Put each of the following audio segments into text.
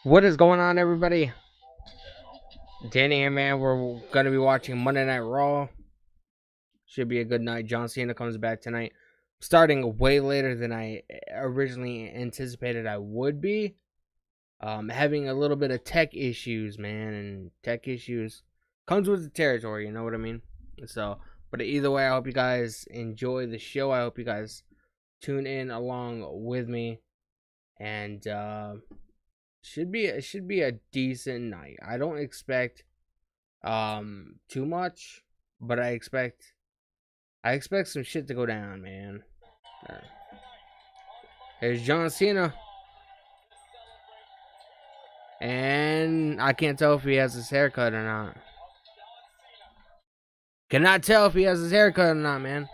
What is going on, everybody? Danny here, man. We're going to be watching Monday Night Raw. Should be a good night. John Cena comes back tonight. Starting way later than I originally anticipated I would be. Having a little bit of tech issues, man. And tech issues comes with the territory, you know what I mean? So, but either way, I hope you guys enjoy the show. I hope you guys tune in along with me. And, should be a decent night. I don't expect too much, but I expect some shit to go down, man. There's John Cena, and I can't tell if he has his haircut or not. Cannot tell if he has his haircut or not, man.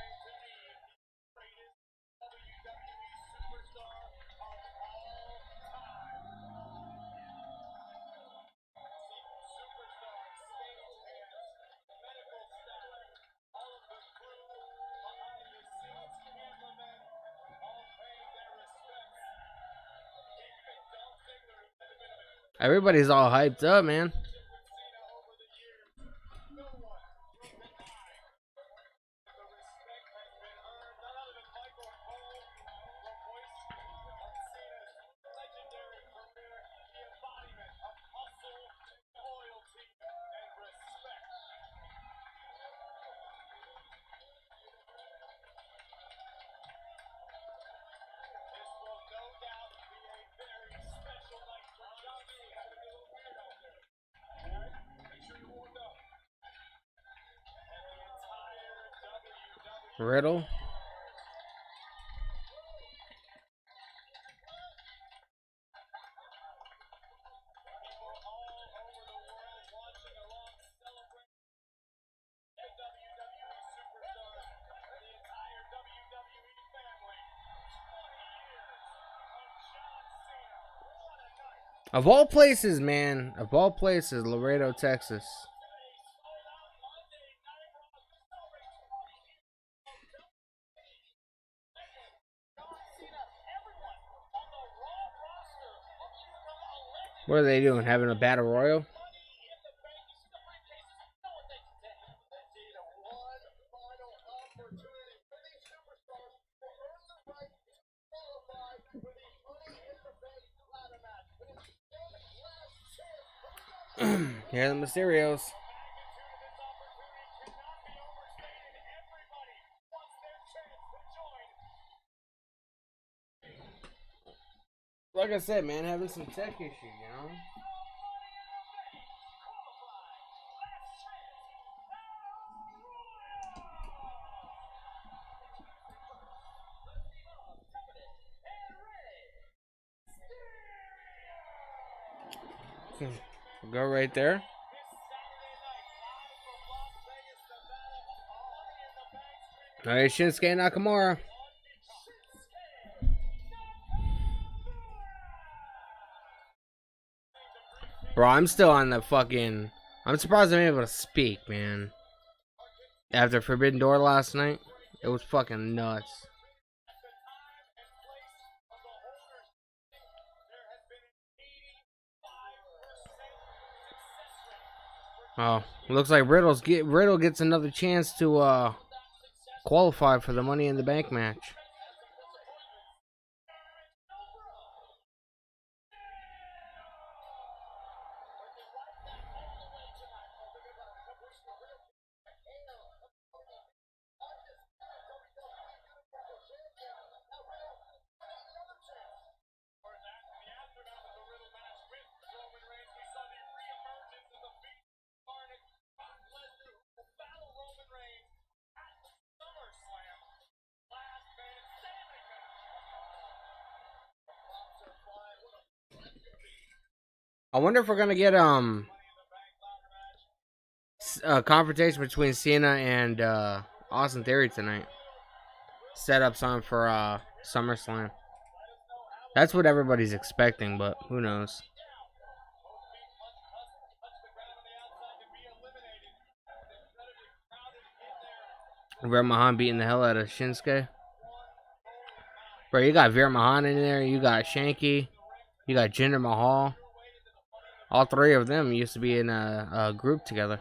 Everybody's all hyped up, man. Riddle. Of all places, man. Of all places, Laredo, Texas. What are they doing? Having a battle royal? Here are the Mysterios. Like I said, man, having some tech issue, you know? Go right there. Alright, Shinsuke Nakamura. Bro, I'm still on the fucking... I'm surprised I'm able to speak, man. After Forbidden Door last night, it was fucking nuts. Oh, looks like Riddle gets another chance to qualify for the Money in the Bank match. I wonder if we're gonna get a confrontation between Cena and Austin Theory tonight. Set up something for SummerSlam. That's what everybody's expecting, but who knows? Veer Mahan beating the hell out of Shinsuke. Bro, you got Veer Mahan in there. You got Shanky. You got Jinder Mahal. All three of them used to be in a group together.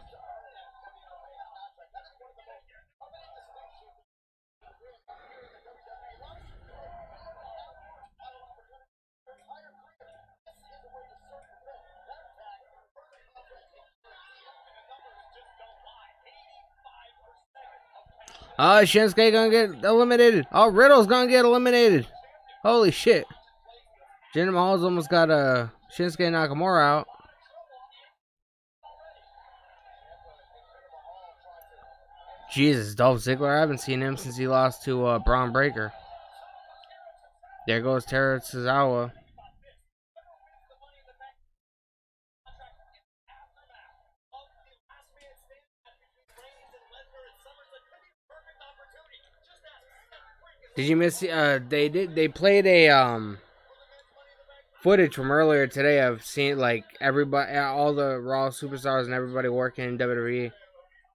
Oh, Shinsuke gonna get eliminated. Oh, Riddle's gonna get eliminated. Holy shit. Jinder Mahal's almost got Shinsuke Nakamura out. Jesus, Dolph Ziggler. I haven't seen him since he lost to Braun Breaker. There goes Teruto Tozawa. Did you miss? They played a footage from earlier today of seeing like everybody, all the Raw superstars and everybody working in WWE,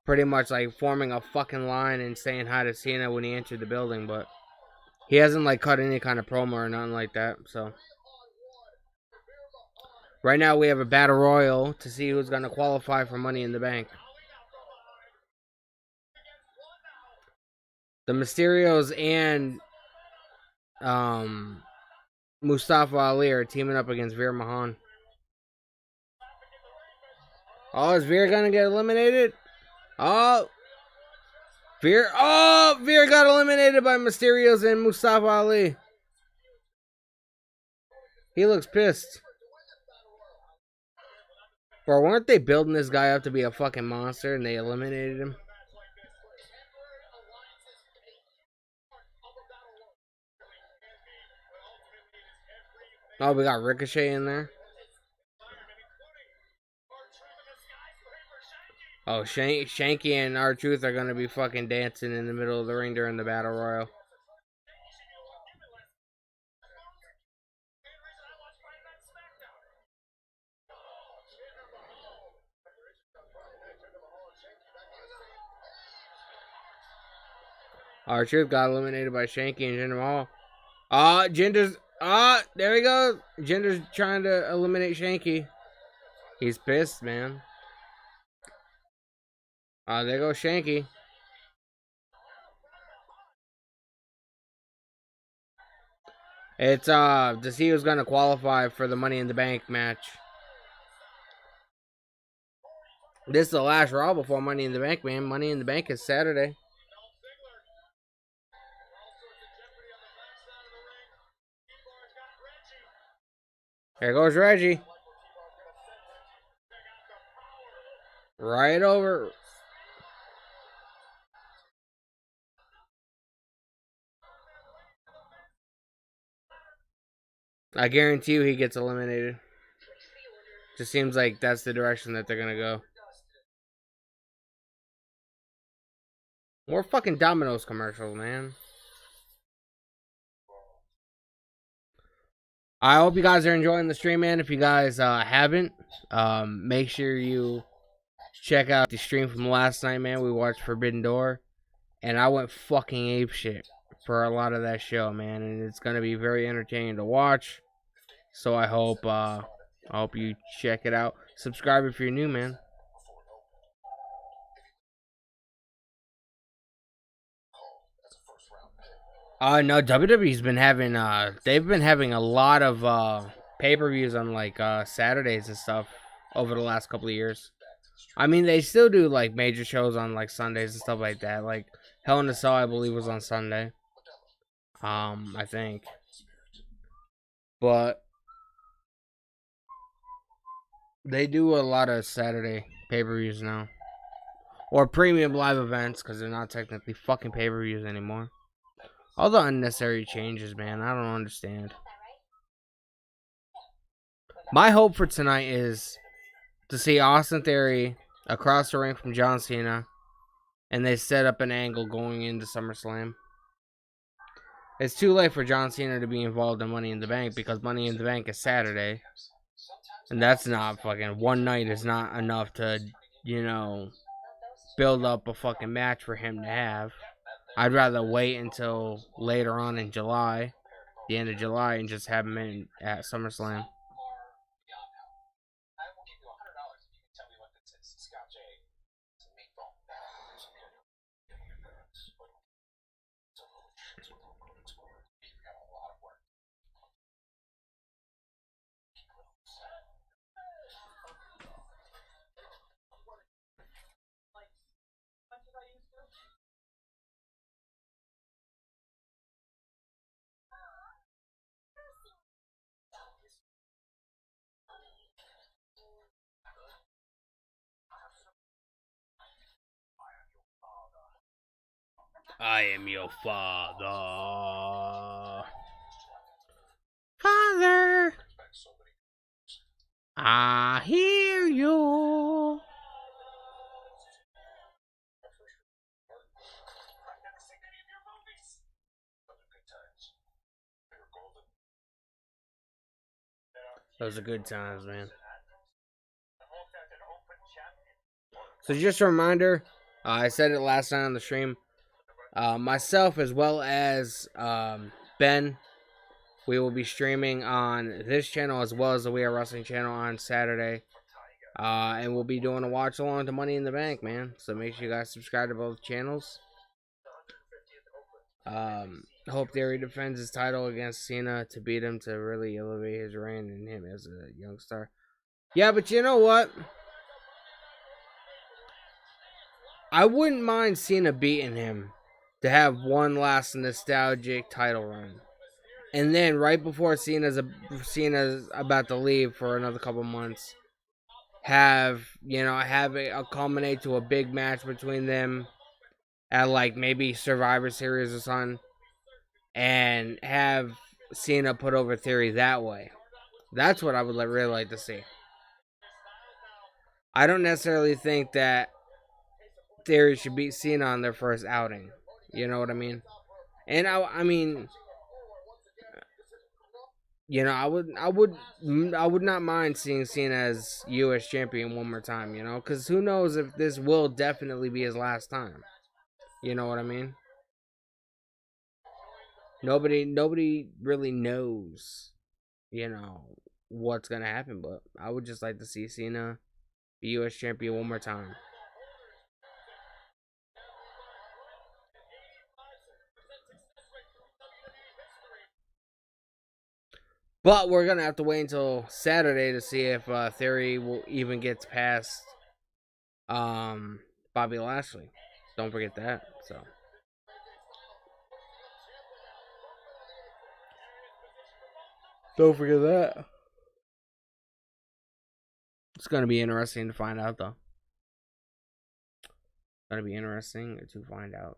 pretty much like forming a fucking line and saying hi to CENA when he entered the building, but he hasn't like cut any kind of promo or nothing like that. So right now we have a battle royal to see who's gonna qualify for Money in the Bank. The Mysterios and Mustafa Ali are teaming up against Veer Mahan. Oh, is Veer gonna get eliminated? Oh, Veer got eliminated by Mysterios and Mustafa Ali. He looks pissed. Bro, weren't they building this guy up to be a fucking monster and they eliminated him? Oh, we got Ricochet in there. Oh, Shanky and R-Truth are gonna be fucking dancing in the middle of the ring during the Battle Royal. R-Truth got eliminated by Shanky and Jinder Mahal. Jinder's... there we go. Jinder's trying to eliminate Shanky. He's pissed, man. There goes Shanky. It's, to see who's gonna qualify for the Money in the Bank match. This is the last Raw before Money in the Bank, man. Money in the Bank is Saturday. There goes Reggie. Right over. I guarantee you he gets eliminated. Just seems like that's the direction that they're gonna go. More fucking Domino's commercials, man. I hope you guys are enjoying the stream, man. If you guys haven't, make sure you check out the stream from last night, man. We watched Forbidden Door, and I went fucking apeshit for a lot of that show, man. And it's gonna be very entertaining to watch. So I hope you check it out. Subscribe if you're new, man. No, WWE's been having they've been having a lot of pay-per-views on like Saturdays and stuff over the last couple of years. I mean, they still do like major shows on like Sundays and stuff like that. Like Hell in a Cell, I believe, was on Sunday. I think. But they do a lot of Saturday pay-per-views now. Or premium live events, because they're not technically fucking pay-per-views anymore. All the unnecessary changes, man. I don't understand. My hope for tonight is to see Austin Theory across the ring from John Cena, and they set up an angle going into SummerSlam. It's too late for John Cena to be involved in Money in the Bank because Money in the Bank is Saturday. And that's not fucking... One night is not enough to, you know, build up a fucking match for him to have. I'd rather wait until later on in July, the end of July, and just have him in at SummerSlam. I am your father. Father, I hear you. Those are good times, man. So just a reminder, I said it last night on the stream. Myself as well as Ben, we will be streaming on this channel as well as the We Are Wrestling channel on Saturday. And we'll be doing a watch along to Money in the Bank, man. So make sure you guys subscribe to both channels. Hope Theory defends his title against CENA to beat him to really elevate his reign and him as a young star. Yeah, but you know what? I wouldn't mind CENA beating him to have one last nostalgic title run. And then right before CENA's about to leave for another couple months, have it culminate to a big match between them at like maybe Survivor Series or something, and have CENA put over Theory that way. That's what I would really like to see. I don't necessarily think that Theory should beat Cena on their first outing. You know what I mean? And I mean, I would not mind seeing Cena as U.S. champion one more time. Because who knows if this will definitely be his last time. You know what I mean? Nobody really knows, what's gonna happen. But I would just like to see Cena be U.S. champion one more time. But we're gonna have to wait until Saturday to see if Theory will even get past Bobby Lashley. Don't forget that. So don't forget that. It's gonna be interesting to find out, though. It's gonna be interesting to find out.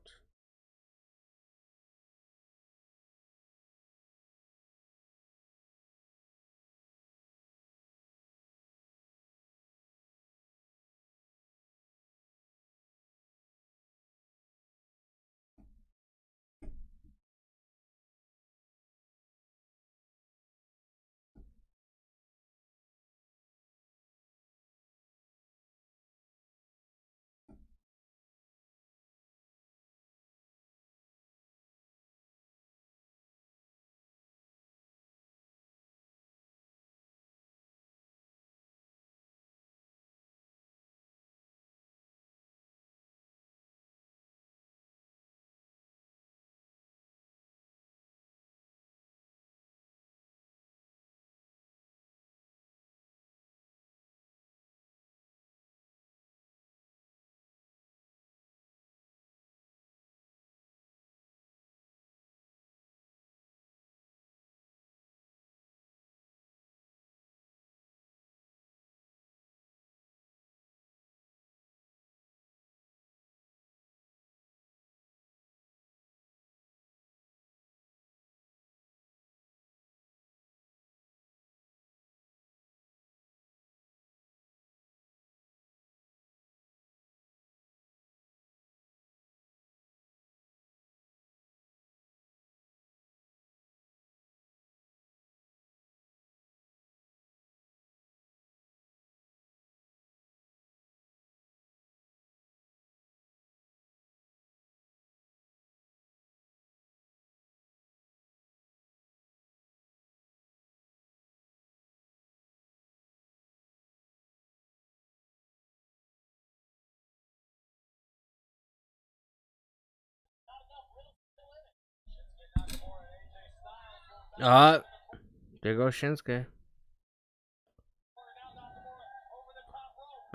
There goes Shinsuke.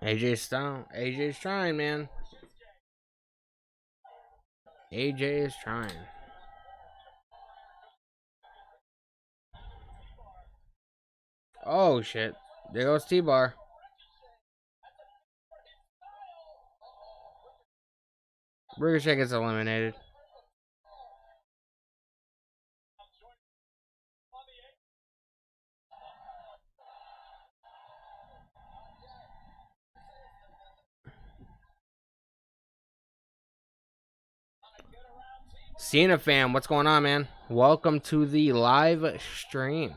AJ's trying, man. AJ is trying. Oh shit! There goes T-Bar. Ricochet gets eliminated. CENA fam, what's going on, man? Welcome to the live stream.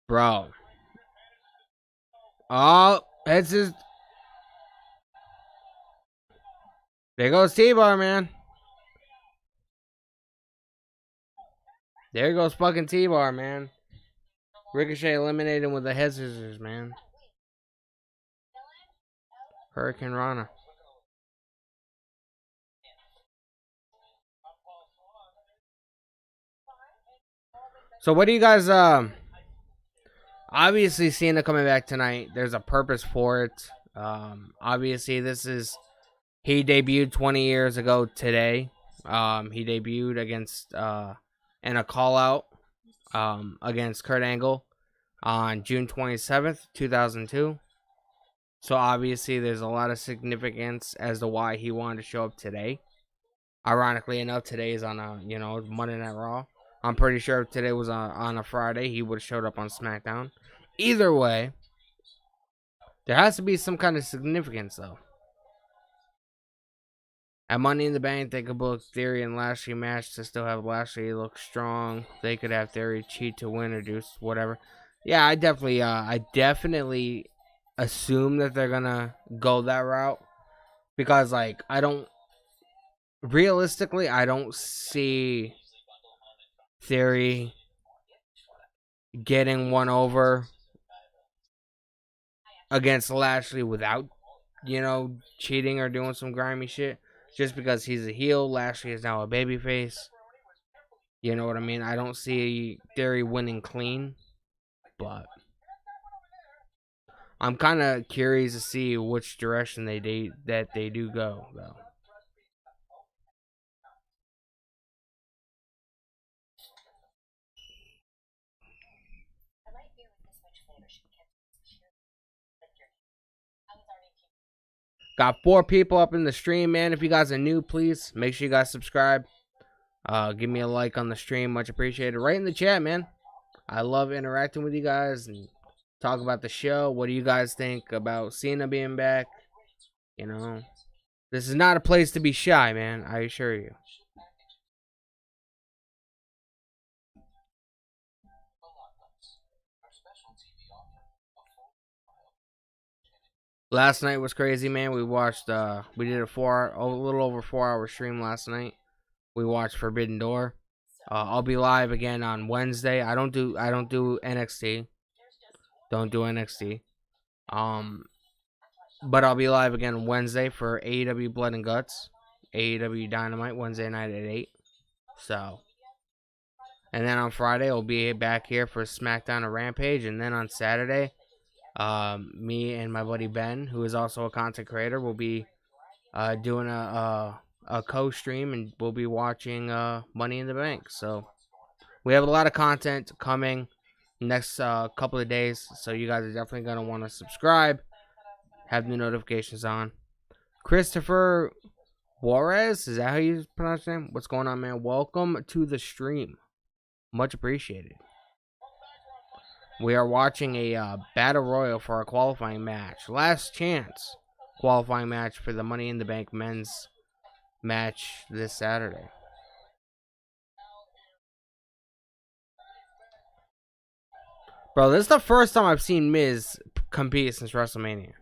Bro. Oh, it's just... There goes T-Bar, man. There goes fucking T-Bar, man. Ricochet eliminated him with the head scissors, man. Hurricane Rana. So what do you guys, obviously CENA coming back tonight. There's a purpose for it. Obviously he debuted 20 years ago today. He debuted against, in a call out, against Kurt Angle on June 27th, 2002. So obviously there's a lot of significance as to why he wanted to show up today. Ironically enough, today is on a, Monday Night Raw. I'm pretty sure if today was on a Friday, he would have showed up on SmackDown. Either way, there has to be some kind of significance, though. At Money in the Bank, they could book Theory and Lashley match to still have Lashley look strong. They could have Theory cheat to win or do whatever. Yeah, I definitely assume that they're gonna go that route, because realistically, I don't see Theory getting one over against Lashley without, cheating or doing some grimy shit. Just because he's a heel, Lashley is now a babyface. You know what I mean? I don't see Theory winning clean, but I'm kind of curious to see which direction they do go, though. Got 4 people up in the stream, man. If you guys are new, please make sure you guys subscribe. Give me a like on the stream, much appreciated. Right in the chat, man. I love interacting with you guys and talk about the show. What do you guys think about CENA being back? This is not a place to be shy, man. I assure you. Last night was crazy, man. We watched, we did a little over 4-hour stream last night. We watched Forbidden Door. I'll be live again on Wednesday. I don't do NXT. Don't do NXT. But I'll be live again Wednesday for AEW Blood and Guts, AEW Dynamite Wednesday night at 8. So, and then on Friday I'll be back here for SmackDown and Rampage, and then on Saturday, me and my buddy Ben, who is also a content creator, will be doing a co-stream, and we'll be watching Money in the Bank. So we have a lot of content coming next couple of days, so you guys are definitely going to want to subscribe, have the notifications on. Christopher Juarez, is that how you pronounce your name? What's going on, man? Welcome to the stream. Much appreciated. We are watching a battle royal for a qualifying match. Last chance qualifying match for the Money in the Bank men's match this Saturday. Bro, this is the first time I've seen Miz compete since WrestleMania.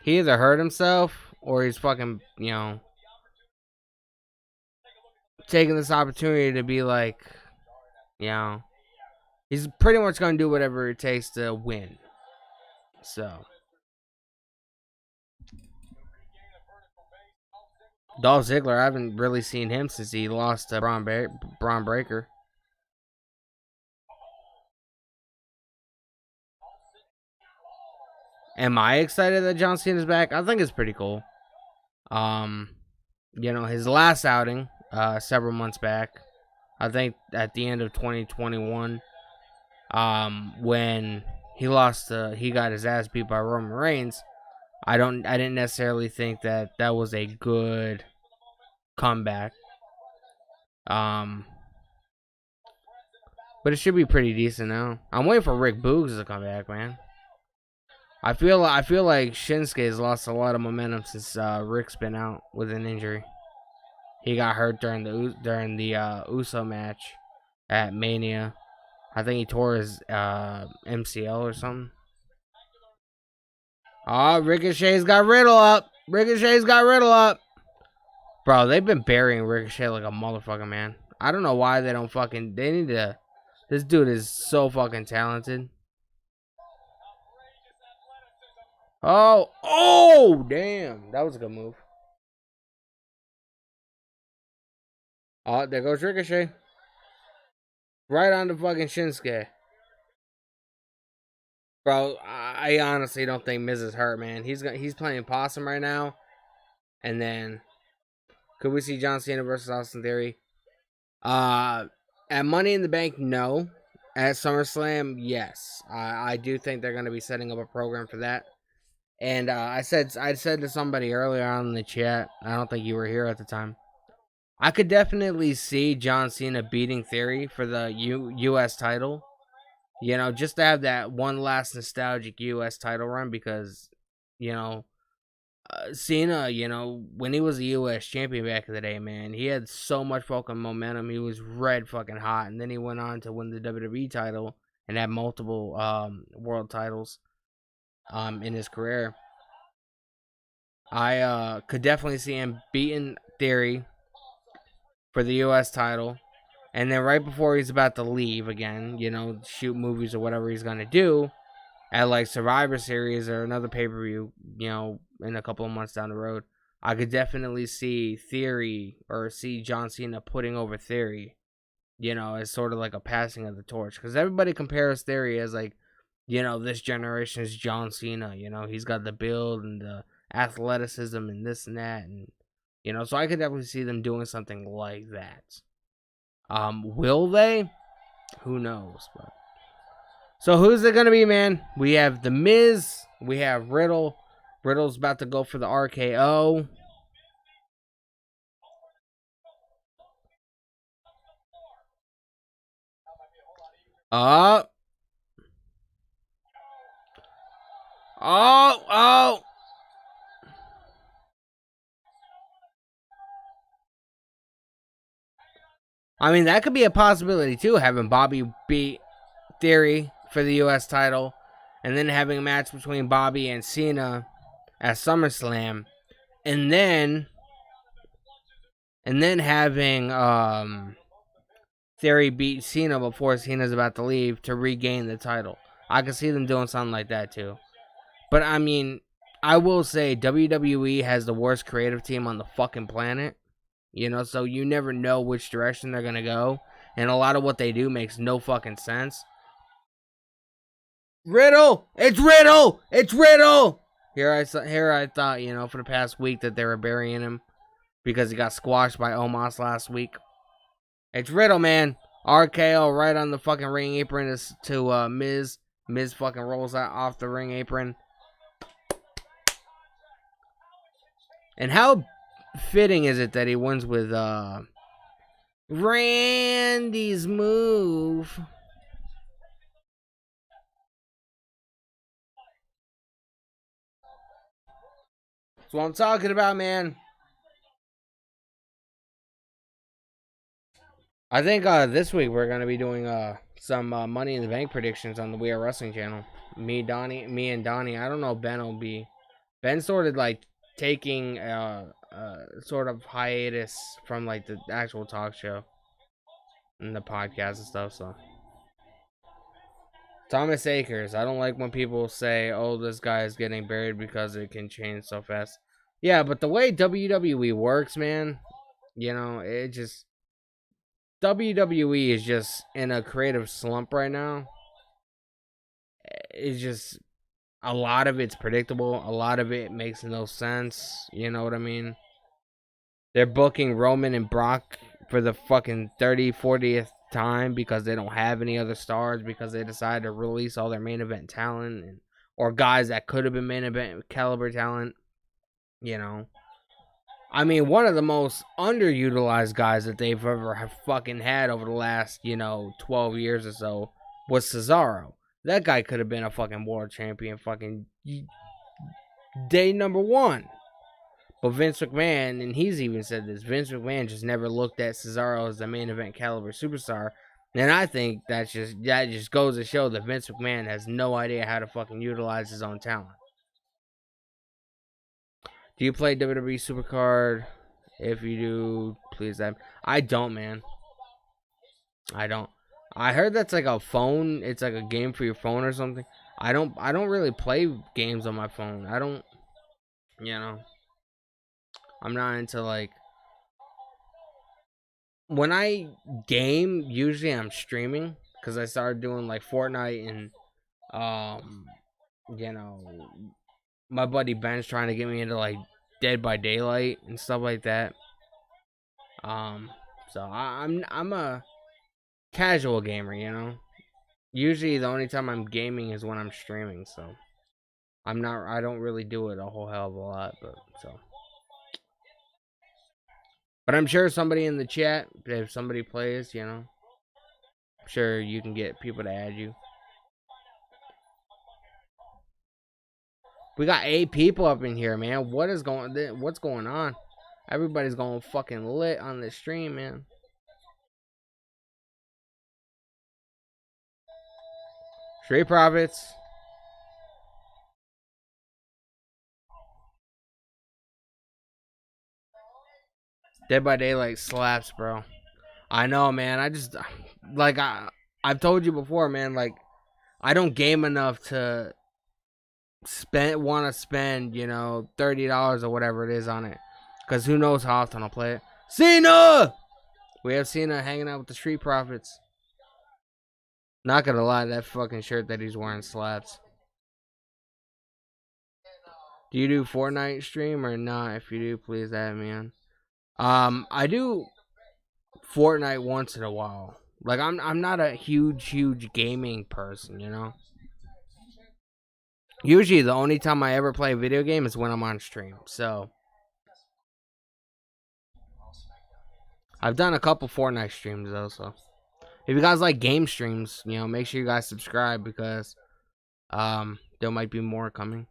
He either hurt himself or he's fucking, taking this opportunity to be like, he's pretty much going to do whatever it takes to win. So, Dolph Ziggler, I haven't really seen him since he lost to Braun Breaker. Am I excited that John Cena's back? I think it's pretty cool. His last outing, several months back, I think at the end of 2021, when he got his ass beat by Roman Reigns, I didn't necessarily think that was a good comeback. But it should be pretty decent now. I'm waiting for Rick Boogs to come back, man. I feel like Shinsuke has lost a lot of momentum since Rick's been out with an injury. He got hurt during the Uso match at Mania. I think he tore his MCL or something. Oh, Ricochet's got Riddle up. Bro, they've been burying Ricochet like a motherfucker, man. I don't know why they don't fucking... They need to... This dude is so fucking talented. Oh, damn. That was a good move. Oh, there goes Ricochet. Right on the fucking Shinsuke. Bro, I honestly don't think Miz is hurt, man. He's playing possum right now. And then, could we see John Cena versus Austin Theory? At Money in the Bank, no. At SummerSlam, yes. I do think they're going to be setting up a program for that. And I said to somebody earlier on in the chat, I don't think you were here at the time, I could definitely see John Cena beating Theory for the U.S. title. You know, just to have that one last nostalgic U.S. title run because, you know, Cena, you know, when he was a U.S. champion back in the day, man, he had so much fucking momentum. He was red fucking hot. And then he went on to win the WWE title and had multiple world titles in his career. I could definitely see him beating Theory for the U.S. title. And then right before he's about to leave again, you know, shoot movies or whatever he's going to do, at like Survivor Series or another pay-per-view, you know, in a couple of months down the road, I could definitely see Theory or see John Cena putting over Theory, you know, as sort of like a passing of the torch. Because everybody compares Theory as like, you know, this generation is John Cena, you know, he's got the build and the athleticism and this and that. And, you know, so I could definitely see them doing something like that. Will they? Who knows? But so who's it gonna be, man? We have The Miz. We have Riddle. Riddle's about to go for the RKO. Oh. I mean, that could be a possibility, too, having Bobby beat Theory for the U.S. title, and then having a match between Bobby and Cena at SummerSlam, and then having Theory beat Cena before Cena's about to leave to regain the title. I could see them doing something like that, too. But, I mean, I will say WWE has the worst creative team on the fucking planet. You know, so you never know which direction they're going to go. And a lot of what they do makes no fucking sense. Riddle! It's Riddle! It's Riddle! Here I thought, you know, for the past week that they were burying him because he got squashed by Omos last week. It's Riddle, man. RKO right on the fucking ring apron to Miz. Miz fucking rolls out off the ring apron. And how fitting is it that he wins with Randy's move? That's what I'm talking about, man. I think this week we're gonna be doing some Money in the Bank predictions on the We Are Wrestling channel. Me and Donnie. I don't know if Ben will be. Ben sort of like taking sort of hiatus from like the actual talk show and the podcast and stuff. So Thomas Akers, I don't like when people say, "Oh, this guy is getting buried," because it can change so fast. Yeah, but the way WWE works, man, you know, it just WWE is just in a creative slump right now. It's just a lot of it's predictable. A lot of it makes no sense. You know what I mean? They're booking Roman and Brock for the fucking 40th time because they don't have any other stars, because they decided to release all their main event talent. And or guys that could have been main event caliber talent. You know, I mean, one of the most underutilized guys that they've ever have fucking had over the last 12 years or so was Cesaro. That guy could have been a fucking world champion fucking day number one. But Vince McMahon, and he's even said this, Vince McMahon just never looked at Cesaro as the main event caliber superstar. And I think that just goes to show that Vince McMahon has no idea how to fucking utilize his own talent. Do you play WWE Supercard? If you do, please. I don't, man. I don't. I heard that's like a phone. It's like a game for your phone or something. I don't really play games on my phone. I don't. I'm not into like. When I game, usually I'm streaming because I started doing like Fortnite and my buddy Ben's trying to get me into like Dead by Daylight and stuff like that. So I'm a casual gamer, Usually the only time I'm gaming is when I'm streaming, so I don't really do it a whole hell of a lot, but I'm sure somebody in the chat, if somebody plays, I'm sure you can get people to add you. We got 8 people up in here, man. What's going on? Everybody's going fucking lit on this stream, man. Street Profits. Dead by Daylight slaps, bro. I know, man. I've told you before, man. Like, I don't game enough to want to spend, $30 or whatever it is on it. Because who knows how often I'll play it. CENA! We have CENA hanging out with the Street Profits. Not gonna lie, that fucking shirt that he's wearing slaps. Do you do Fortnite stream or not? If you do, please add me on. I do Fortnite once in a while. Like, I'm not a huge gaming person, Usually the only time I ever play a video game is when I'm on stream. So I've done a couple Fortnite streams though, so if you guys like game streams, make sure you guys subscribe because there might be more coming.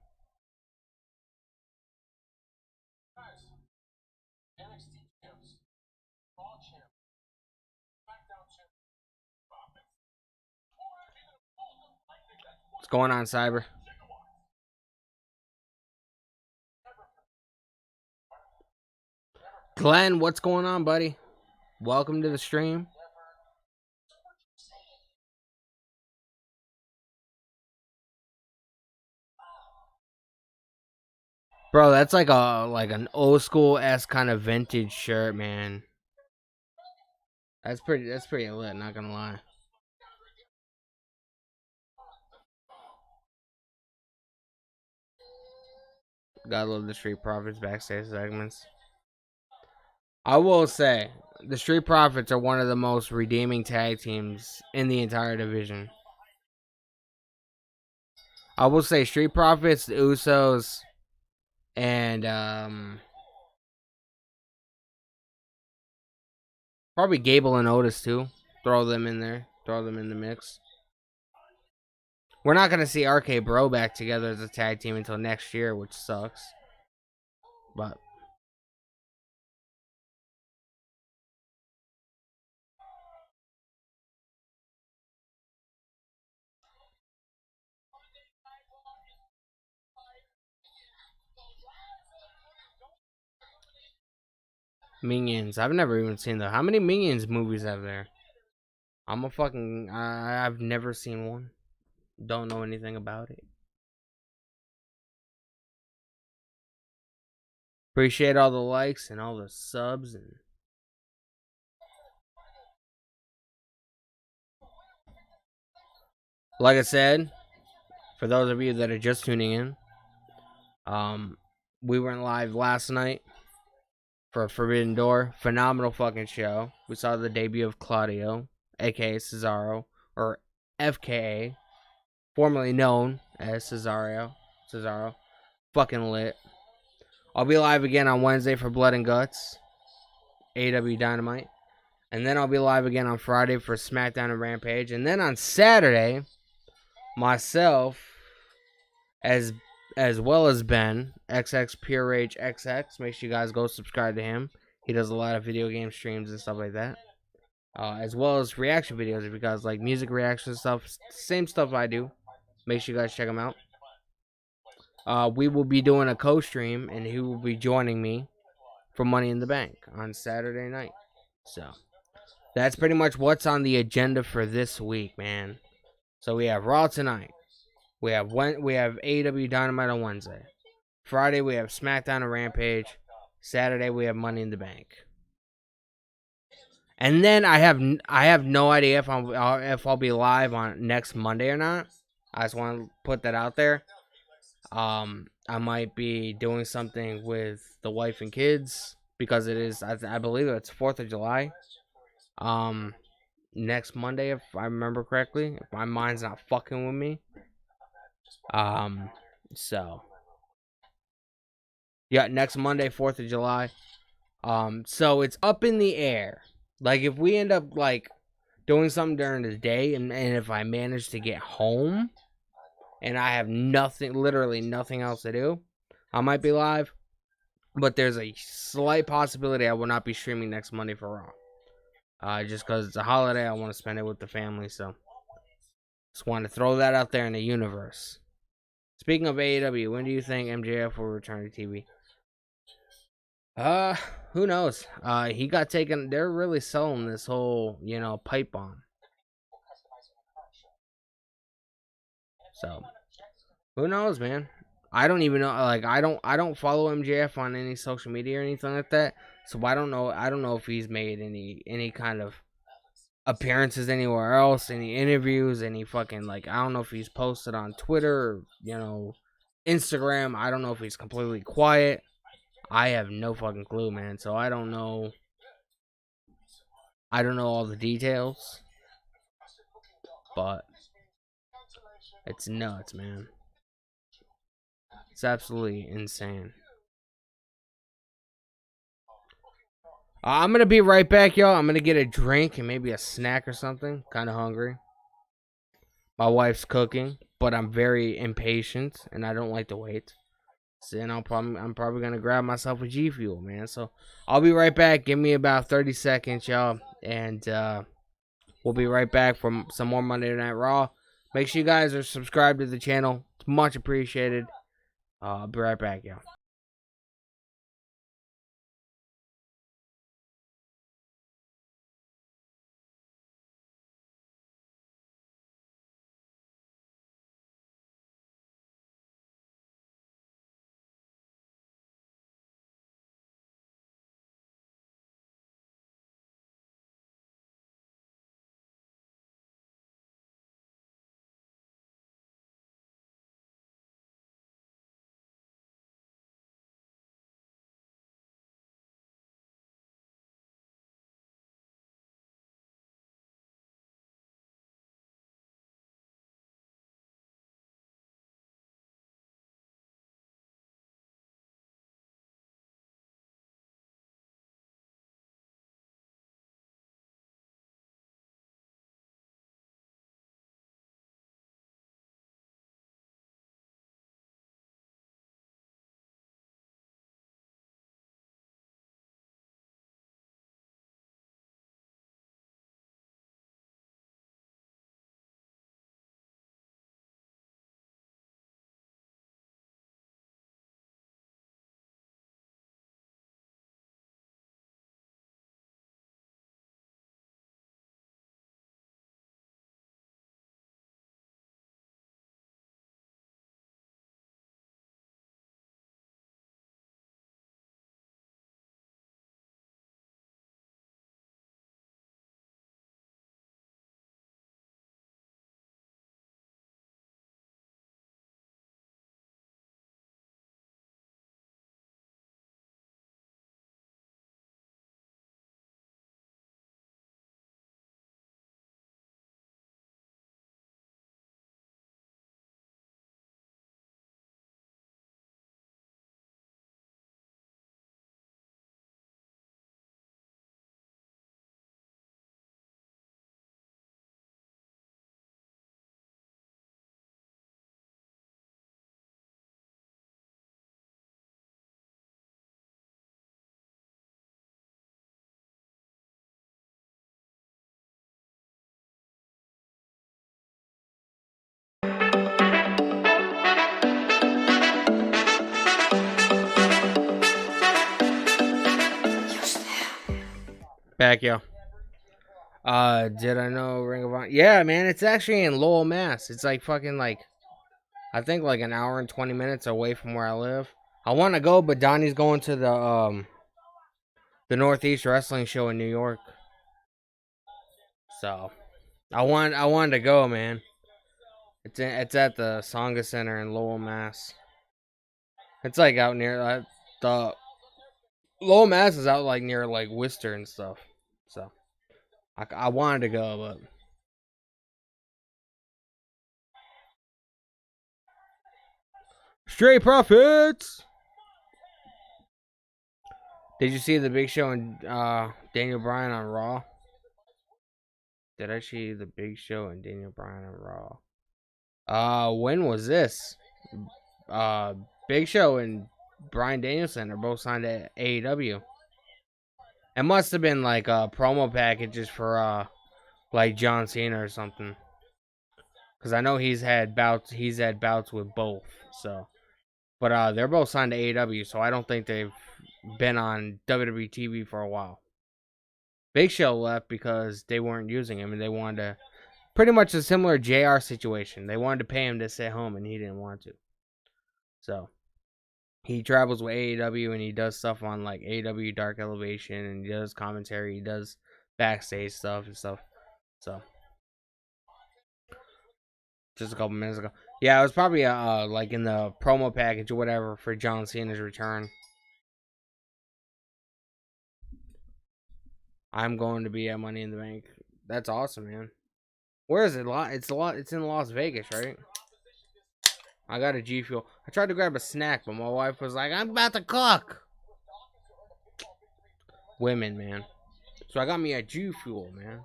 What's going on, Cyber? Glenn, what's going on, buddy? Welcome to the stream. Bro, that's like an old school ass kind of vintage shirt, man. That's pretty lit, not gonna lie. Gotta love the Street Profits backstage segments. I will say, the Street Profits are one of the most redeeming tag teams in the entire division. I will say Street Profits, the Usos, and probably Gable and Otis too. Throw them in there. Throw them in the mix. We're not gonna see RK Bro back together as a tag team until next year, which sucks. But Minions. I've never even seen them. How many Minions movies have there? I've never seen one. Don't know anything about it. Appreciate all the likes and all the subs and like I said, for those of you that are just tuning in, we went live last night for Forbidden Door. Phenomenal fucking show. We saw the debut of Claudio, aka Cesaro, or FKA, formerly known as Cesaro. Fucking lit. I'll be live again on Wednesday for Blood and Guts, AW Dynamite. And then I'll be live again on Friday for SmackDown and Rampage. And then on Saturday, myself, as well as Ben, XX Pure Rage XX. Make sure you guys go subscribe to him. He does a lot of video game streams and stuff like that. As well as reaction videos if you guys like music reaction stuff. Same stuff I do. Make sure you guys check him out. We will be doing a co-stream, and he will be joining me for Money in the Bank on Saturday night. So that's pretty much what's on the agenda for this week, man. So we have Raw tonight. We have AEW Dynamite on Wednesday. Friday we have SmackDown and Rampage. Saturday we have Money in the Bank. And then I have no idea if I'll be live on next Monday or not. I just want to put that out there. I might be doing something with the wife and kids because it is I believe it's 4th of July. Next Monday if I remember correctly, if my mind's not fucking with me. So yeah, next Monday, 4th of July. So it's up in the air. Like if we end up like doing something during the day, and if I manage to get home and I have literally nothing else to do, I might be live. But there's a slight possibility I will not be streaming next Monday for Raw. Just because it's a holiday, I want to spend it with the family. So just want to throw that out there in the universe. Speaking of AEW, when do you think MJF will return to TV? Who knows? He got taken. They're really selling this whole, pipe bomb. So, who knows, man? I don't even know. Like, I don't follow MJF on any social media or anything like that. So I don't know. I don't know if he's made any kind of appearances anywhere else, any interviews, any fucking I don't know if he's posted on Twitter, or, Instagram. I don't know if he's completely quiet. I have no fucking clue, man. So I don't know. I don't know all the details, but it's nuts, man. It's absolutely insane. I'm gonna be right back, y'all. I'm gonna get a drink and maybe a snack or something. Kind of hungry. My wife's cooking, but I'm very impatient and I don't like to wait. So then I'm probably gonna grab myself a G Fuel, man. So I'll be right back. Give me about 30 seconds, y'all, and we'll be right back for some more Monday Night Raw. Make sure you guys are subscribed to the channel. It's much appreciated. I'll be right back, y'all. Back, yo. Did I know Ring of Honor? Yeah, man, it's actually in Lowell, Mass. It's like fucking like I think like an hour and 20 minutes away from where I live. I want to go, but Donnie's going to the Northeast Wrestling Show in New York. So I wanted to go, man. It's at the Songa Center in Lowell, Mass. It's like out near the Lowell, Mass is out like near like Worcester and stuff. So I wanted to go, but Straight Profits. Did you see the Big Show and Daniel Bryan on Raw? Did I see the Big Show and Daniel Bryan on Raw? When was this? Uh, Big Show and Bryan Danielson are both signed to AEW. It must have been like promo packages for like John Cena or something. Because I know he's had bouts with both. So, but they're both signed to AEW, so I don't think they've been on WWE TV for a while. Big Show left because they weren't using him and they wanted to. Pretty much a similar JR situation. They wanted to pay him to sit home and he didn't want to. So he travels with AEW and he does stuff on like AEW Dark Elevation and he does commentary, he does backstage stuff and stuff. So just a couple minutes ago. Yeah, it was probably like in the promo package or whatever for John Cena's return. I'm going to be at Money in the Bank. That's awesome, man. Where is it? It's in Las Vegas, right? I got a G Fuel. I tried to grab a snack, but my wife was like, I'm about to cook. Women, man. So I got me a G Fuel, man.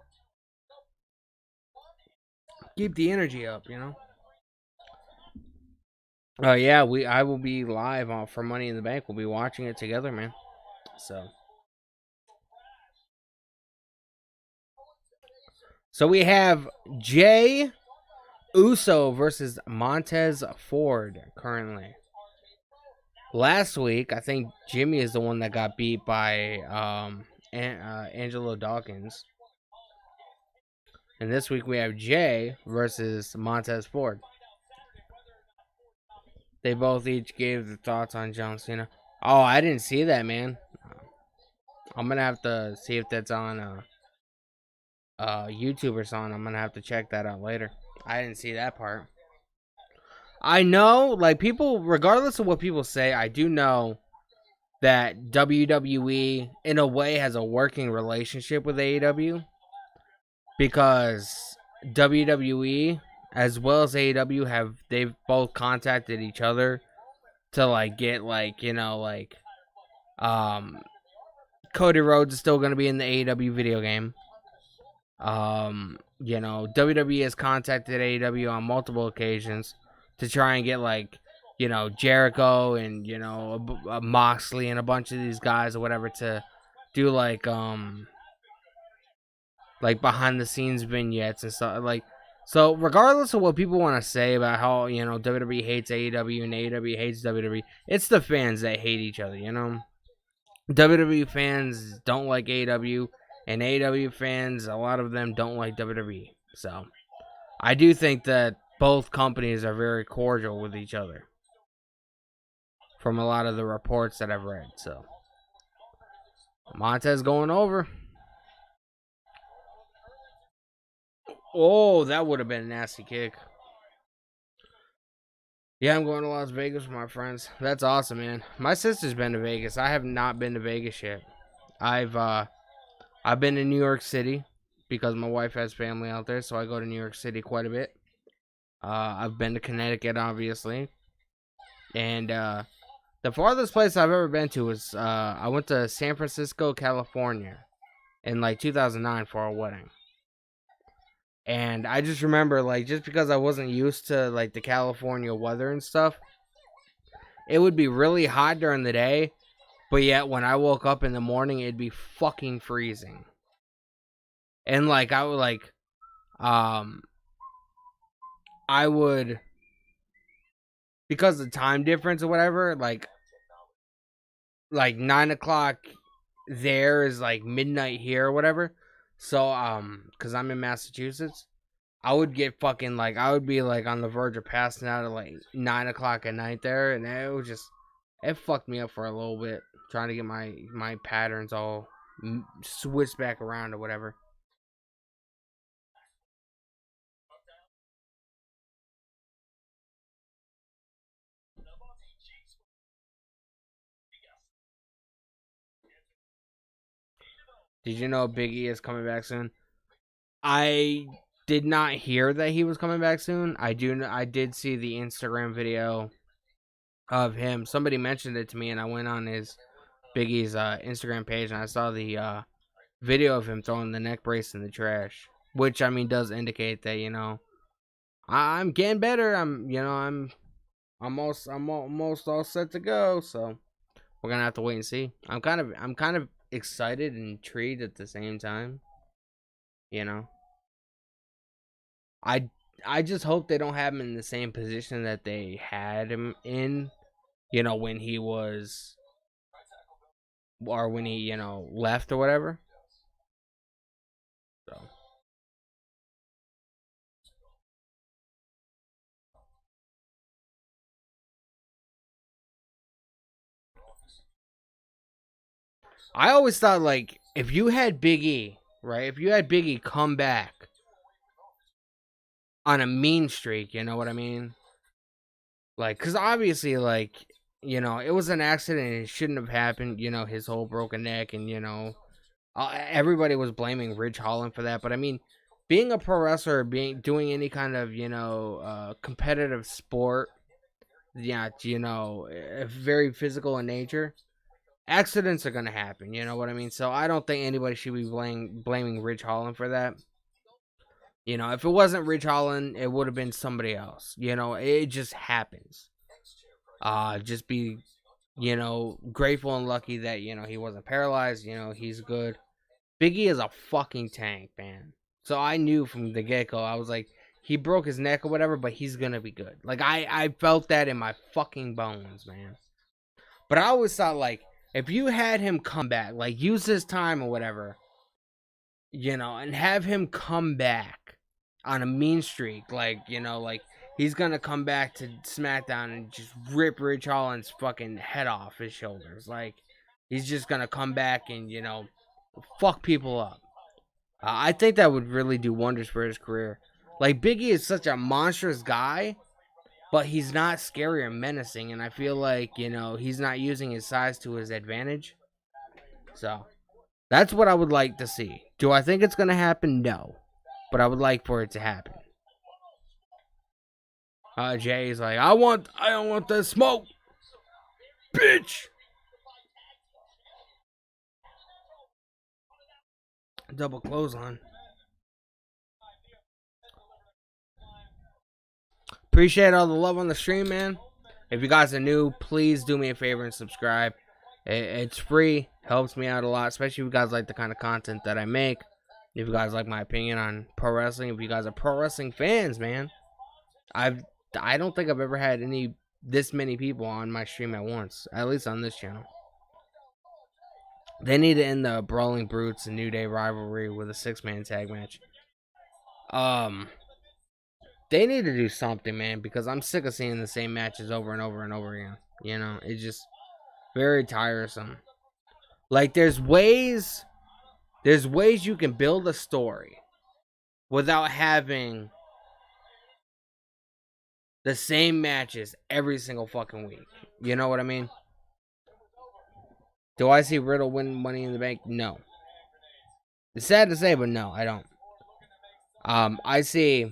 Keep the energy up, you know? Oh, yeah, I will be live for Money in the Bank. We'll be watching it together, man. So we have Jay Uso versus Montez Ford currently. Last week, I think Jimmy is the one that got beat by Angelo Dawkins. And this week we have Jay versus Montez Ford. They both each gave their thoughts on John Cena. Oh, I didn't see that, man. I'm gonna have to see if that's on YouTube or something. I'm gonna have to check that out later. I didn't see that part. I know, like, people, regardless of what people say, I do know that WWE, in a way, has a working relationship with AEW. Because WWE, as well as AEW, they've both contacted each other to, like, get, like, you know, like, Cody Rhodes is still going to be in the AEW video game. You know, WWE has contacted AEW on multiple occasions to try and get, like, you know, Jericho and, you know, Moxley and a bunch of these guys or whatever to do, like behind the scenes vignettes and stuff. Like, so regardless of what people want to say about how, you know, WWE hates AEW and AEW hates WWE, it's the fans that hate each other, you know? WWE fans don't like AEW, and AEW fans, a lot of them don't like WWE. So I do think that both companies are very cordial with each other from a lot of the reports that I've read. So Montez going over. Oh, that would have been a nasty kick. Yeah, I'm going to Las Vegas with my friends. That's awesome, man. My sister's been to Vegas. I have not been to Vegas yet. I've been to New York City because my wife has family out there, so I go to New York City quite a bit. I've been to Connecticut, obviously, and the farthest place I've ever been to was I went to San Francisco, California, in like 2009 for a wedding. And I just remember, like, just because I wasn't used to, like, the California weather and stuff, it would be really hot during the day, but yet when I woke up in the morning, it'd be fucking freezing. And, like, I would, like, I would, because of the time difference or whatever, like 9 o'clock there is like midnight here or whatever. So because I'm in Massachusetts, I would get fucking like I would be like on the verge of passing out at like 9 o'clock at night there, and it fucked me up for a little bit trying to get my patterns all switched back around or whatever. Did you know Big E is coming back soon? I did not hear that he was coming back soon. I did see the Instagram video of him. Somebody mentioned it to me, and I went on his Big E's Instagram page, and I saw the video of him throwing the neck brace in the trash, which I mean does indicate that I'm getting better. I'm almost all set to go. So we're gonna have to wait and see. I'm kind of excited and intrigued at the same time. You know, I I just hope they don't have him in the same position that they had him in. When he was or when he left or whatever. So I always thought like if you had Big E, right? If you had Big E come back on a mean streak, you know what I mean? Like, cause obviously, like, it was an accident. It shouldn't have happened. His whole broken neck, and everybody was blaming Ridge Holland for that. But I mean, being a pro wrestler, doing any kind of competitive sport, yeah, very physical in nature. Accidents are gonna happen. You know what I mean? So I don't think anybody should be blaming Ridge Holland for that. If it wasn't Ridge Holland, it would have been somebody else. It just happens. Just be, grateful and lucky that, he wasn't paralyzed. He's good. Biggie is a fucking tank, man. So I knew from the get-go, I was like, he broke his neck or whatever, but he's gonna be good. Like, I felt that in my fucking bones, man. But I always thought, like, if you had him come back, like, use his time or whatever, and have him come back on a mean streak, like he's gonna come back to SmackDown and just rip Ridge Holland's fucking head off his shoulders. Like he's just gonna come back and fuck people up. I think that would really do wonders for his career. Like Biggie is such a monstrous guy, but he's not scary or menacing, and I feel like he's not using his size to his advantage. So that's what I would like to see. Do I think it's gonna happen? No. But I would like for it to happen. Jay's like, I don't want the smoke, bitch. Double clothesline. Appreciate all the love on the stream, man. If you guys are new, please do me a favor and subscribe. It's free, helps me out a lot, especially if you guys like the kind of content that I make. If you guys like my opinion on pro wrestling, if you guys are pro wrestling fans, man, I don't think I've ever had this many people on my stream at once, at least on this channel. They need to end the Brawling Brutes and New Day rivalry with a 6-man tag match. They need to do something, man, because I'm sick of seeing the same matches over and over and over again. It's just very tiresome. Like there's ways you can build a story without having the same matches every single fucking week. You know what I mean? Do I see Riddle win Money in the Bank? No. It's sad to say, but no, I don't. I see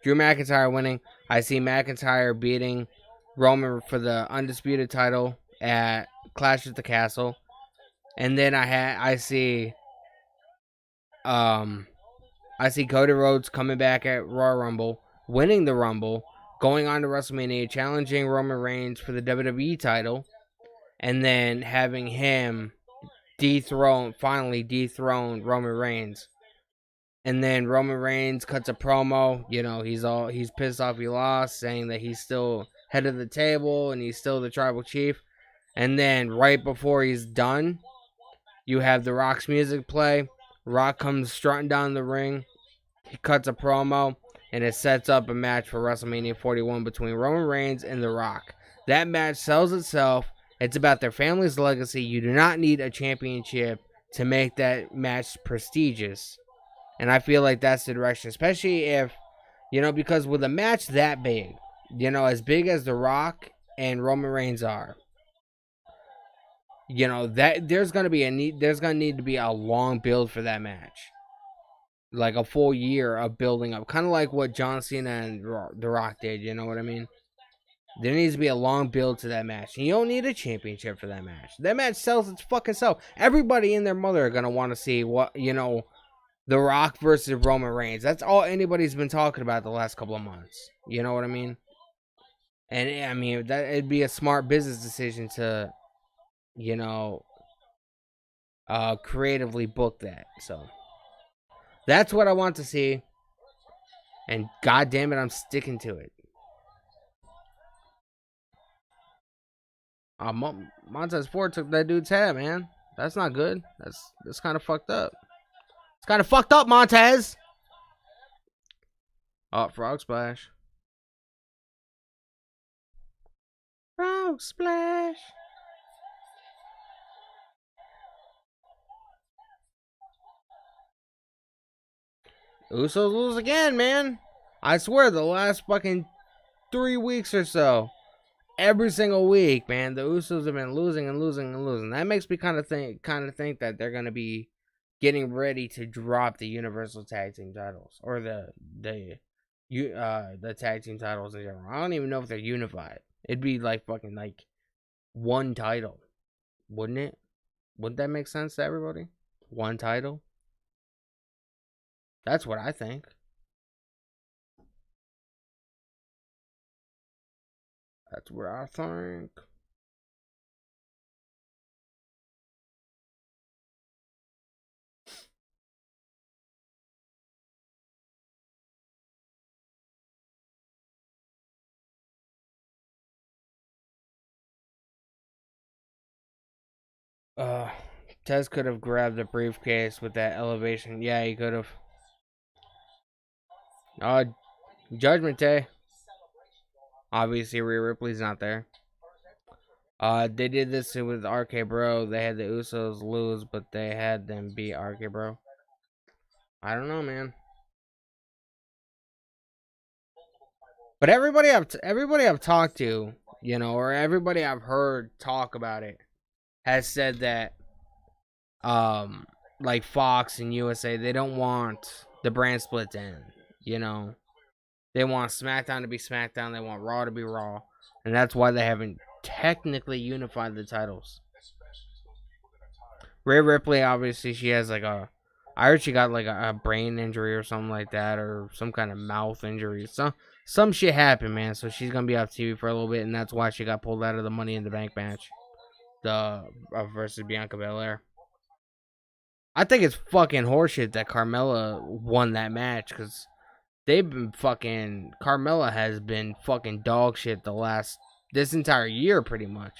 Drew McIntyre winning. I see McIntyre beating Roman for the undisputed title at Clash at the Castle. And then I see Cody Rhodes coming back at Royal Rumble, winning the Rumble, going on to WrestleMania, challenging Roman Reigns for the WWE title, and then having him finally dethrone Roman Reigns. And then Roman Reigns cuts a promo. He's pissed off he lost, saying that he's still head of the table and he's still the tribal chief. And then right before he's done, you have The Rock's music play. Rock comes strutting down the ring. He cuts a promo, and it sets up a match for WrestleMania 41 between Roman Reigns and The Rock. That match sells itself. It's about their family's legacy. You do not need a championship to make that match prestigious. And I feel like that's the direction, especially if, because with a match that big, as big as The Rock and Roman Reigns are, that there's gonna need to be a long build for that match, like a full year of building up, kind of like what John Cena and The Rock did. You know what I mean? There needs to be a long build to that match, and you don't need a championship for that match. That match sells its fucking self. Everybody and their mother are gonna want to see what The Rock versus Roman Reigns. That's all anybody's been talking about the last couple of months. You know what I mean? And I mean that it'd be a smart business decision to, creatively book that. So that's what I want to see. And god damn it, I'm sticking to it. Montez Ford took that dude's head, man. That's not good. That's kind of fucked up. It's kind of fucked up, Montez. Oh, frog splash. Frog splash. Usos lose again, man. I swear, the last fucking 3 weeks or so, every single week, man, the Usos have been losing and losing and losing. That makes me kind of think that they're gonna be getting ready to drop the Universal Tag Team titles or the tag team titles in general. I don't even know if they're unified. It'd be like fucking like one title, wouldn't it? Wouldn't that make sense to everybody? One title. That's what I think. That's what I think. Uh, Tez could have grabbed the briefcase with that elevation. Yeah, he could have. Judgment Day. Obviously, Rhea Ripley's not there. They did this with RK Bro. They had the Usos lose, but they had them beat RK Bro. I don't know, man. But everybody I've talked to, or everybody I've heard talk about it, has said that, like Fox and USA, they don't want the brand split to end. They want SmackDown to be SmackDown. They want Raw to be Raw, and that's why they haven't technically unified the titles. Rhea Ripley, obviously, she has like I heard she got like a brain injury or something like that, or some kind of mouth injury. Some shit happened, man. So she's gonna be off TV for a little bit, and that's why she got pulled out of the Money in the Bank match, versus Bianca Belair. I think it's fucking horseshit that Carmella won that match, because they've been fucking. Carmella has been fucking dog shit this entire year, pretty much.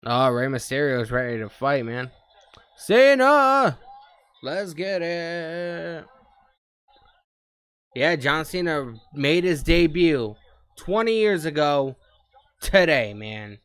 Oh, Rey Mysterio is ready to fight, man. CENA! Let's get it. Yeah, John Cena made his debut 20 years ago today, man.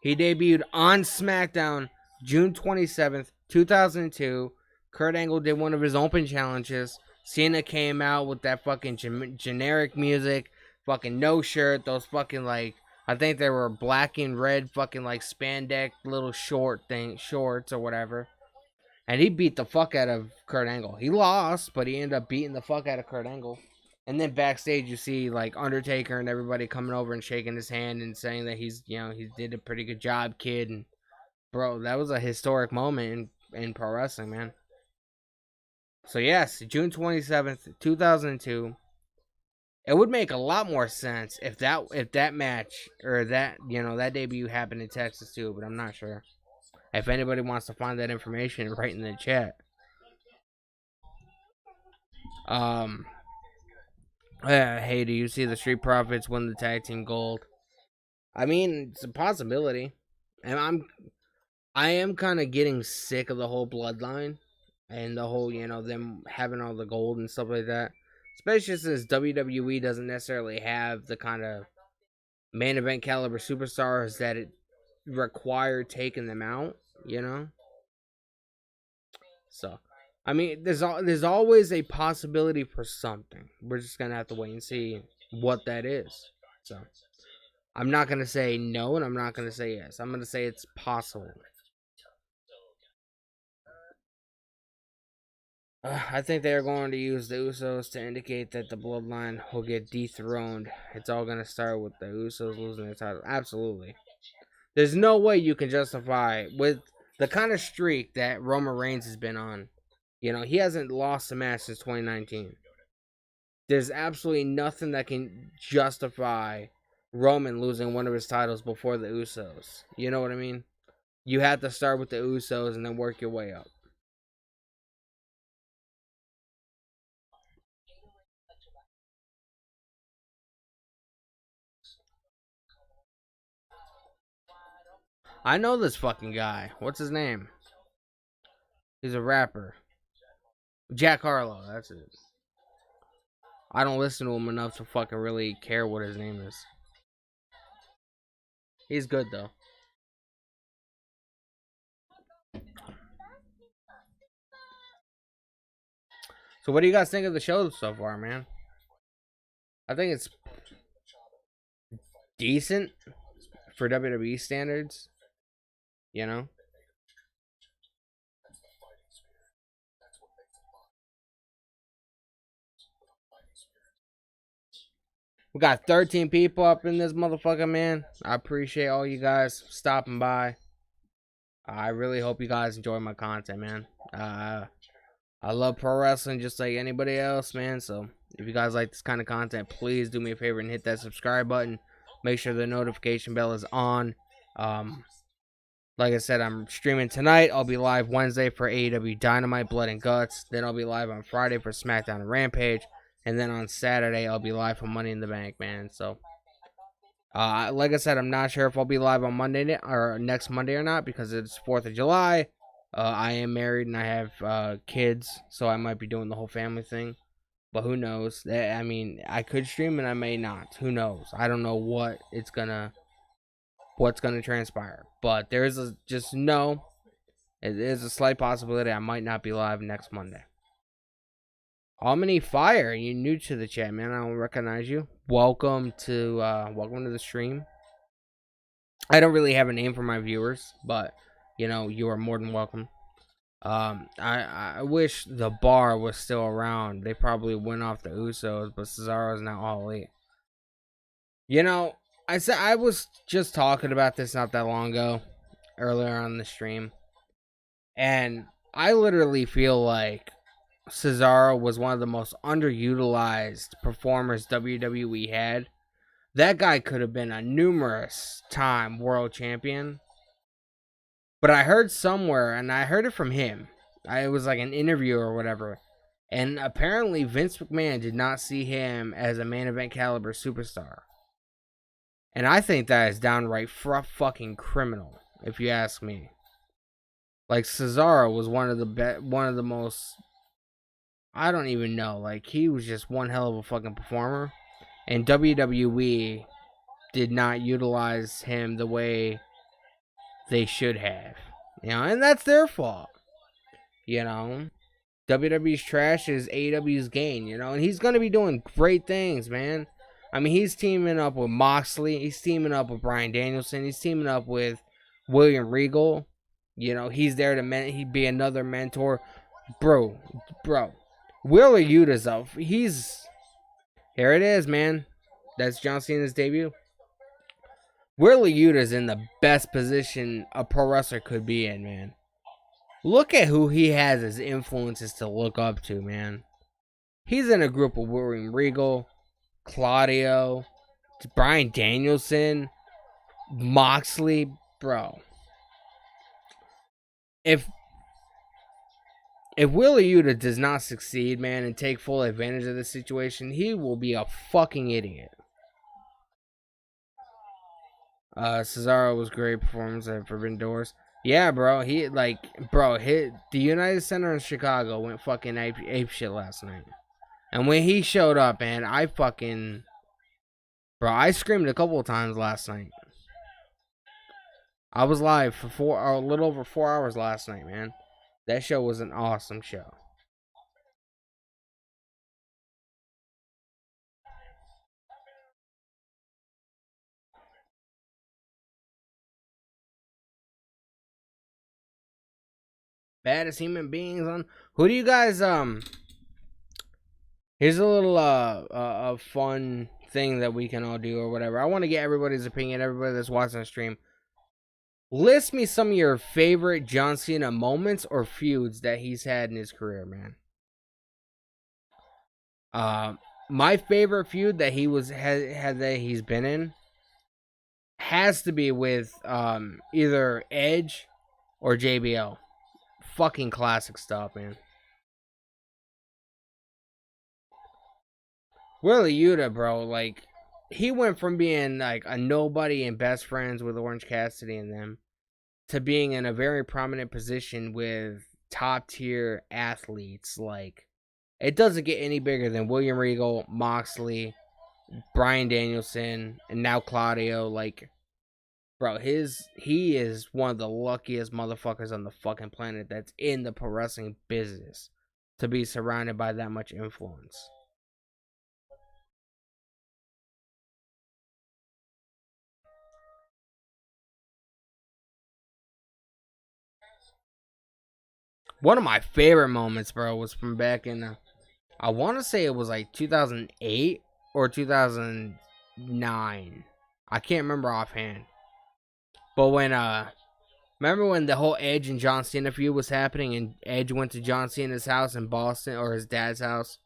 He debuted on SmackDown June 27th, 2002. Kurt Angle did one of his open challenges. Cena came out with that fucking generic music, fucking no shirt, those fucking like, I think they were black and red fucking like spandex little shorts or whatever. And he beat the fuck out of Kurt Angle. He lost, but he ended up beating the fuck out of Kurt Angle. And then backstage, you see like Undertaker and everybody coming over and shaking his hand and saying that he did a pretty good job, kid. And bro, that was a historic moment in pro wrestling, man. So yes, June 27th, 2002. It would make a lot more sense if that match or that debut happened in Texas too, but I'm not sure. If anybody wants to find that information, write in the chat. Hey, do you see the Street Profits win the tag team gold? I mean, it's a possibility, and I am kind of getting sick of the whole bloodline and the whole, them having all the gold and stuff like that. Especially since WWE doesn't necessarily have the kind of main event caliber superstars that it required taking them out, So, I mean, there's always a possibility for something. We're just gonna have to wait and see what that is. So, I'm not gonna say no, and I'm not gonna say yes. I'm gonna say it's possible. I think they are going to use the Usos to indicate that the Bloodline will get dethroned. It's all going to start with the Usos losing their title. Absolutely. There's no way you can justify, with the kind of streak that Roman Reigns has been on. He hasn't lost a match since 2019. There's absolutely nothing that can justify Roman losing one of his titles before the Usos. You know what I mean? You have to start with the Usos and then work your way up. I know this fucking guy. What's his name? He's a rapper. Jack Harlow, that's it. I don't listen to him enough to fucking really care what his name is. He's good though. So what do you guys think of the show so far, man? I think it's decent for WWE standards. We got 13 people up in this motherfucker, man. I appreciate all you guys stopping by. I really hope you guys enjoy my content, man. I love pro wrestling just like anybody else, man. So if you guys like this kind of content, please do me a favor and hit that subscribe button. Make sure the notification bell is on. Like I said, I'm streaming tonight. I'll be live Wednesday for AEW Dynamite, Blood and Guts. Then I'll be live on Friday for SmackDown and Rampage. And then on Saturday, I'll be live for Money in the Bank, man. So, like I said, I'm not sure if I'll be live on Monday or next Monday or not because it's 4th of July. I am married and I have kids, so I might be doing the whole family thing. But who knows? I mean, I could stream and I may not. Who knows? I don't know what's gonna transpire. But there is it is a slight possibility I might not be live next Monday. Omni Fire, you new to the chat, man. I don't recognize you. Welcome to the stream. I don't really have a name for my viewers, but you are more than welcome. I wish the Bar was still around. They probably went off the Usos, but Cesaro's now all elite. I was just talking about this not that long ago, earlier on the stream, and I literally feel like Cesaro was one of the most underutilized performers WWE had. That guy could have been a numerous time world champion. But I heard somewhere, and I heard it from him. It was like an interview or whatever. And apparently Vince McMahon did not see him as a main event caliber superstar. And I think that is downright fucking criminal, if you ask me. Like Cesaro was one of the most, I don't even know. Like, he was just one hell of a fucking performer. And WWE did not utilize him the way they should have. And that's their fault. WWE's trash is AEW's gain, and he's going to be doing great things, man. I mean, he's teaming up with Moxley. He's teaming up with Bryan Danielson. He's teaming up with William Regal. He's there to he'd be another mentor. Bro. Wheeler Yuta's up. Here it is, man. That's John Cena's debut. Wheeler Yuta's in the best position a pro wrestler could be in, man. Look at who he has as influences to look up to, man. He's in a group of William Regal, Claudio, Bryan Danielson, Moxley, bro. If if Willie Yuta does not succeed, man, and take full advantage of this situation, he will be a fucking idiot. Cesaro was great performance at Forbidden Doors. Yeah, bro. Hit the United Center in Chicago went fucking ape shit last night. And when he showed up, man, I screamed a couple of times last night. I was live for a little over 4 hours last night, man. That show was an awesome show. Baddest human beings on. Who do you guys Here's a little a fun thing that we can all do or whatever. I want to get everybody's opinion, everybody that's watching the stream. List me some of your favorite John Cena moments or feuds that he's had in his career, man. My favorite feud that he's been in has to be with either Edge or JBL. Fucking classic stuff, man. Willie Yuta, bro, like, he went from being like a nobody and best friends with Orange Cassidy and them to being in a very prominent position with top tier athletes. Like, it doesn't get any bigger than William Regal, Moxley, Bryan Danielson, and now Claudio. Like, bro, he is one of the luckiest motherfuckers on the fucking planet that's in the pro wrestling business to be surrounded by that much influence. One of my favorite moments, bro, was from back in, I want to say it was like 2008 or 2009. I can't remember offhand. But remember when the whole Edge and John Cena feud was happening and Edge went to John Cena's house in Boston, or his dad's house,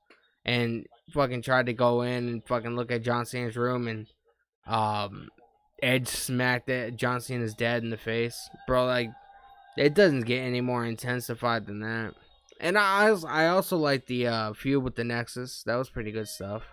and fucking tried to go in and fucking look at John Cena's room, and Edge smacked John Cena's dad in the face. Bro, like, it doesn't get any more intensified than that. And I also like the feud with the Nexus. That was pretty good stuff.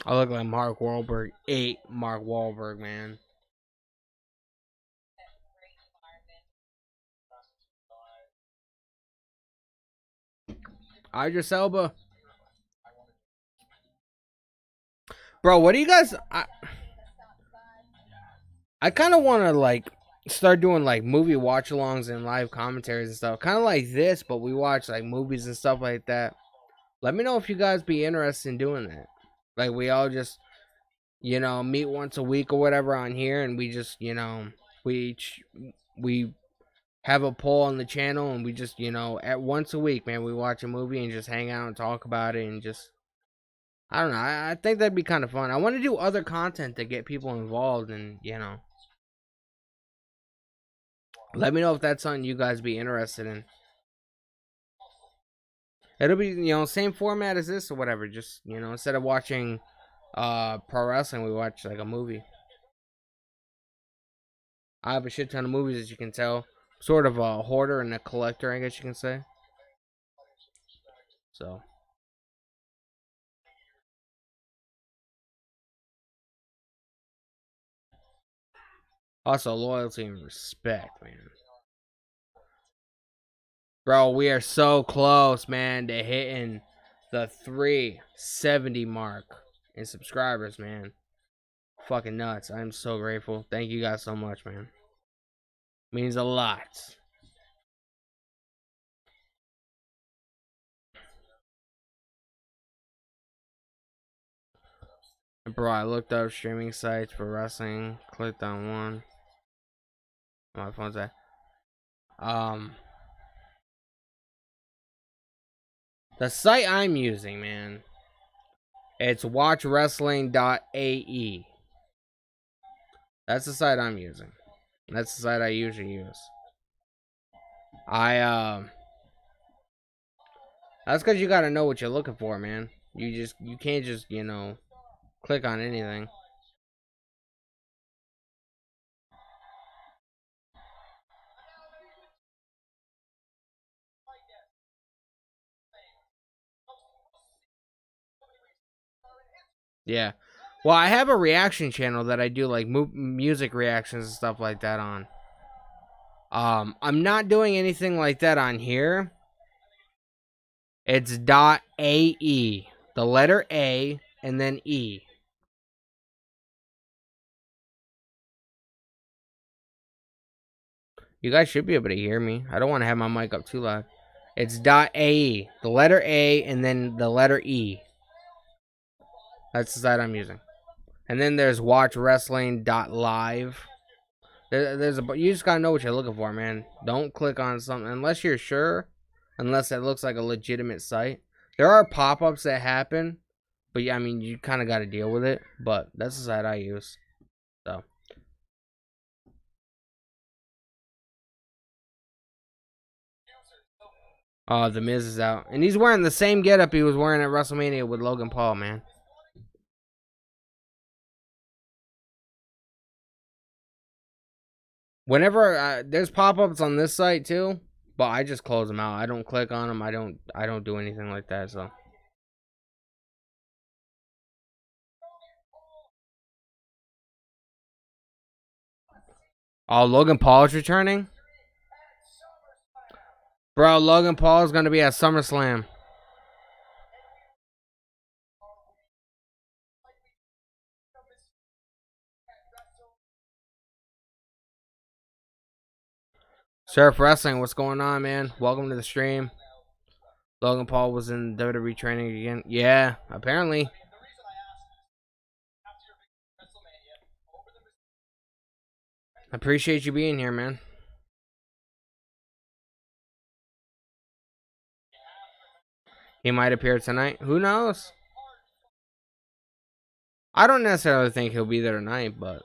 I look like Mark Wahlberg. Mark Wahlberg, man. Idris Elba. Bro, what do you guys... I kind of want to, like, start doing, like, movie watch-alongs and live commentaries and stuff. Kind of like this, but we watch, like, movies and stuff like that. Let me know if you guys be interested in doing that. Like, we all just, meet once a week or whatever on here, and we just, we have a poll on the channel, and we just, at once a week, man, we watch a movie and just hang out and talk about it and just, I don't know. I think that'd be kind of fun. I want to do other content to get people involved, and, let me know if that's something you guys be interested in. It'll be, same format as this or whatever. Just, instead of watching pro wrestling, we watch like a movie. I have a shit ton of movies, as you can tell. Sort of a hoarder and a collector, I guess you can say. So. Also, loyalty and respect, man. Bro, we are so close, man, to hitting the 370 mark in subscribers, man. Fucking nuts. I'm so grateful. Thank you guys so much, man. Means a lot. Bro, I looked up streaming sites for wrestling, clicked on one. My phone's at. The site I'm using, man, it's watchwrestling.ae. That's the site I'm using. That's the site I usually use. That's because you gotta know what you're looking for, man. You can't just, click on anything. Yeah. Well, I have a reaction channel that I do like music reactions and stuff like that on. I'm not doing anything like that on here. It's .ae, the letter A and then E. You guys should be able to hear me. I don't want to have my mic up too loud. It's .ae, the letter A and then the letter E. That's the site I'm using. And then there's watchwrestling.live. You just gotta know what you're looking for, man. Don't click on something unless you're sure, unless it looks like a legitimate site. There are pop-ups that happen, but yeah, I mean, you kind of got to deal with it. But that's the site I use. So. The Miz is out, and he's wearing the same getup he was wearing at WrestleMania with Logan Paul, man. Whenever there's pop-ups on this site too, but I just close them out. I don't click on them. I don't do anything like that. So. Oh, Logan Paul is returning? Bro, Logan Paul is going to be at SummerSlam. Surf Wrestling, what's going on, man? Welcome to the stream. Logan Paul was in WWE training again. Yeah, apparently. Appreciate you being here, man. He might appear tonight. Who knows? I don't necessarily think he'll be there tonight, but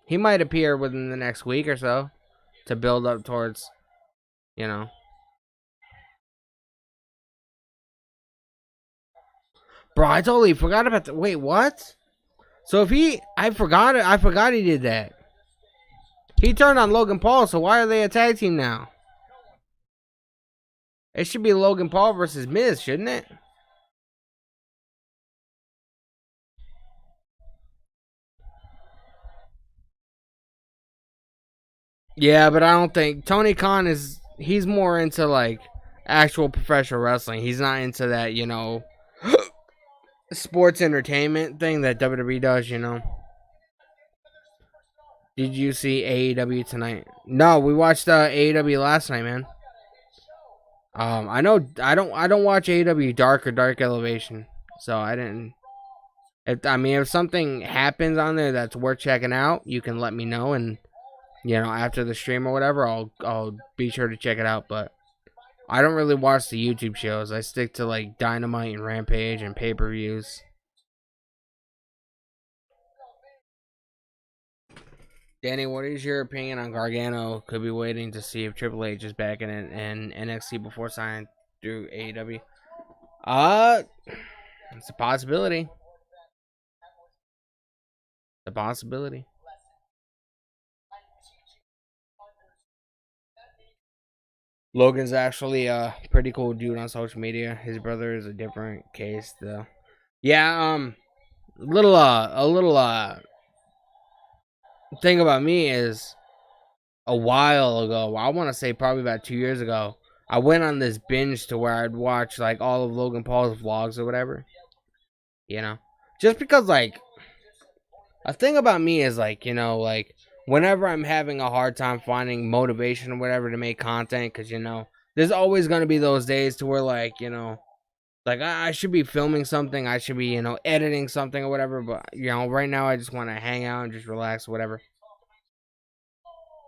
he might appear within the next week or so to build up towards, Bro, I totally forgot about the. Wait, what? So if I forgot it. I forgot he did that. He turned on Logan Paul, so why are they a tag team now? It should be Logan Paul versus Miz, shouldn't it? Yeah, but I don't think Tony Khan is. He's more into like actual professional wrestling. He's not into that, sports entertainment thing that WWE does. Did you see AEW tonight? No, we watched AEW last night, man. I know I don't watch AEW Dark or Dark Elevation, so I didn't. If something happens on there that's worth checking out, you can let me know, and after the stream or whatever, I'll be sure to check it out. But I don't really watch the YouTube shows. I stick to like Dynamite and Rampage and pay-per-views. Danny, what is your opinion on Gargano? Could be waiting to see if Triple H is back in NXT before signing through AEW. It's a possibility. The possibility. Logan's actually a pretty cool dude on social media. His brother is a different case, though. Yeah, a little thing about me is a while ago, I want to say probably about 2 years ago, I went on this binge to where I'd watch like all of Logan Paul's vlogs or whatever. Just because like a thing about me is like, like whenever I'm having a hard time finding motivation or whatever to make content, because there's always gonna be those days to where like, like I should be filming something, I should be, editing something or whatever, but right now I just want to hang out and just relax or whatever.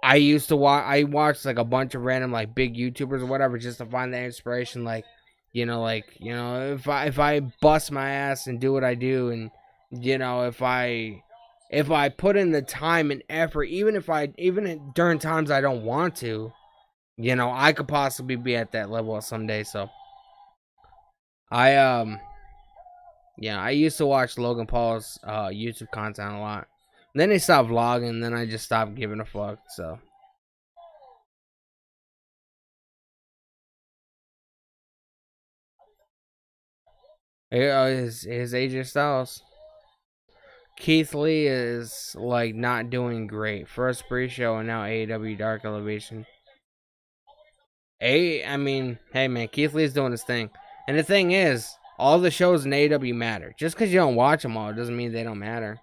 I used to watched like a bunch of random like big YouTubers or whatever just to find that inspiration, like, if I bust my ass and do what I do, and if if I put in the time and effort, even during times I don't want to, I could possibly be at that level someday. So I yeah, I used to watch Logan Paul's YouTube content a lot. And then he stopped vlogging, and then I just stopped giving a fuck. So his AJ Styles. Keith Lee is like not doing great. First pre-show and now AEW Dark Elevation. I mean, hey man, Keith Lee's doing his thing. And the thing is, all the shows in AEW matter. Just because you don't watch them all, it doesn't mean they don't matter,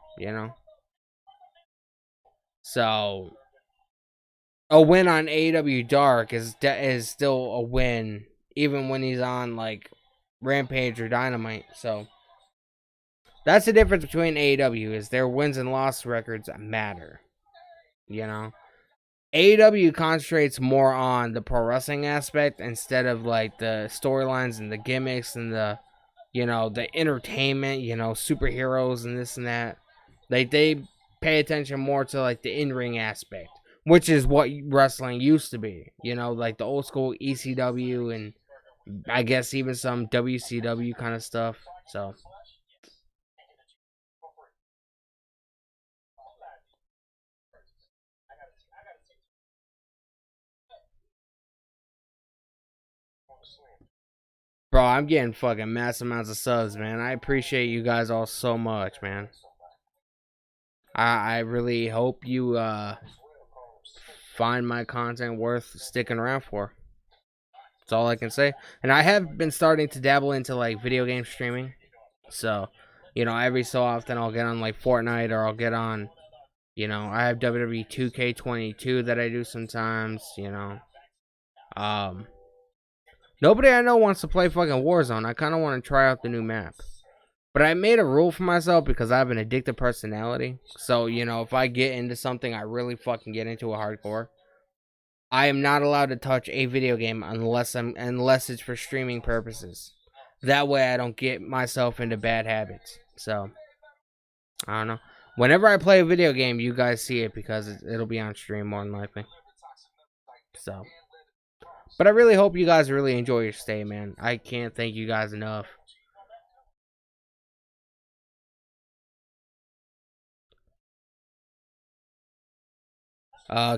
So, a win on AEW Dark is still a win, even when he's on, like, Rampage or Dynamite. So, that's the difference between AEW, is their wins and loss records matter, AEW concentrates more on the pro wrestling aspect instead of like the storylines and the gimmicks and the entertainment, superheroes and this and that. Like they pay attention more to like the in-ring aspect, which is what wrestling used to be. Like the old school ECW and I guess even some WCW kind of stuff. So bro, I'm getting fucking massive amounts of subs, man. I appreciate you guys all so much, man. I really hope you find my content worth sticking around for. That's all I can say. And I have been starting to dabble into like video game streaming. So, every so often I'll get on like Fortnite or I'll get on, I have WWE 2K22 that I do sometimes, Nobody I know wants to play fucking Warzone. I kind of want to try out the new map. But I made a rule for myself because I have an addictive personality. So, if I get into something, I really fucking get into a hardcore. I am not allowed to touch a video game unless it's for streaming purposes. That way I don't get myself into bad habits. So, I don't know. Whenever I play a video game, you guys see it because it'll be on stream more than likely. So, but I really hope you guys really enjoy your stay, man. I can't thank you guys enough.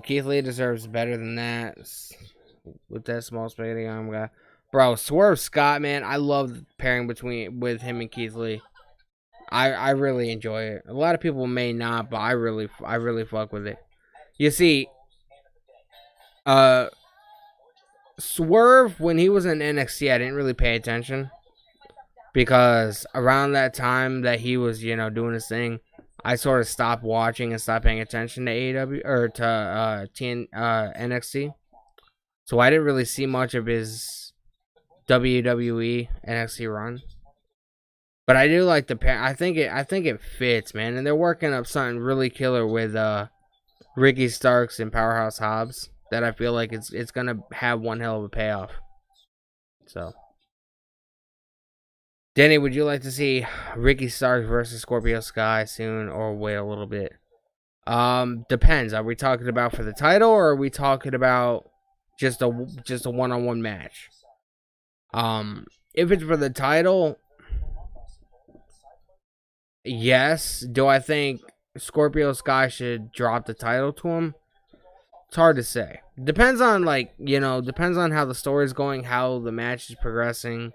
Keith Lee deserves better than that. With that small spaghetti arm guy. Bro, Swerve Scott, man, I love pairing with him and Keith Lee. I really enjoy it. A lot of people may not, but I really fuck with it. You see, Swerve, when he was in NXT, I didn't really pay attention. Because around that time that he was, doing his thing, I sort of stopped watching and stopped paying attention to AEW or to NXT. So I didn't really see much of his WWE NXT run. But I do like the pair. I think it fits, man. And they're working up something really killer with Ricky Starks and Powerhouse Hobbs that I feel like it's gonna have one hell of a payoff. So, Denny, would you like to see Ricky Starks versus Scorpio Sky soon, or wait a little bit? Depends. Are we talking about for the title, or are we talking about just a one-on-one match? If it's for the title, yes. Do I think Scorpio Sky should drop the title to him? It's hard to say. Depends on depends on how the story is going, how the match is progressing.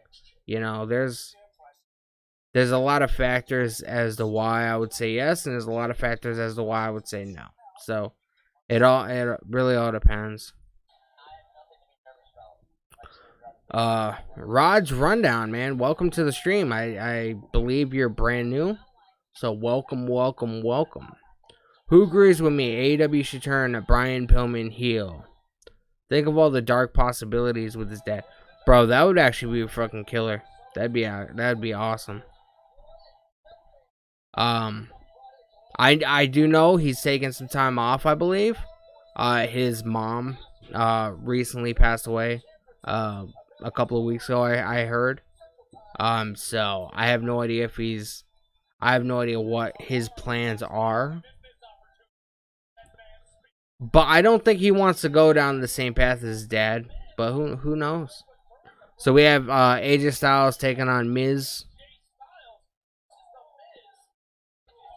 There's a lot of factors as to why I would say yes, and there's a lot of factors as to why I would say no. So it really all depends. Rod's Rundown, man. Welcome to the stream. I believe you're brand new. So welcome. Who agrees with me? AEW should turn Brian Pillman heel. Think of all the dark possibilities with his dad. Bro, that would actually be a fucking killer. That'd be awesome. I do know he's taking some time off, I believe. His mom recently passed away a couple of weeks ago, I heard. So I have no idea if he's I have no idea what his plans are. But I don't think he wants to go down the same path as his dad. But who knows? So we have AJ Styles taking on Miz.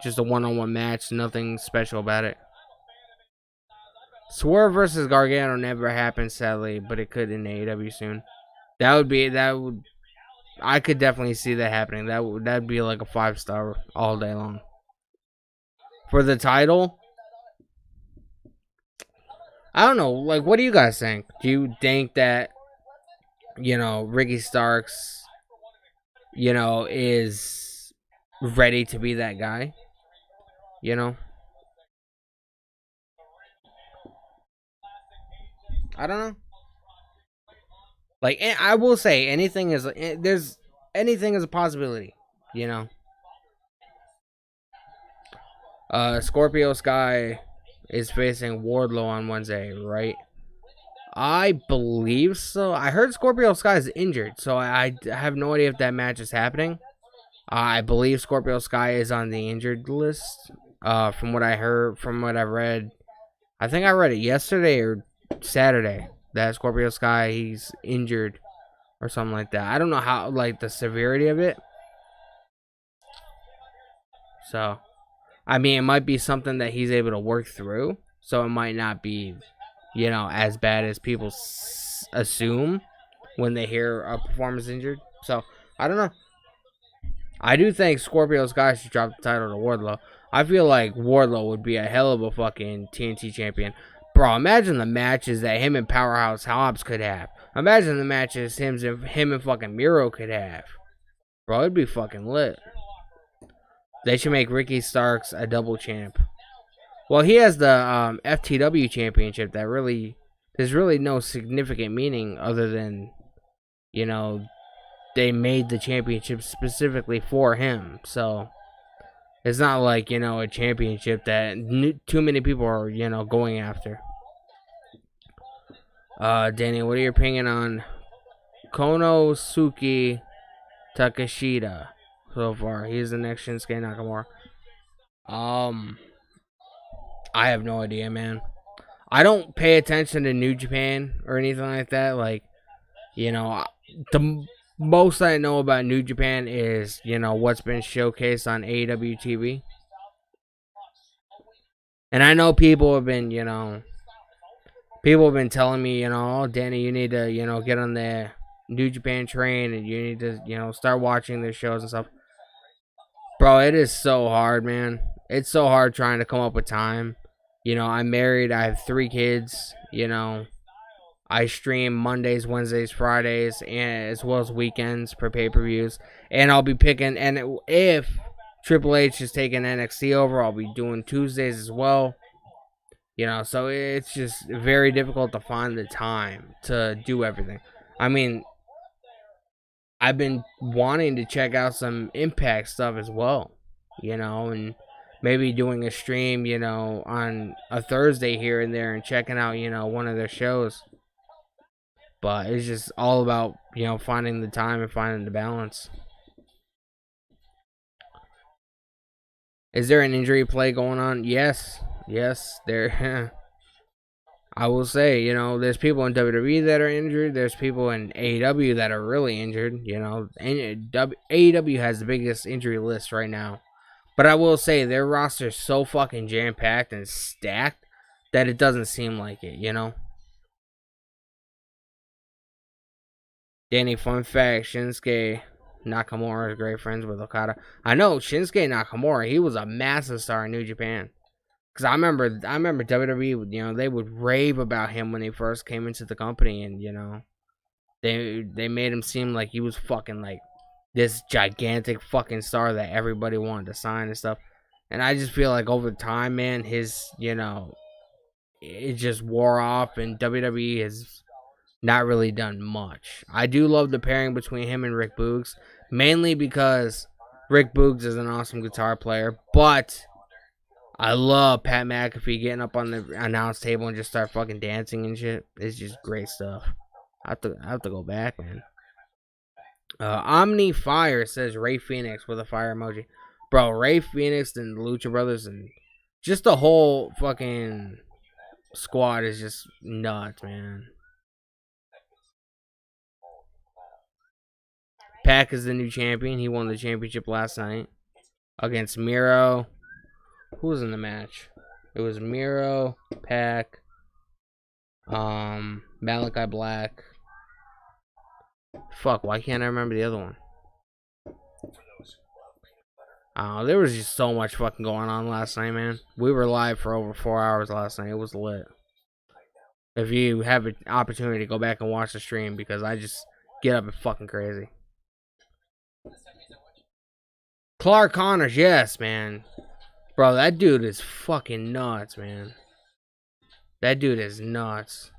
Just a one-on-one match. Nothing special about it. Swerve versus Gargano never happened, sadly, but it could in AEW soon. I could definitely see that happening. That'd be like a 5-star all day long. For the title, I don't know. Like, what do you guys think? Do you think that Ricky Starks, is ready to be that guy? I don't know. Like, I will say anything is there's anything is a possibility. You know. Scorpio Sky is facing Wardlow on Wednesday, right? I believe so. I heard Scorpio Sky is injured, so I have no idea if that match is happening. I believe Scorpio Sky is on the injured list. From what I heard, from what I read, I think I read it yesterday or Saturday that Scorpio Sky he's injured or something like that. I don't know how like the severity of it. So, I mean, it might be something that he's able to work through. So it might not be, as bad as people assume when they hear a performance injured. So I don't know. I do think Scorpio Sky should drop the title to Wardlow. I feel like Wardlow would be a hell of a fucking TNT champion. Bro, imagine the matches that him and Powerhouse Hobbs could have. Imagine the matches him and fucking Miro could have. Bro, it'd be fucking lit. They should make Ricky Starks a double champ. Well, he has the FTW championship that there's really no significant meaning other than, they made the championship specifically for him. So it's not like, a championship that too many people are, going after. Danny, what are your opinion on Konosuke Takeshita so far? He's the next Shinsuke Nakamura. I have no idea, man. I don't pay attention to New Japan or anything like that. Like, the most I know about New Japan is, what's been showcased on AEW TV. And I know people have been telling me, oh, Danny, you need to, get on the New Japan train and you need to, start watching their shows and stuff. Bro, it is so hard, man. It's so hard trying to come up with time. I'm married. I have 3 kids. I stream Mondays, Wednesdays, Fridays, and as well as weekends for pay-per-views. And I'll be picking, and if Triple H is taking NXT over, I'll be doing Tuesdays as well. So it's just very difficult to find the time to do everything. I mean, I've been wanting to check out some Impact stuff as well, and maybe doing a stream, on a Thursday here and there and checking out, one of their shows. But it's just all about, finding the time and finding the balance. Is there an injury play going on? Yes, there. I will say, there's people in WWE that are injured. There's people in AEW that are really injured. AEW has the biggest injury list right now. But I will say their roster is so fucking jam-packed and stacked that it doesn't seem like it, Danny, fun fact, Shinsuke Nakamura is great friends with Okada. I know Shinsuke Nakamura, he was a massive star in New Japan. Because I remember WWE, they would rave about him when he first came into the company. And, they made him seem like he was fucking like this gigantic fucking star that everybody wanted to sign and stuff. And I just feel like over time, man, his, it just wore off and WWE has not really done much. I do love the pairing between him and Rick Boogs, mainly because Rick Boogs is an awesome guitar player, but I love Pat McAfee getting up on the announce table and just start fucking dancing and shit. It's just great stuff. I have to go back, man. Omni Fire says Ray Phoenix with a fire emoji. Bro, Ray Phoenix and the Lucha Brothers and just the whole fucking squad is just nuts, man. Pac is the new champion. He won the championship last night against Miro. Who was in the match? It was Miro, Pac, Malachi Black. Fuck, why can't I remember the other one? There was just so much fucking going on last night, man. We were live for over 4 hours last night. It was lit. If you have an opportunity, go back and watch the stream because I just get up and fucking crazy. Clark Connors, yes, man. Bro, that dude is fucking nuts, man. That dude is nuts.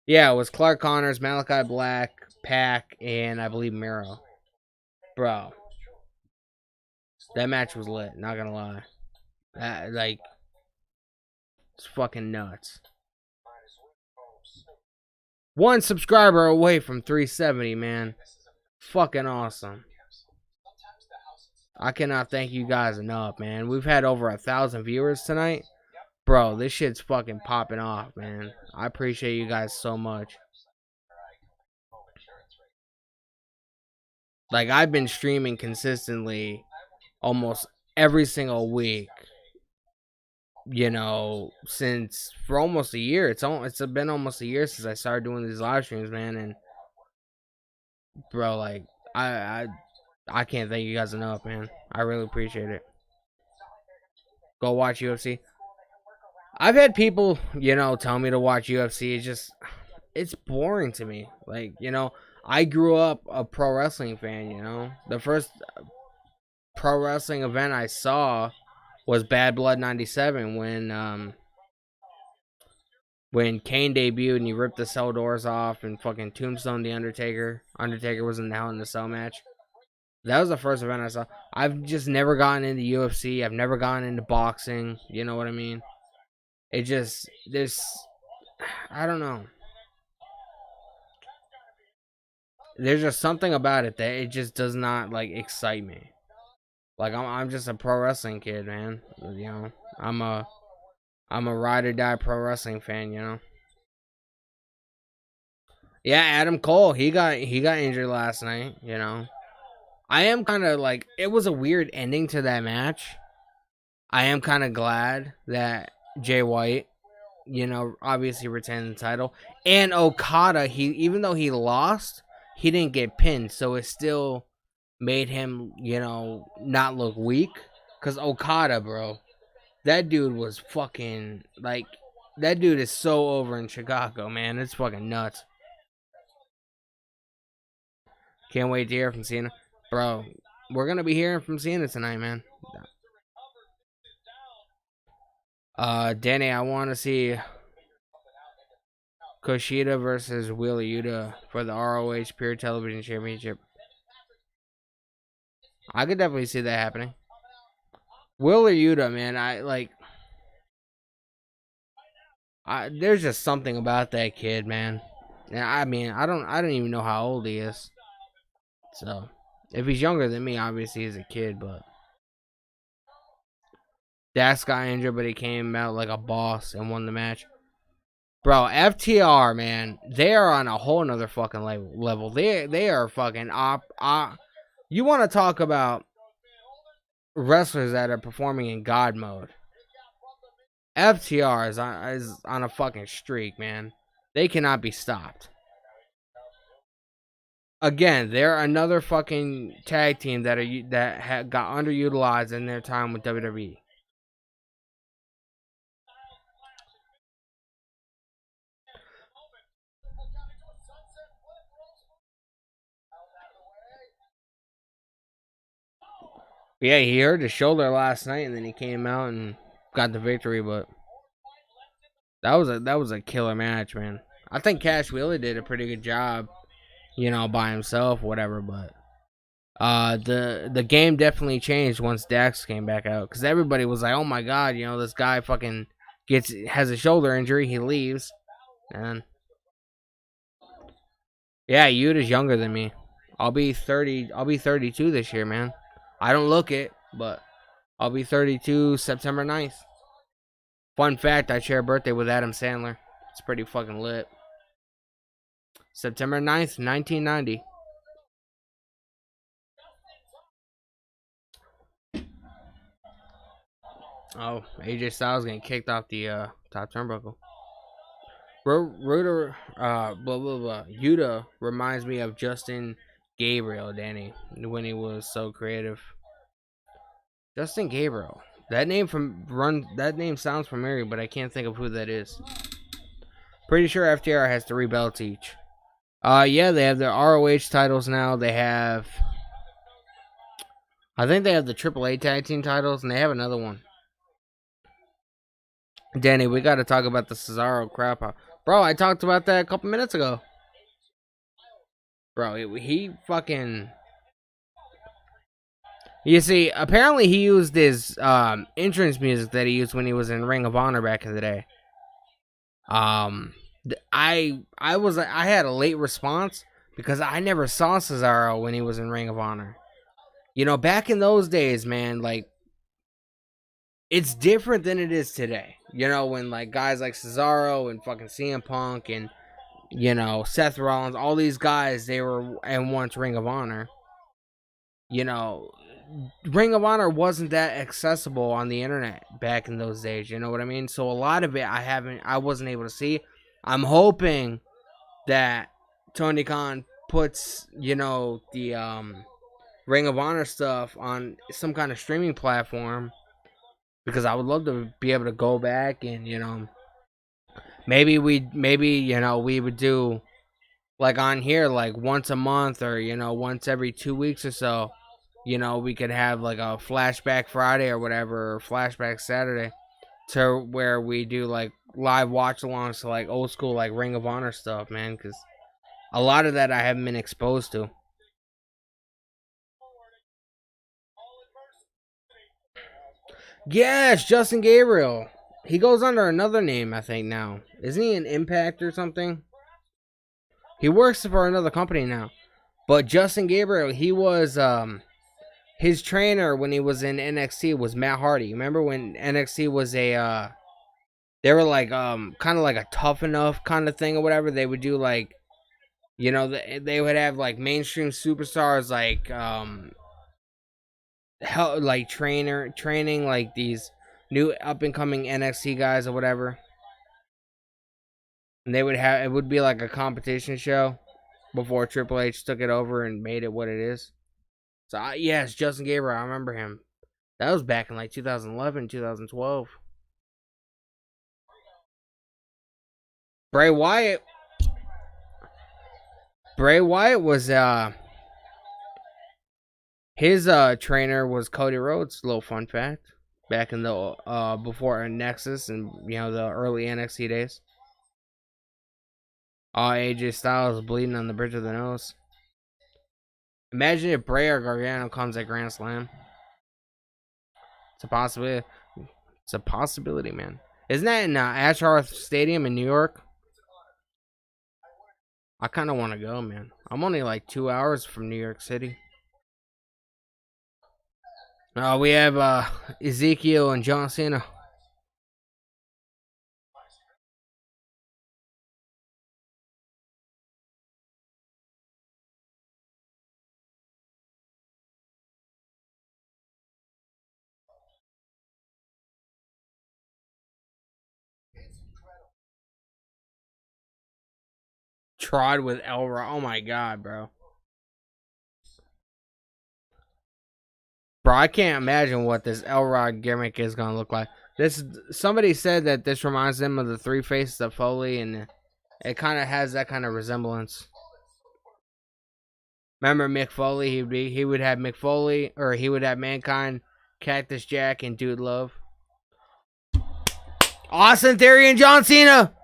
Yeah, it was Clark Connors, Malachi Black, Pac, and I believe Miro. Bro. That match was lit, not gonna lie. Like, it's fucking nuts. 1 subscriber away from 370, man. Fucking awesome. I cannot thank you guys enough, man. We've had over 1,000 viewers tonight. Bro, this shit's fucking popping off, man. I appreciate you guys so much. Like, I've been streaming consistently almost every single week. You know, for almost a year. It's been almost a year since I started doing these live streams, man. And bro, like, I can't thank you guys enough, man. I really appreciate it. Go watch UFC. I've had people, you know, tell me to watch UFC. It's boring to me. Like, you know, I grew up a pro wrestling fan, you know. The first pro wrestling event I saw was Bad Blood 97 when Kane debuted and he ripped the cell doors off and fucking tombstoned the Undertaker. Undertaker was in the Hell in the Cell match. That was the first event I saw. I've just never gotten into UFC. I've never gotten into boxing. You know what I mean? It just, I don't know. There's just something about it that it just does not, like, excite me. Like, I'm just a pro wrestling kid, man. You know, I'm a ride or die pro wrestling fan, you know. Yeah, Adam Cole, he got injured last night, you know. I am kind of like, it was a weird ending to that match. I am kind of glad that Jay White, you know, obviously retained the title. And Okada, even though he lost, he didn't get pinned, so it still made him, you know, not look weak. Because Okada, bro, that dude was fucking, like, that dude is so over in Chicago, man. It's fucking nuts. Can't wait to hear from CENA. Bro, we're going to be hearing from CENA tonight, man. Danny, I want to see Kushida versus Wheeler Yuta for the ROH Pure Television Championship. I could definitely see that happening. Wheeler Yuta, man, there's just something about that kid, man. Yeah, I mean, I don't even know how old he is. So, if he's younger than me, obviously he's a kid, but Dax got injured, but he came out like a boss and won the match. Bro, FTR, man, they are on a whole nother fucking level. They are fucking you want to talk about wrestlers that are performing in God mode? FTR is on a fucking streak, man. They cannot be stopped. Again, they're another fucking tag team that got underutilized in their time with WWE. Yeah, he hurt his shoulder last night, and then he came out and got the victory. But that was a killer match, man. I think Cash Wheeler did a pretty good job, you know, by himself, whatever. But the game definitely changed once Dax came back out, because everybody was like, "Oh my god, you know, this guy fucking has a shoulder injury, he leaves," and yeah, Yuta's younger than me. I'll be 30. I'll be 32 this year, man. I don't look it, but I'll be 32 September 9th. Fun fact, I share a birthday with Adam Sandler. It's pretty fucking lit. September 9th, 1990. Oh, AJ Styles getting kicked off the top turnbuckle. Ruder, blah blah blah. Yuta reminds me of Justin Gabriel, Danny, when he was so creative. Justin Gabriel. That name sounds familiar, but I can't think of who that is. Pretty sure FTR has 3 belts each. Yeah, they have their ROH titles now. They have, I think they have the AAA tag team titles, and they have another one. Danny, we got to talk about the Cesaro crap. Bro, I talked about that a couple minutes ago. Bro, he fucking... You see, apparently he used his entrance music that he used when he was in Ring of Honor back in the day. I had a late response because I never saw Cesaro when he was in Ring of Honor. You know, back in those days, man, like, it's different than it is today. You know, when like guys like Cesaro and fucking CM Punk and, you know, Seth Rollins, all these guys, they were and once Ring of Honor. You know, Ring of Honor wasn't that accessible on the internet back in those days. You know what I mean? So a lot of it I wasn't able to see. I'm hoping that Tony Khan puts, you know, the Ring of Honor stuff on some kind of streaming platform, because I would love to be able to go back and, you know, maybe you know, we would do like on here like once a month, or, you know, once every 2 weeks or so. You know, we could have like a flashback Friday or whatever, or flashback Saturday, to where we do like live watch alongs to like old school like Ring of Honor stuff, man, because a lot of that I haven't been exposed to. Yes, Justin Gabriel. He goes under another name, I think, now. Isn't he an Impact or something? He works for another company now. But Justin Gabriel, he was his trainer when he was in NXT was Matt Hardy. Remember when NXT was a they were like kind of like a Tough Enough kind of thing or whatever. They would do like, you know, they would have like mainstream superstars like like training like these new up and coming NXT guys or whatever. And they would have, it would be like a competition show before Triple H took it over and made it what it is. So yes, Justin Gabriel, I remember him. That was back in like 2011, 2012. Bray Wyatt. Bray Wyatt was his trainer was Cody Rhodes. Little fun fact. Back in the before Nexus and, you know, the early NXT days. AJ Styles bleeding on the bridge of the nose. Imagine if Bray or Gargano comes at Grand Slam. It's a possibility. It's a possibility, man. Isn't that in Ashworth Stadium in New York? I kind of want to go, man. I'm only like 2 hours from New York City. We have Ezekiel and John Cena. Trod with Elra. Oh my god, bro. Bro, I can't imagine what this Elrod gimmick is gonna look like. Somebody said that this reminds them of the Three Faces of Foley, and it kind of has that kind of resemblance. Remember Mick Foley? He would have Mick Foley, or he would have Mankind, Cactus Jack, and Dude Love. Austin Theory and John Cena.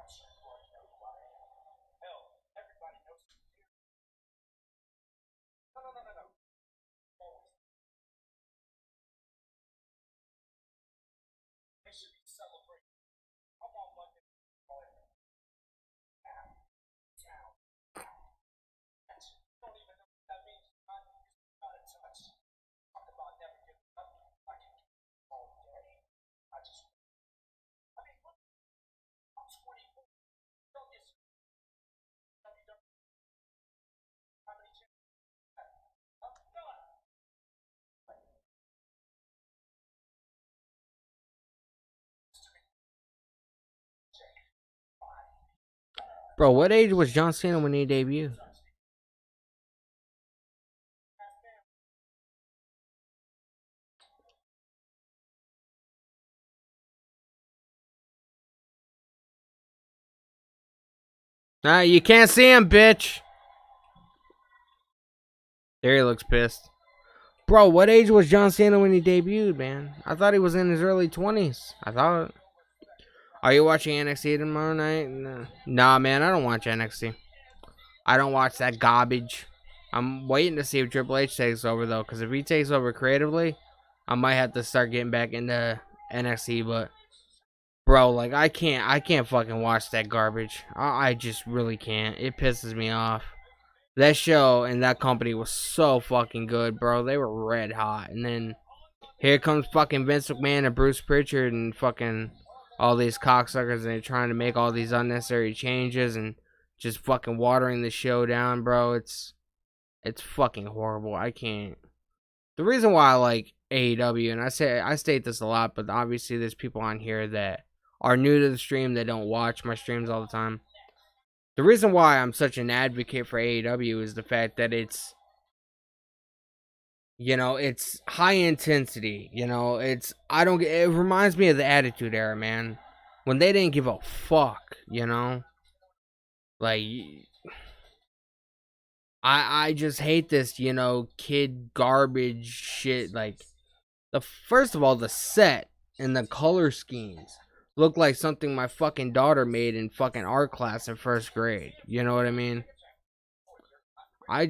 Bro, what age was John Cena when he debuted? Nah, you can't see him, bitch. There he looks pissed. Bro, what age was John Cena when he debuted, man? I thought he was in his early 20s. I thought. Are you watching NXT tomorrow night? Nah, man, I don't watch NXT. I don't watch that garbage. I'm waiting to see if Triple H takes over, though, because if he takes over creatively, I might have to start getting back into NXT, but bro, like I can't fucking watch that garbage. I just really can't. It pisses me off. That show and that company was so fucking good, bro. They were red hot. And then here comes fucking Vince McMahon and Bruce Pritchard and fucking all these cocksuckers, and they're trying to make all these unnecessary changes and just fucking watering the show down, bro. It's fucking horrible. I can't. The reason why I like AEW, and I state this a lot, but obviously there's people on here that are new to the stream that don't watch my streams all the time. The reason why I'm such an advocate for AEW is the fact that it's, you know, it's high intensity. You know, it reminds me of the Attitude Era, man, when they didn't give a fuck. You know, like I just hate this, you know, kid garbage shit. Like first of all, the set and the color schemes look like something my fucking daughter made in fucking art class in first grade. You know what I mean? I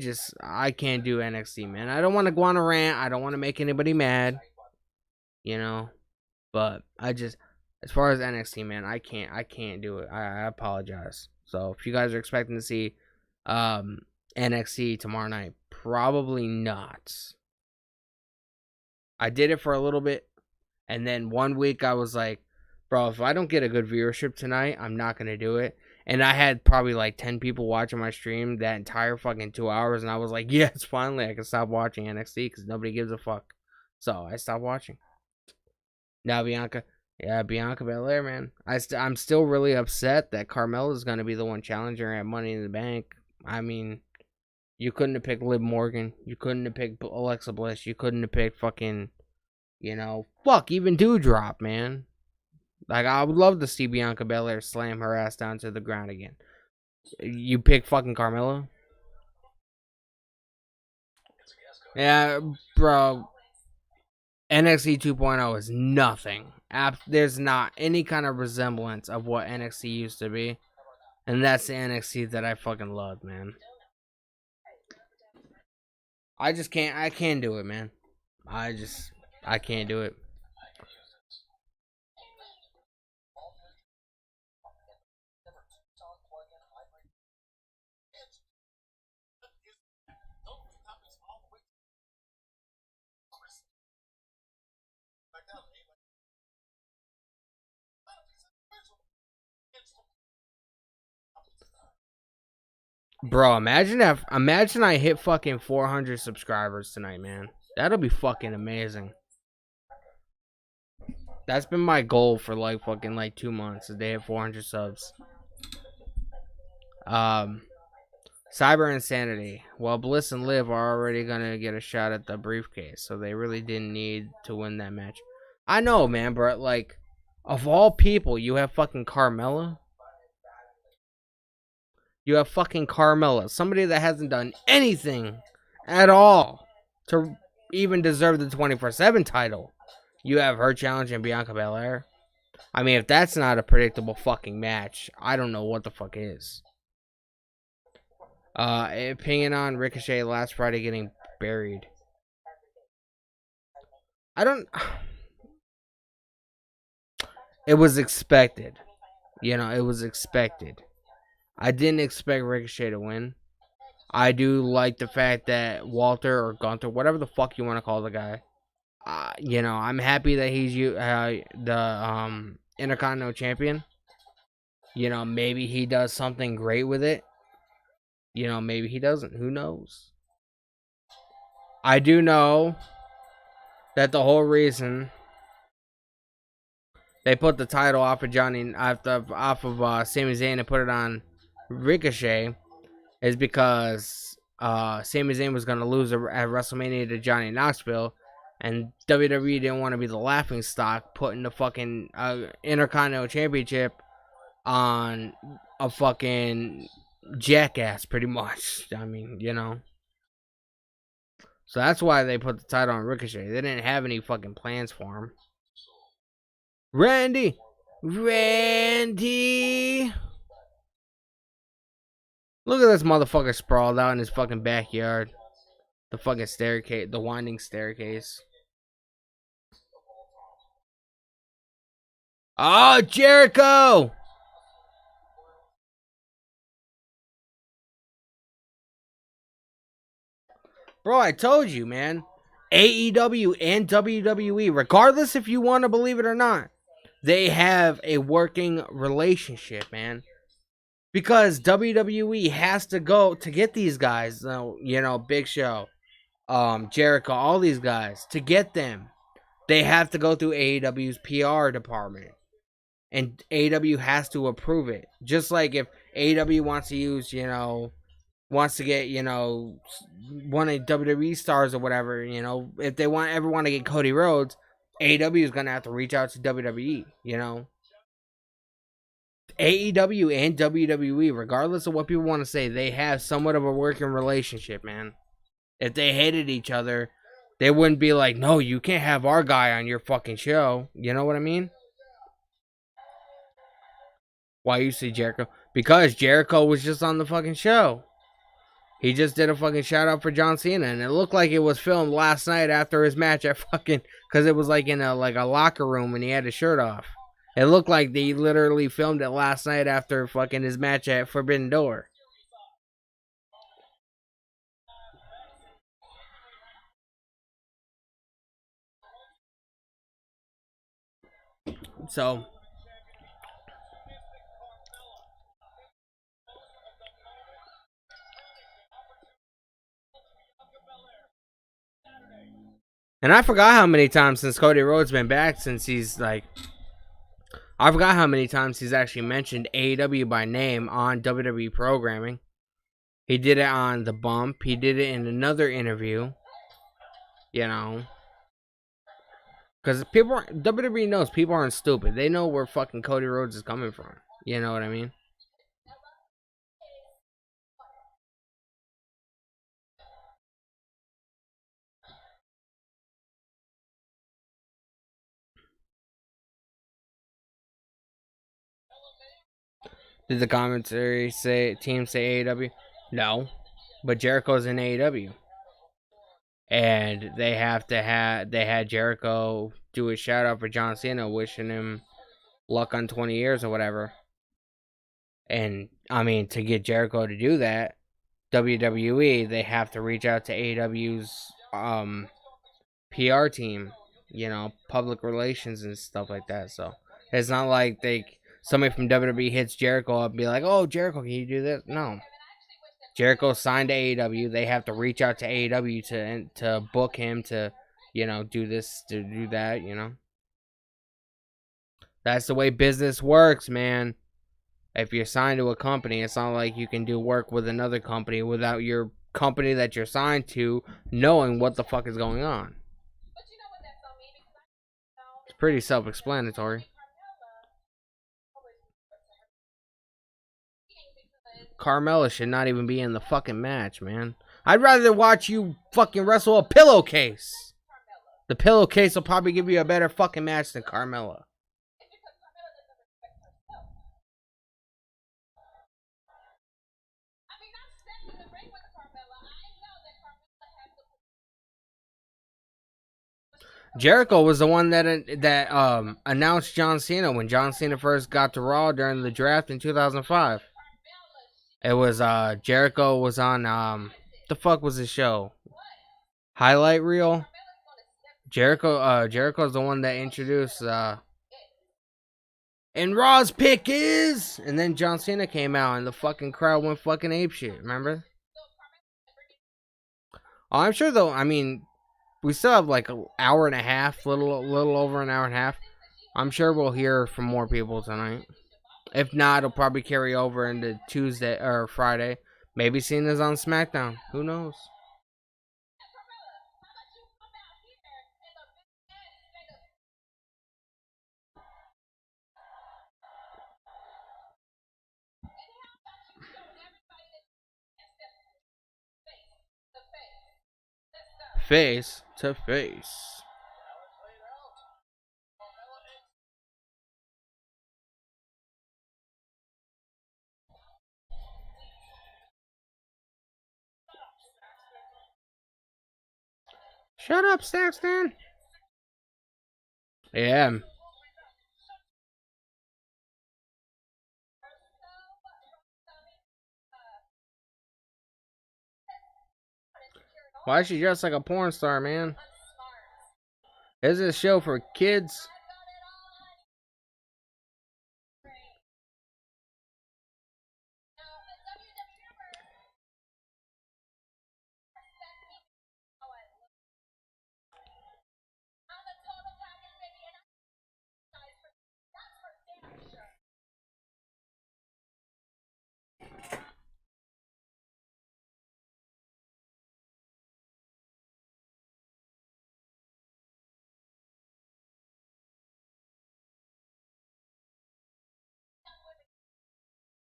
can't do NXT, man. I don't want to go on a rant. I don't want to make anybody mad. You know? But as far as NXT, man, I can't do it. I apologize. So if you guys are expecting to see NXT tomorrow night, probably not. I did it for a little bit, and then 1 week I was like, bro, if I don't get a good viewership tonight, I'm not going to do it. And I had probably like 10 people watching my stream that entire fucking 2 hours. And I was like, yes, finally I can stop watching NXT because nobody gives a fuck. So I stopped watching. Now Bianca Belair, man. I'm still really upset that Carmella is going to be the one challenging at Money in the Bank. I mean, you couldn't have picked Liv Morgan. You couldn't have picked Alexa Bliss. You couldn't have picked fucking, you know, even Doudrop, man. Like, I would love to see Bianca Belair slam her ass down to the ground again. You pick fucking Carmella? Yeah, bro. NXT 2.0 is nothing. There's not any kind of resemblance of what NXT used to be. And that's the NXT that I fucking love, man. I can't do it, man. I can't do it. Bro, imagine I hit fucking 400 subscribers tonight, man. That'll be fucking amazing. That's been my goal for like fucking like 2 months. Is they hit 400 subs. Cyber Insanity. Well, Bliss and Liv are already gonna get a shot at the briefcase, so they really didn't need to win that match. I know, man, but like, of all people, you have fucking Carmella. You have fucking Carmella, somebody that hasn't done anything at all to even deserve the 24/7 title. You have her challenging Bianca Belair. I mean, if that's not a predictable fucking match, I don't know what the fuck is. Opinion on Ricochet last Friday getting buried. It was expected. You know, it was expected. I didn't expect Ricochet to win. I do like the fact that Walter or Gunther, whatever the fuck you want to call the guy, you know, I'm happy that he's the Intercontinental Champion. You know, maybe he does something great with it. You know, maybe he doesn't. Who knows? I do know that the whole reason they put the title off of Sami Zayn and put it on Ricochet is because Sami Zayn was gonna lose at WrestleMania to Johnny Knoxville, and WWE didn't want to be the laughing stock, putting the fucking Intercontinental Championship on a fucking jackass, pretty much. I mean, you know. So that's why they put the title on Ricochet. They didn't have any fucking plans for him. Randy! Look at this motherfucker sprawled out in his fucking backyard. The fucking staircase, the winding staircase. Oh, Jericho! Bro, I told you, man. AEW and WWE, regardless if you want to believe it or not, they have a working relationship, man. Because WWE has to go to get these guys, you know, Big Show, Jericho, all these guys, to get them, they have to go through AEW's PR department. And AEW has to approve it. Just like if AEW wants to use, you know, wants to get, you know, one of WWE stars or whatever, you know, if they ever want to get Cody Rhodes, AEW is going to have to reach out to WWE, you know. AEW and WWE, regardless of what people want to say, they have somewhat of a working relationship, man. If they hated each other, they wouldn't be like, no, you can't have our guy on your fucking show. You know what I mean? Why you see Jericho? Because Jericho was just on the fucking show. He just did a fucking shout out for John Cena, and it looked like it was filmed last night after his match at fucking, because it was like in a locker room and he had his shirt off. It looked like they literally filmed it last night after fucking his match at Forbidden Door. So, and I forgot how many times since Cody Rhodes been back, since he's like, I forgot how many times he's actually mentioned AEW by name on WWE programming. He did it on The Bump. He did it in another interview. You know. Because WWE knows people aren't stupid. They know where fucking Cody Rhodes is coming from. You know what I mean? Did the commentary team say AEW? No. But Jericho's in AEW. And they had Jericho do a shout out for John Cena, wishing him luck on 20 years or whatever. And I mean, to get Jericho to do that, WWE, they have to reach out to AEW's PR team, you know, public relations and stuff like that. So it's not like somebody from WWE hits Jericho up and be like, "Oh, Jericho, can you do this?" No. Jericho signed to AEW. They have to reach out to AEW to book him to, you know, do this, to do that, you know. That's the way business works, man. If you're signed to a company, it's not like you can do work with another company without your company that you're signed to knowing what the fuck is going on. It's pretty self-explanatory. Carmella should not even be in the fucking match, man. I'd rather watch you fucking wrestle a pillowcase. The pillowcase will probably give you a better fucking match than Carmella. Jericho was the one that announced John Cena when John Cena first got to Raw during the draft in 2005. It was Jericho was on the fuck was his show? Highlight Reel. Jericho's the one that introduced and Raw's pick is, and then John Cena came out and the fucking crowd went fucking apeshit. Remember? Oh, I'm sure though. I mean, we still have like an hour and a half, little over an hour and a half. I'm sure we'll hear from more people tonight. If not, it'll probably carry over into Tuesday or Friday. Maybe CENA's on SmackDown. Who knows? Face to face. Shut up, Saxton. Yeah. Why is she dressed like a porn star, man? Is this show for kids?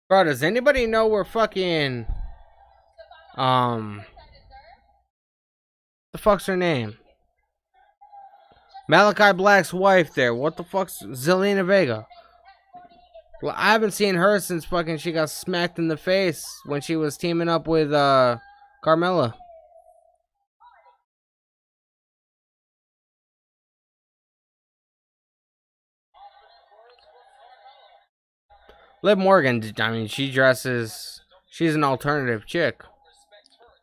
Bro, does anybody know where fucking the fuck's her name? Malachi Black's wife there. What the fuck's Zelina Vega? Well, I haven't seen her since fucking she got smacked in the face when she was teaming up with Carmella. Liv Morgan, I mean, she's an alternative chick.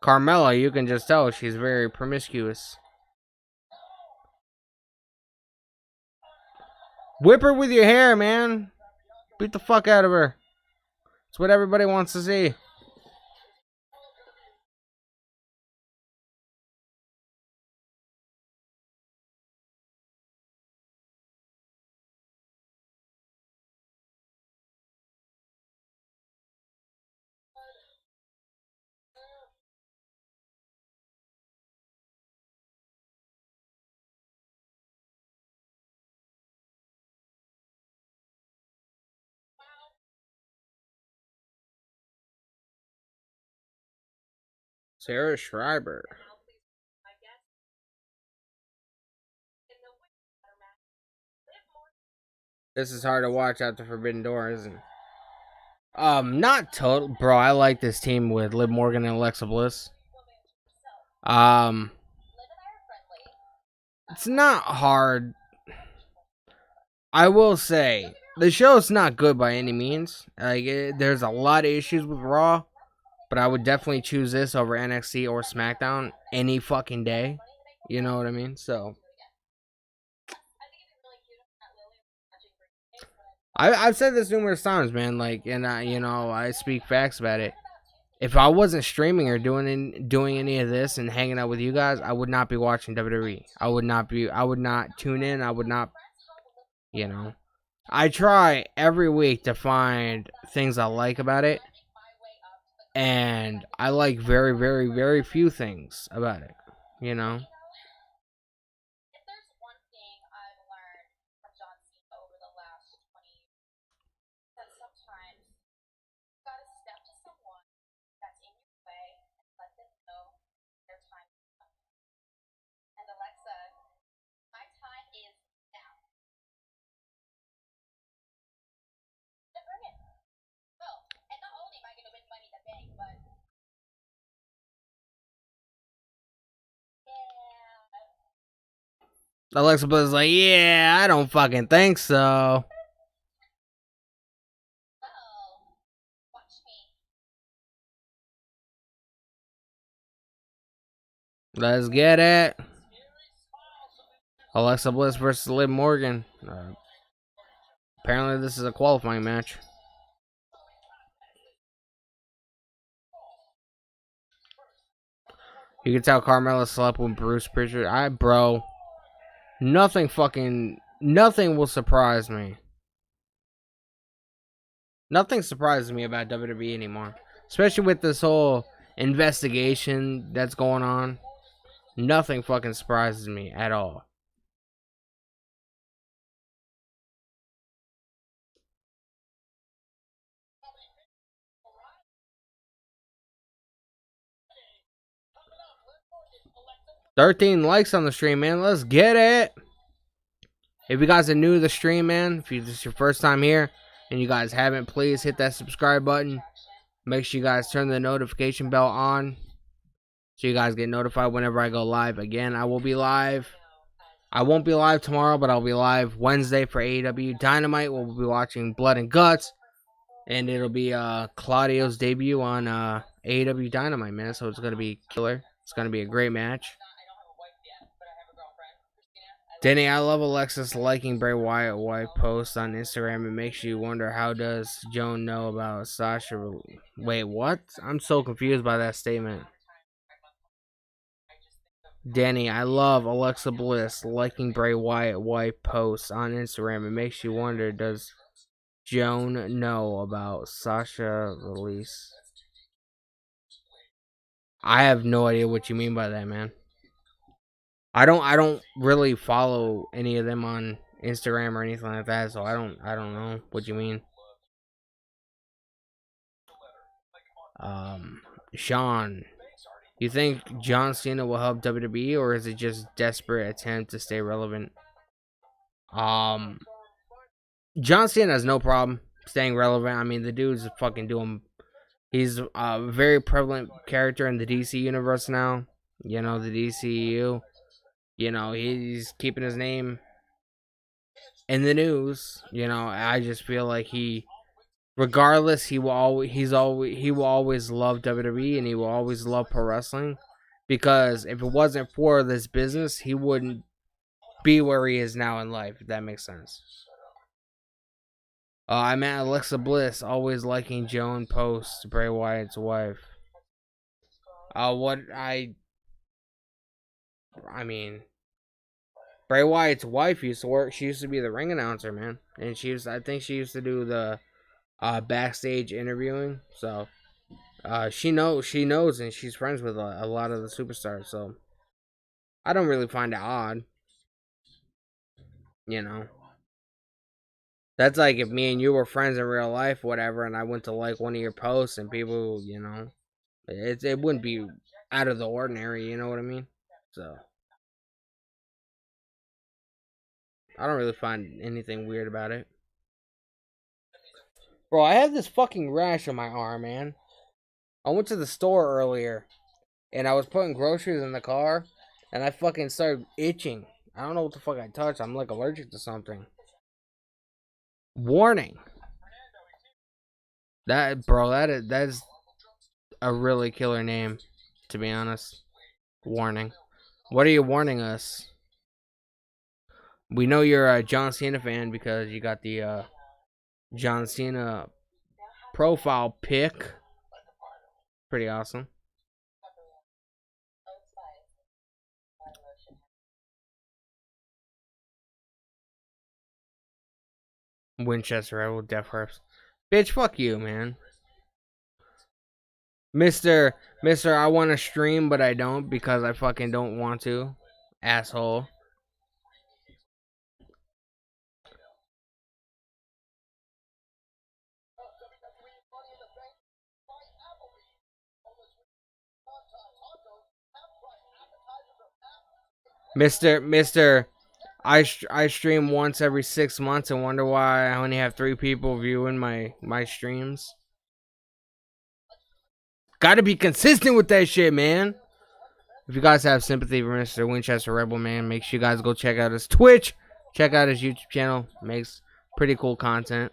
Carmella, you can just tell she's very promiscuous. Whip her with your hair, man. Beat the fuck out of her. It's what everybody wants to see. Sarah Schreiber. This is hard to watch after Forbidden Door, isn't it? Not total, bro. I like this team with Liv Morgan and Alexa Bliss. It's not hard. I will say the show's not good by any means. There's a lot of issues with Raw, but I would definitely choose this over NXT or SmackDown any fucking day. You know what I mean? So I've said this numerous times, man. Like, and I speak facts about it. If I wasn't streaming or doing any of this and hanging out with you guys, I would not be watching WWE. I would not tune in. I would not, I try every week to find things I like about it. And I like very, very, very few things about it, Alexa Bliss is like, yeah, I don't fucking think so. Let's get it. Alexa Bliss versus Liv Morgan. Apparently, this is a qualifying match. You can tell Carmella slept with Bruce Prichard. Bro, nothing will surprise me. Nothing surprises me about WWE anymore, especially with this whole investigation that's going on. Nothing fucking surprises me at all. $13 likes on the stream, man. Let's get it. If you guys are new to the stream, man, if this is your first time here and you guys haven't, please hit that subscribe button. Make sure you guys turn the notification bell on so you guys get notified whenever I go live. Again, I will be live. I won't be live tomorrow, but I'll be live Wednesday for AEW Dynamite. We'll be watching Blood and Guts. And it'll be Claudio's debut on AEW Dynamite, man. So it's going to be killer. It's going to be a great match. Denny, I love Alexis liking Bray Wyatt White post on Instagram. It makes you wonder, how does Joan know about Sasha? Wait, what? I'm so confused by that statement. Danny, I love Alexa Bliss liking Bray Wyatt White posts on Instagram. It makes you wonder, does Joan know about Sasha release? I have no idea what you mean by that, man. I don't really follow any of them on Instagram or anything like that, so I don't know what you mean. Sean, you think John Cena will help WWE, or is it just desperate attempt to stay relevant? John Cena has no problem staying relevant. I mean, the dude's fucking doing. He's a very prevalent character in the DC universe now. You know, the DCU. You know, he's keeping his name in the news. You know, I just feel like regardless, he will always love WWE, and he will always love pro wrestling, because if it wasn't for this business, he wouldn't be where he is now in life. If that makes sense. I'm at Alexa Bliss, always liking Joan posts Bray Wyatt's wife. I mean, Bray Wyatt's wife used to work. She used to be the ring announcer, man, and I think she used to do the backstage interviewing. So she knows, and she's friends with a lot of the superstars. So I don't really find it odd. You know, that's like if me and you were friends in real life, whatever, and I went to like one of your posts, and people, you know, it wouldn't be out of the ordinary. You know what I mean? So I don't really find anything weird about it. Bro, I have this fucking rash on my arm, man. I went to the store earlier, and I was putting groceries in the car, and I fucking started itching. I don't know what the fuck I touched. I'm like allergic to something. Warning. That's a really killer name, to be honest. Warning. What are you warning us? We know you're a John Cena fan because you got the John Cena profile pic. Pretty awesome. Winchester Rebel Death Harps. Bitch, fuck you, man. Mister, I want to stream, but I don't because I fucking don't want to. Asshole. Mister, I stream once every 6 months and wonder why I only have 3 people viewing my streams. Gotta be consistent with that shit, man. If you guys have sympathy for Mr. Winchester Rebel, man, make sure you guys go check out his Twitch. Check out his YouTube channel. Makes pretty cool content.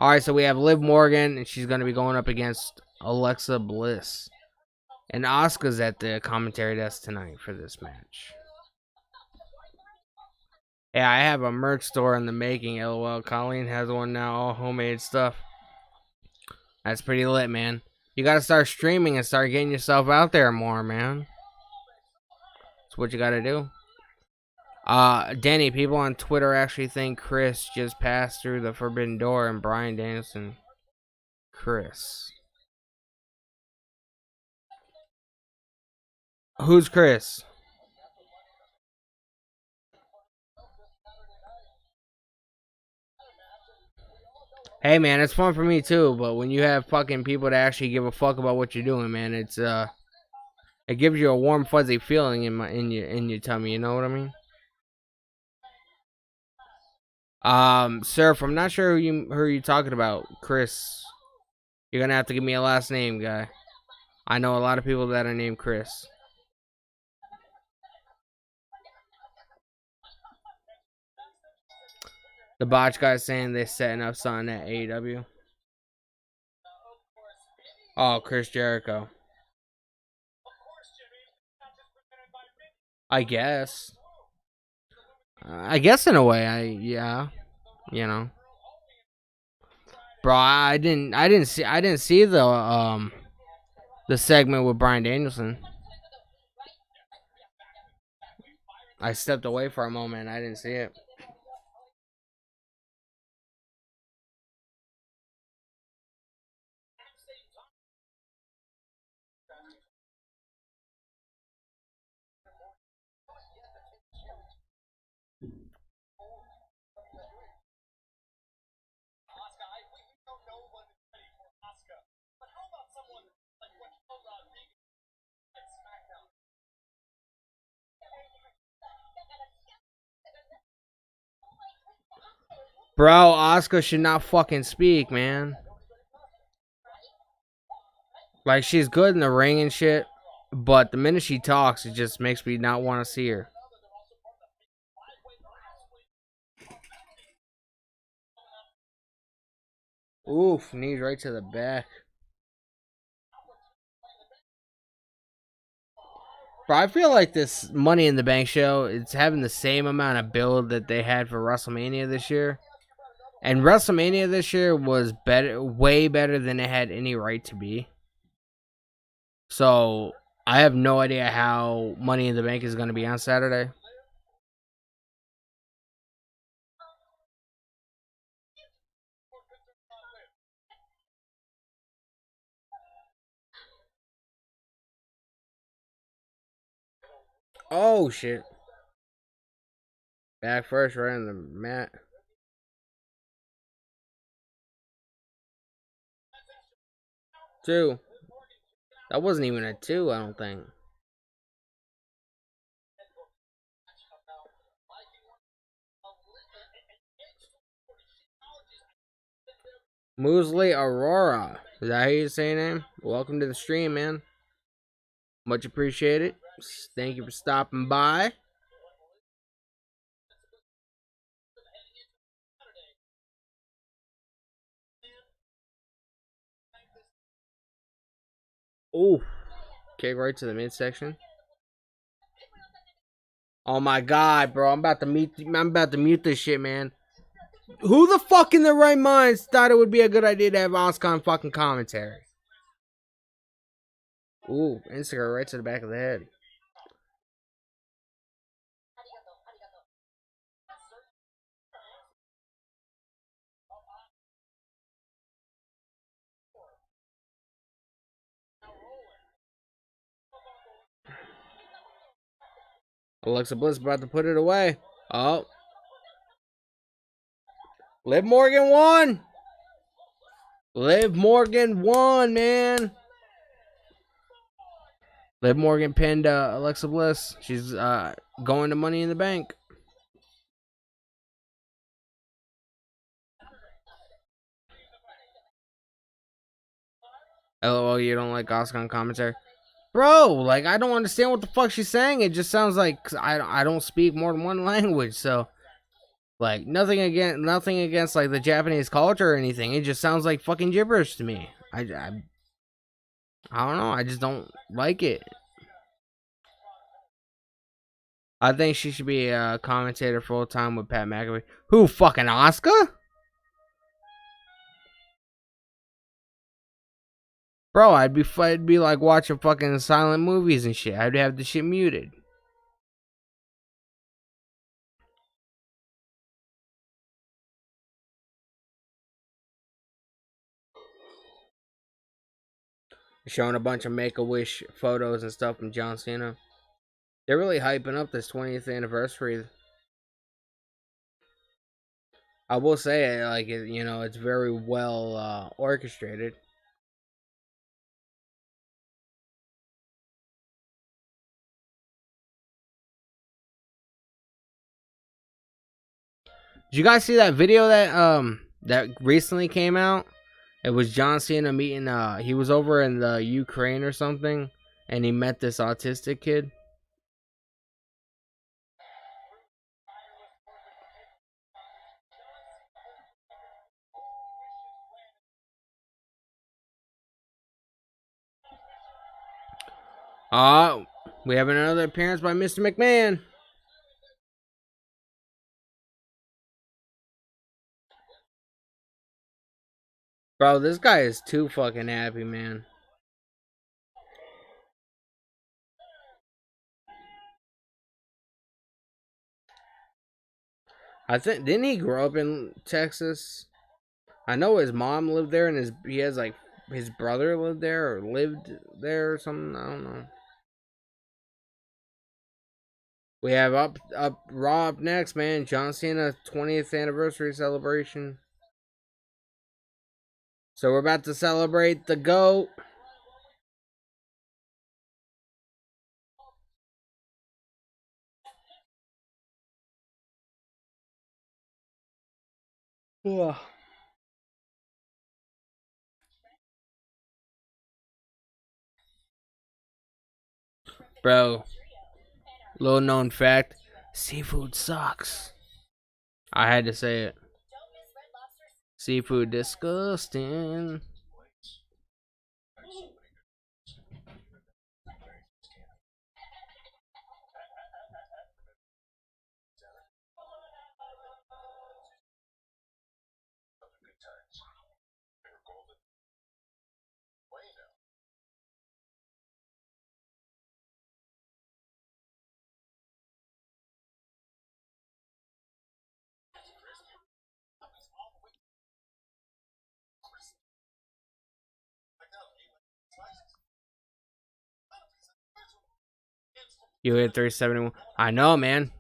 Alright, so we have Liv Morgan, and she's going to be going up against Alexa Bliss. And Asuka's at the commentary desk tonight for this match. Yeah, I have a merch store in the making, LOL. Colleen has one now, all homemade stuff. That's pretty lit, man. You gotta start streaming and start getting yourself out there more, man. That's what you gotta do. Danny, people on Twitter actually think Chris just passed through the forbidden door and Bryan Danielson. Chris. Who's Chris? Hey man, it's fun for me too, but when you have fucking people that actually give a fuck about what you're doing, man, it gives you a warm fuzzy feeling in your tummy, you know what I mean? Surf, I'm not sure who you talking about. Chris. You're gonna have to give me a last name, guy. I know a lot of people that are named Chris. The botch guy's saying they're setting up something at AEW. Oh, Chris Jericho. I guess. I guess in a way, yeah, you know. Bro, I didn't see the segment with Bryan Danielson. I stepped away for a moment. I didn't see it. Bro, Asuka should not fucking speak, man. Like, she's good in the ring and shit, but the minute she talks, it just makes me not want to see her. Oof, knees right to the back. Bro, I feel like this Money in the Bank show, it's having the same amount of build that they had for WrestleMania this year. And WrestleMania this year was better, way better than it had any right to be. So, I have no idea how Money in the Bank is going to be on Saturday. Oh, shit. Back first, right on the mat. Two. That wasn't even a two, I don't think. Moosley Aurora. Is that how you say your name? Welcome to the stream, man. Much appreciated. Thank you for stopping by. Ooh. Kick right to the midsection. Oh my god, bro. I'm about to mute this shit, man. Who the fuck in their right minds thought it would be a good idea to have Oscar on fucking commentary? Ooh, Instagram right to the back of the head. Alexa Bliss about to put it away. Oh. Liv Morgan won. Liv Morgan won, man. Liv Morgan pinned Alexa Bliss. She's going to Money in the Bank. LOL, you don't like Asuka on commentary? Bro, like, I don't understand what the fuck she's saying. It just sounds like I don't speak more than one language, so like nothing against like the Japanese culture or anything. It just sounds like fucking gibberish to me. I don't know. I just don't like it. I think she should be a commentator full time with Pat McAfee. Who, fucking Asuka? Bro, it'd be like watching fucking silent movies and shit. I'd have the shit muted. showing a bunch of Make-A-Wish photos and stuff from John Cena. They're really hyping up this 20th anniversary. I will say, like, you know, it's very well orchestrated. Did you guys see that video that recently came out? It was John Cena meeting he was over in the Ukraine or something, and he met this autistic kid. We have another appearance by Mr. McMahon. Bro, this guy is too fucking happy, man. I think, didn't he grow up in Texas? I know his mom lived there, and he has like his brother lived there or lived there or something. I don't know. We have Raw up next, man. John Cena 20th anniversary celebration. So we're about to celebrate the GOAT. Ugh. Bro, little known fact, seafood sucks. I had to say it. Seafood disgusting. You hit 371. I know, man.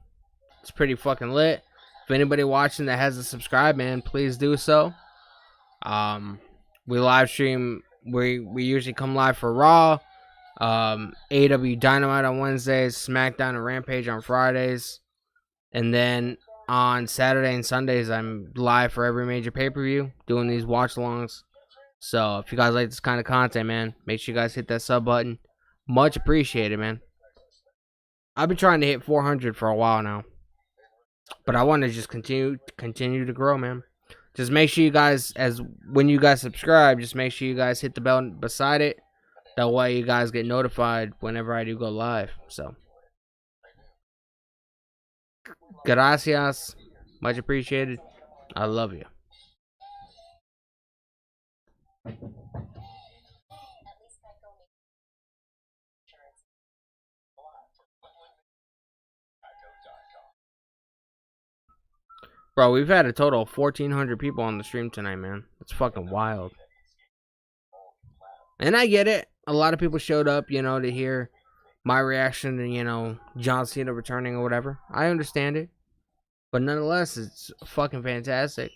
It's pretty fucking lit. If anybody watching that hasn't subscribed, man, please do so. We live stream. We usually come live for Raw, AW Dynamite on Wednesdays, SmackDown and Rampage on Fridays, and then on Saturday and Sundays I'm live for every major pay-per-view doing these watch-alongs. So if you guys like this kind of content, man, make sure you guys hit that sub button. Much appreciated, man. I've been trying to hit 400 for a while now, but I want to just continue to grow, man. Just make sure you guys, when you guys subscribe, just make sure you guys hit the bell beside it. That way you guys get notified whenever I do go live. So, gracias. Much appreciated. I love you. Bro, we've had a total of 1,400 people on the stream tonight, man. It's fucking wild. And I get it. A lot of people showed up, you know, to hear my reaction to, you know, John Cena returning or whatever. I understand it. But nonetheless, it's fucking fantastic.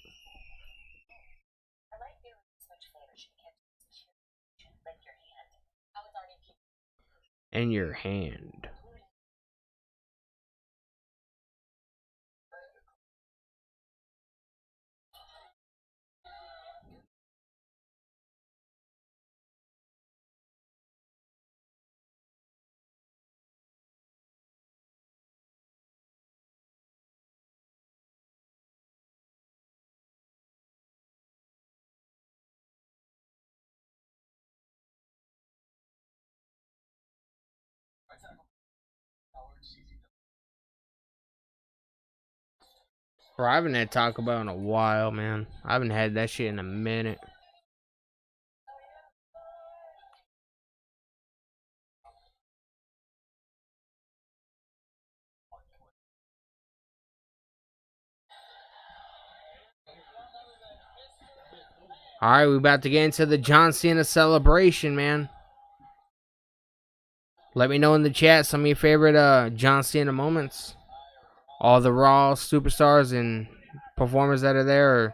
In your hand. Bro, I haven't had Taco Bell in a while, man. I haven't had that shit in a minute. Alright, we about to get into the John Cena celebration, man. Let me know in the chat some of your favorite John Cena moments. All the Raw superstars and performers that are there are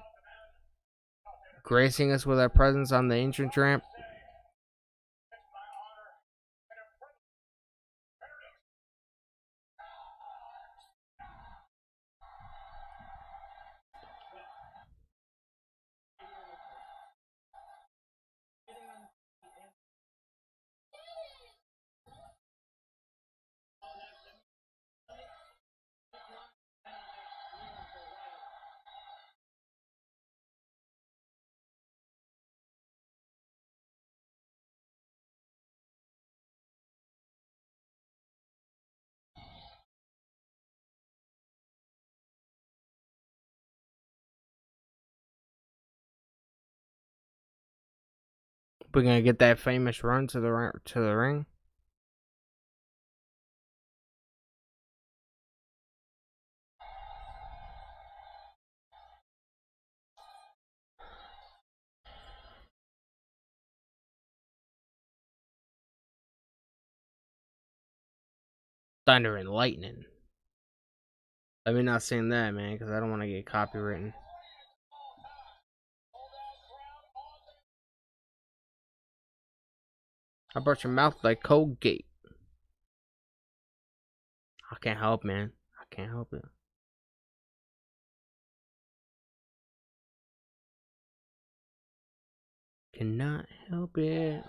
gracing us with their presence on the entrance ramp. We're gonna get that famous run to the ring. Thunder and lightning. Let me not sing that, man, because I don't want to get copywritten. How about your mouth like Colgate? I can't help, man. I can't help it. Cannot help it.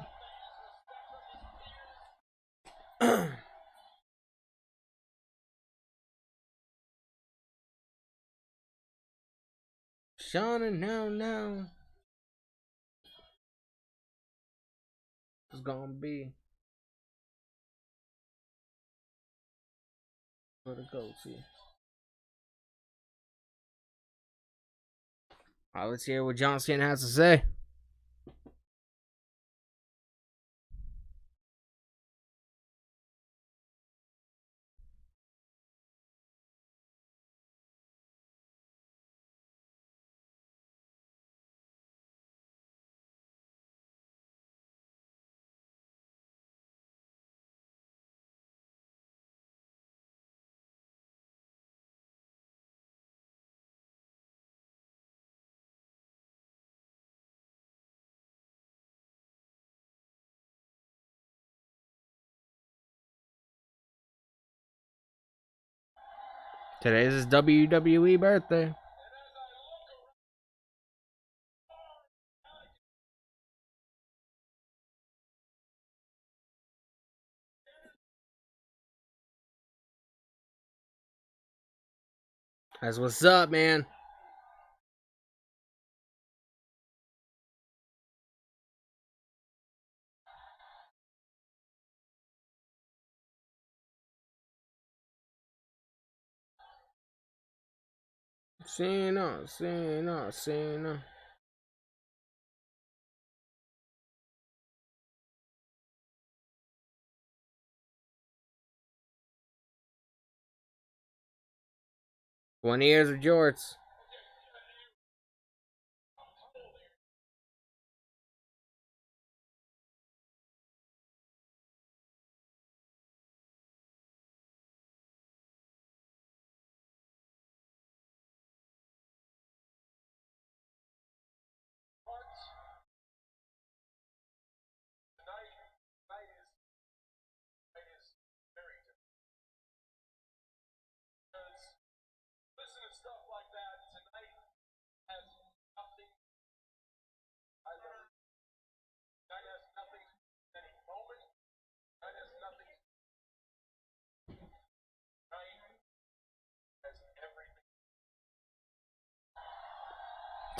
Shauna, now. It's gonna be for the goatee. Alright, let's hear what John Cena has to say. Today is his WWE birthday. That's what's up, man. CENA. 20 years of jorts.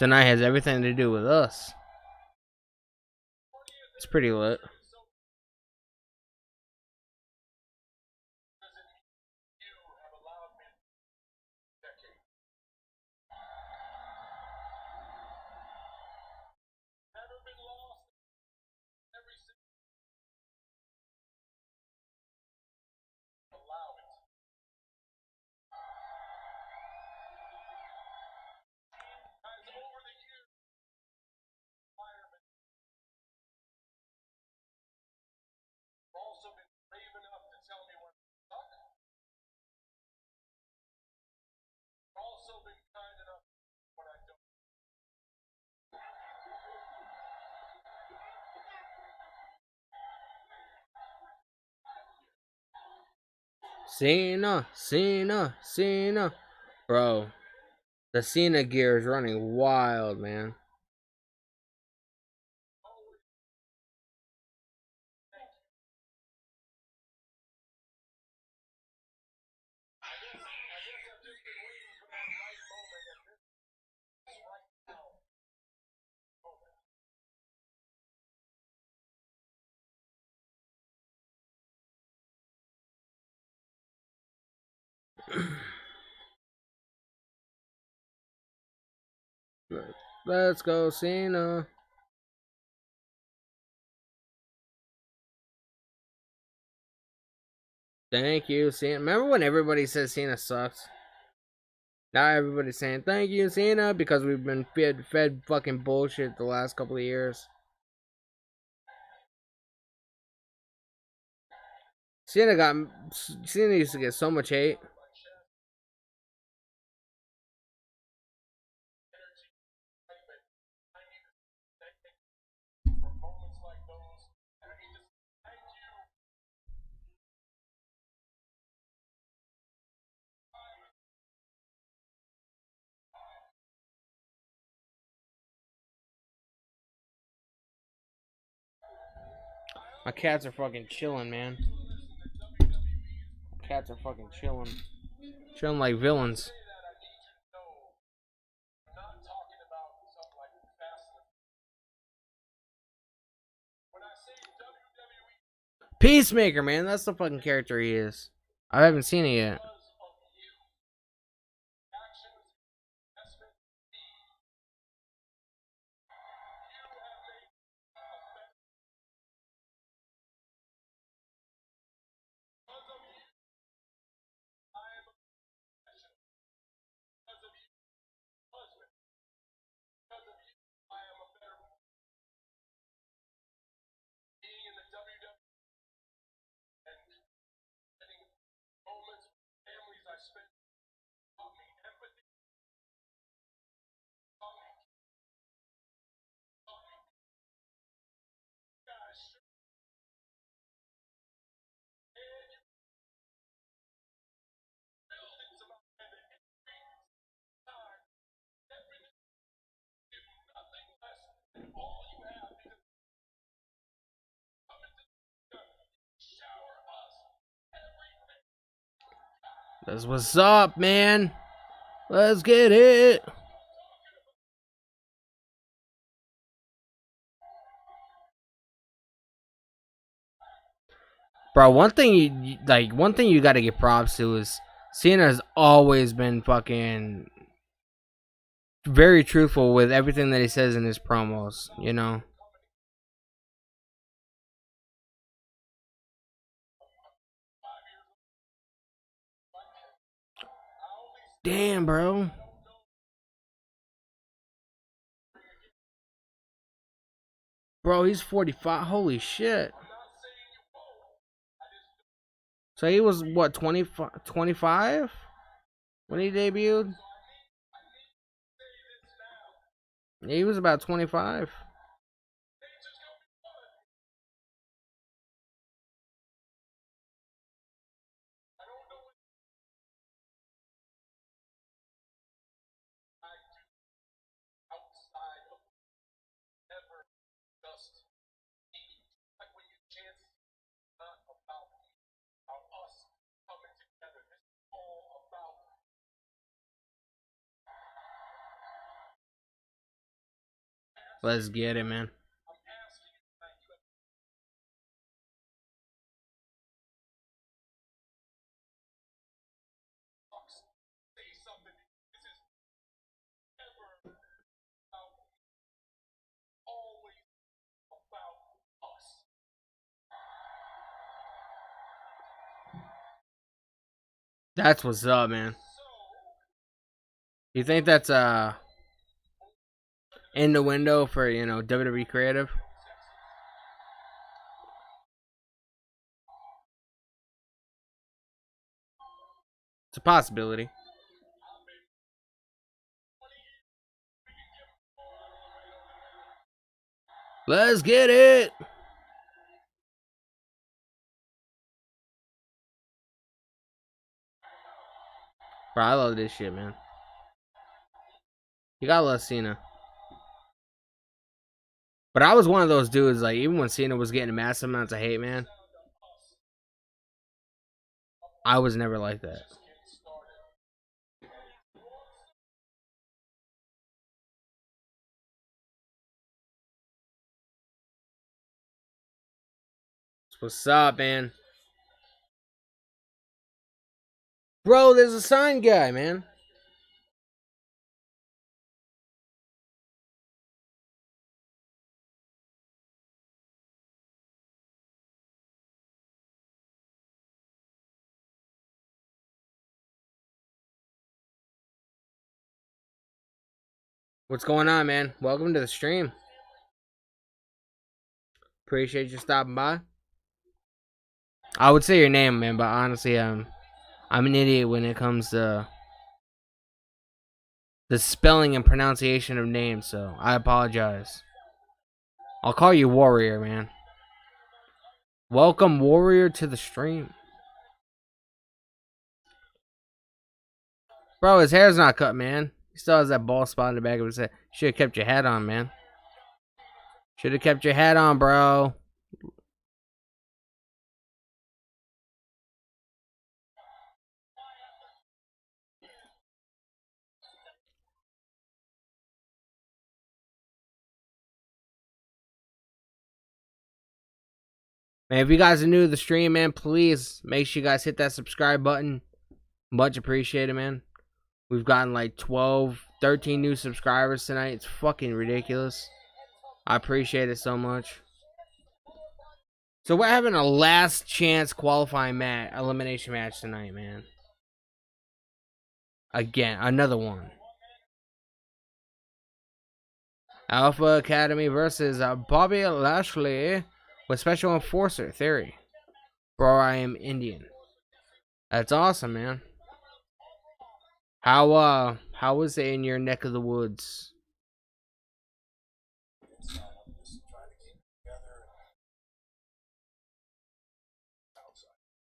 Tonight has everything to do with us. It's pretty lit. CENA, CENA, CENA. Bro, the CENA gear is running wild, man. Let's go, CENA. Thank you, CENA. Remember when everybody says CENA sucks? Now everybody's saying thank you, CENA, because we've been fed fucking bullshit the last couple of years. CENA used to get so much hate. My cats are fucking chilling, man. Cats are fucking chilling. Chilling like villains. Peacemaker, man. That's the fucking character he is. I haven't seen it yet. That's what's up, man. Let's get it. Bro, one thing you gotta give props to is Cena has always been fucking very truthful with everything that he says in his promos, you know? Damn, bro. Bro, he's 45. Holy shit. So he was, what, 25 when he debuted? Yeah, he was about 25. Let's get it, man. That's what's up, man. You think that's in the window for, WWE creative? It's a possibility. Let's get it. Bro, I love this shit, man. You gotta love CENA. But I was one of those dudes, like, even when CENA was getting massive amounts of hate, man, I was never like that. What's up, man? Bro, there's a sign guy, man. What's going on, man? Welcome to the stream. Appreciate you stopping by. I would say your name, man, but honestly, I'm an idiot when it comes to the spelling and pronunciation of names, so I apologize. I'll call you Warrior, man. Welcome, Warrior, to the stream. Bro, his hair's not cut, man. He still has that bald spot in the back of his head. Should have kept your hat on, man. Should have kept your hat on, bro. Man, if you guys are new to the stream, man, please make sure you guys hit that subscribe button. Much appreciated, man. We've gotten like 12, 13 new subscribers tonight. It's fucking ridiculous. I appreciate it so much. So we're having a last chance qualifying elimination match tonight, man. Again, another one. Alpha Academy versus Bobby Lashley with Special Enforcer Theory. Bro, I am Indian. That's awesome, man. How was it in your neck of the woods?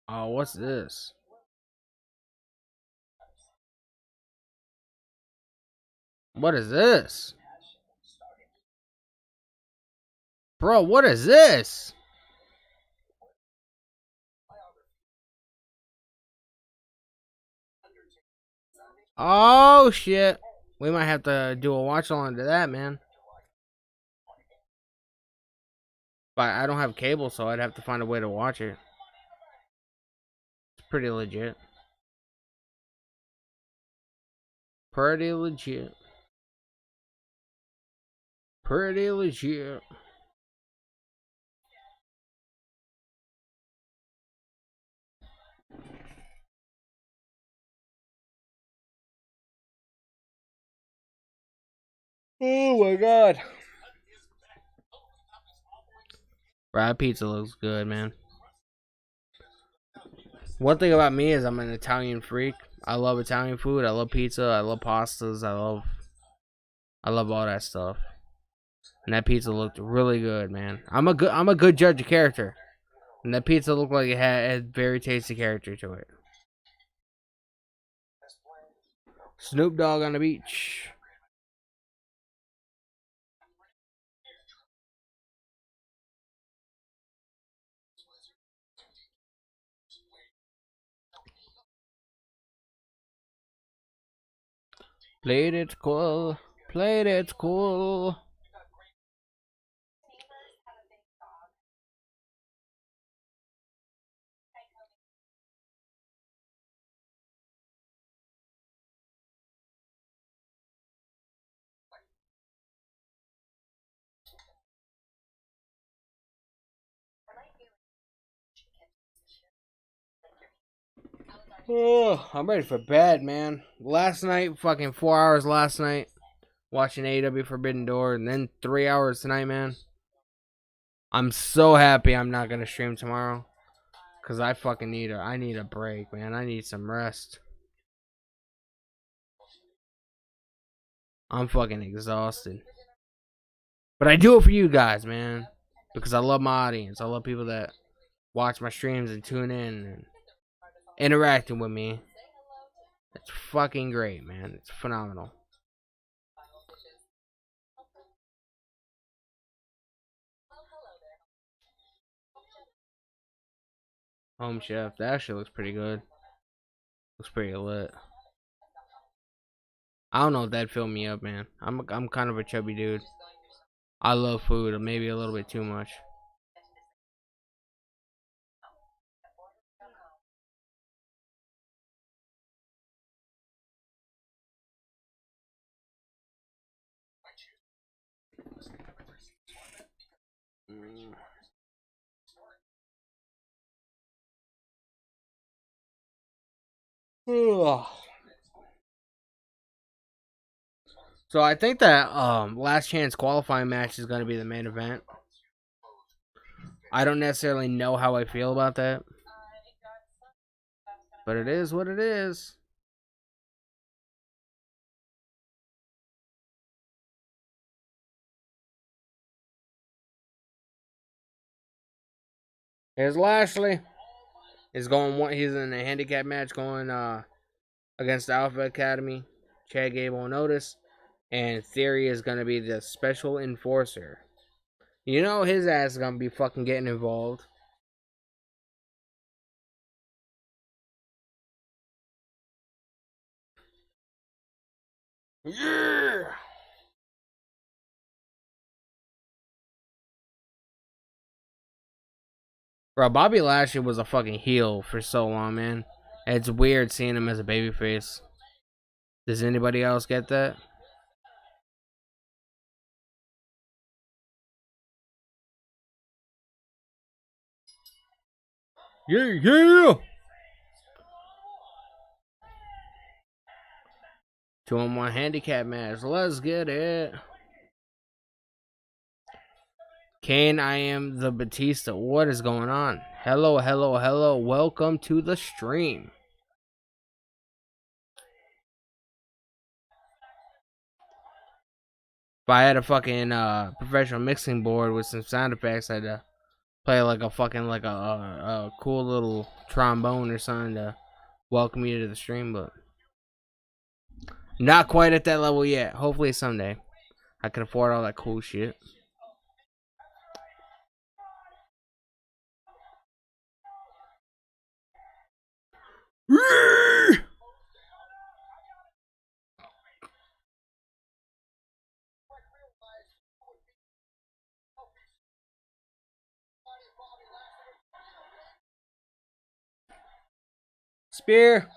Oh, what's this? What is this? Bro, what is this? Oh, shit. We might have to do a watch along to that, man. But I don't have cable, so I'd have to find a way to watch it. It's pretty legit. Pretty legit. Pretty legit. Oh my god. Fried pizza looks good, man. One thing about me is I'm an Italian freak. I love Italian food. I love pizza. I love pastas. I love all that stuff. And that pizza looked really good, man. I'm a good judge of character. And that pizza looked like it had very tasty character to it. Snoop Dogg on the beach. Played it cool. Played it cool. Oh, I'm ready for bed, man. Last night, fucking 4 hours last night, watching AEW Forbidden Door, and then 3 hours tonight, man. I'm so happy I'm not gonna stream tomorrow, cause I fucking need a break, man. I need some rest. I'm fucking exhausted, but I do it for you guys, man, because I love my audience. I love people that watch my streams and tune in and interacting with me. It's fucking great, man. It's phenomenal. Home Chef. That actually looks pretty good. Looks pretty lit. I don't know if that'd fill me up, man. I'm kind of a chubby dude. I love food, maybe a little bit too much. Mm. Ugh. So I think that last chance qualifying match is gonna be the main event. I don't necessarily know how I feel about that, but it is what it is. Here's Lashley. He's in a handicap match going against the Alpha Academy. Chad Gable and Otis. And Theory is gonna be the special enforcer. You know his ass is gonna be fucking getting involved. Yeah. Bro, Bobby Lashley was a fucking heel for so long, man. It's weird seeing him as a babyface. Does anybody else get that? Yeah, yeah. 2-on-1 handicap match. Let's get it. Kane, I am the Batista. What is going on? Hello, hello, hello. Welcome to the stream. If I had a fucking professional mixing board with some sound effects, I'd play like a fucking a cool little trombone or something to welcome you to the stream, but not quite at that level yet. Hopefully someday I can afford all that cool shit. Spear.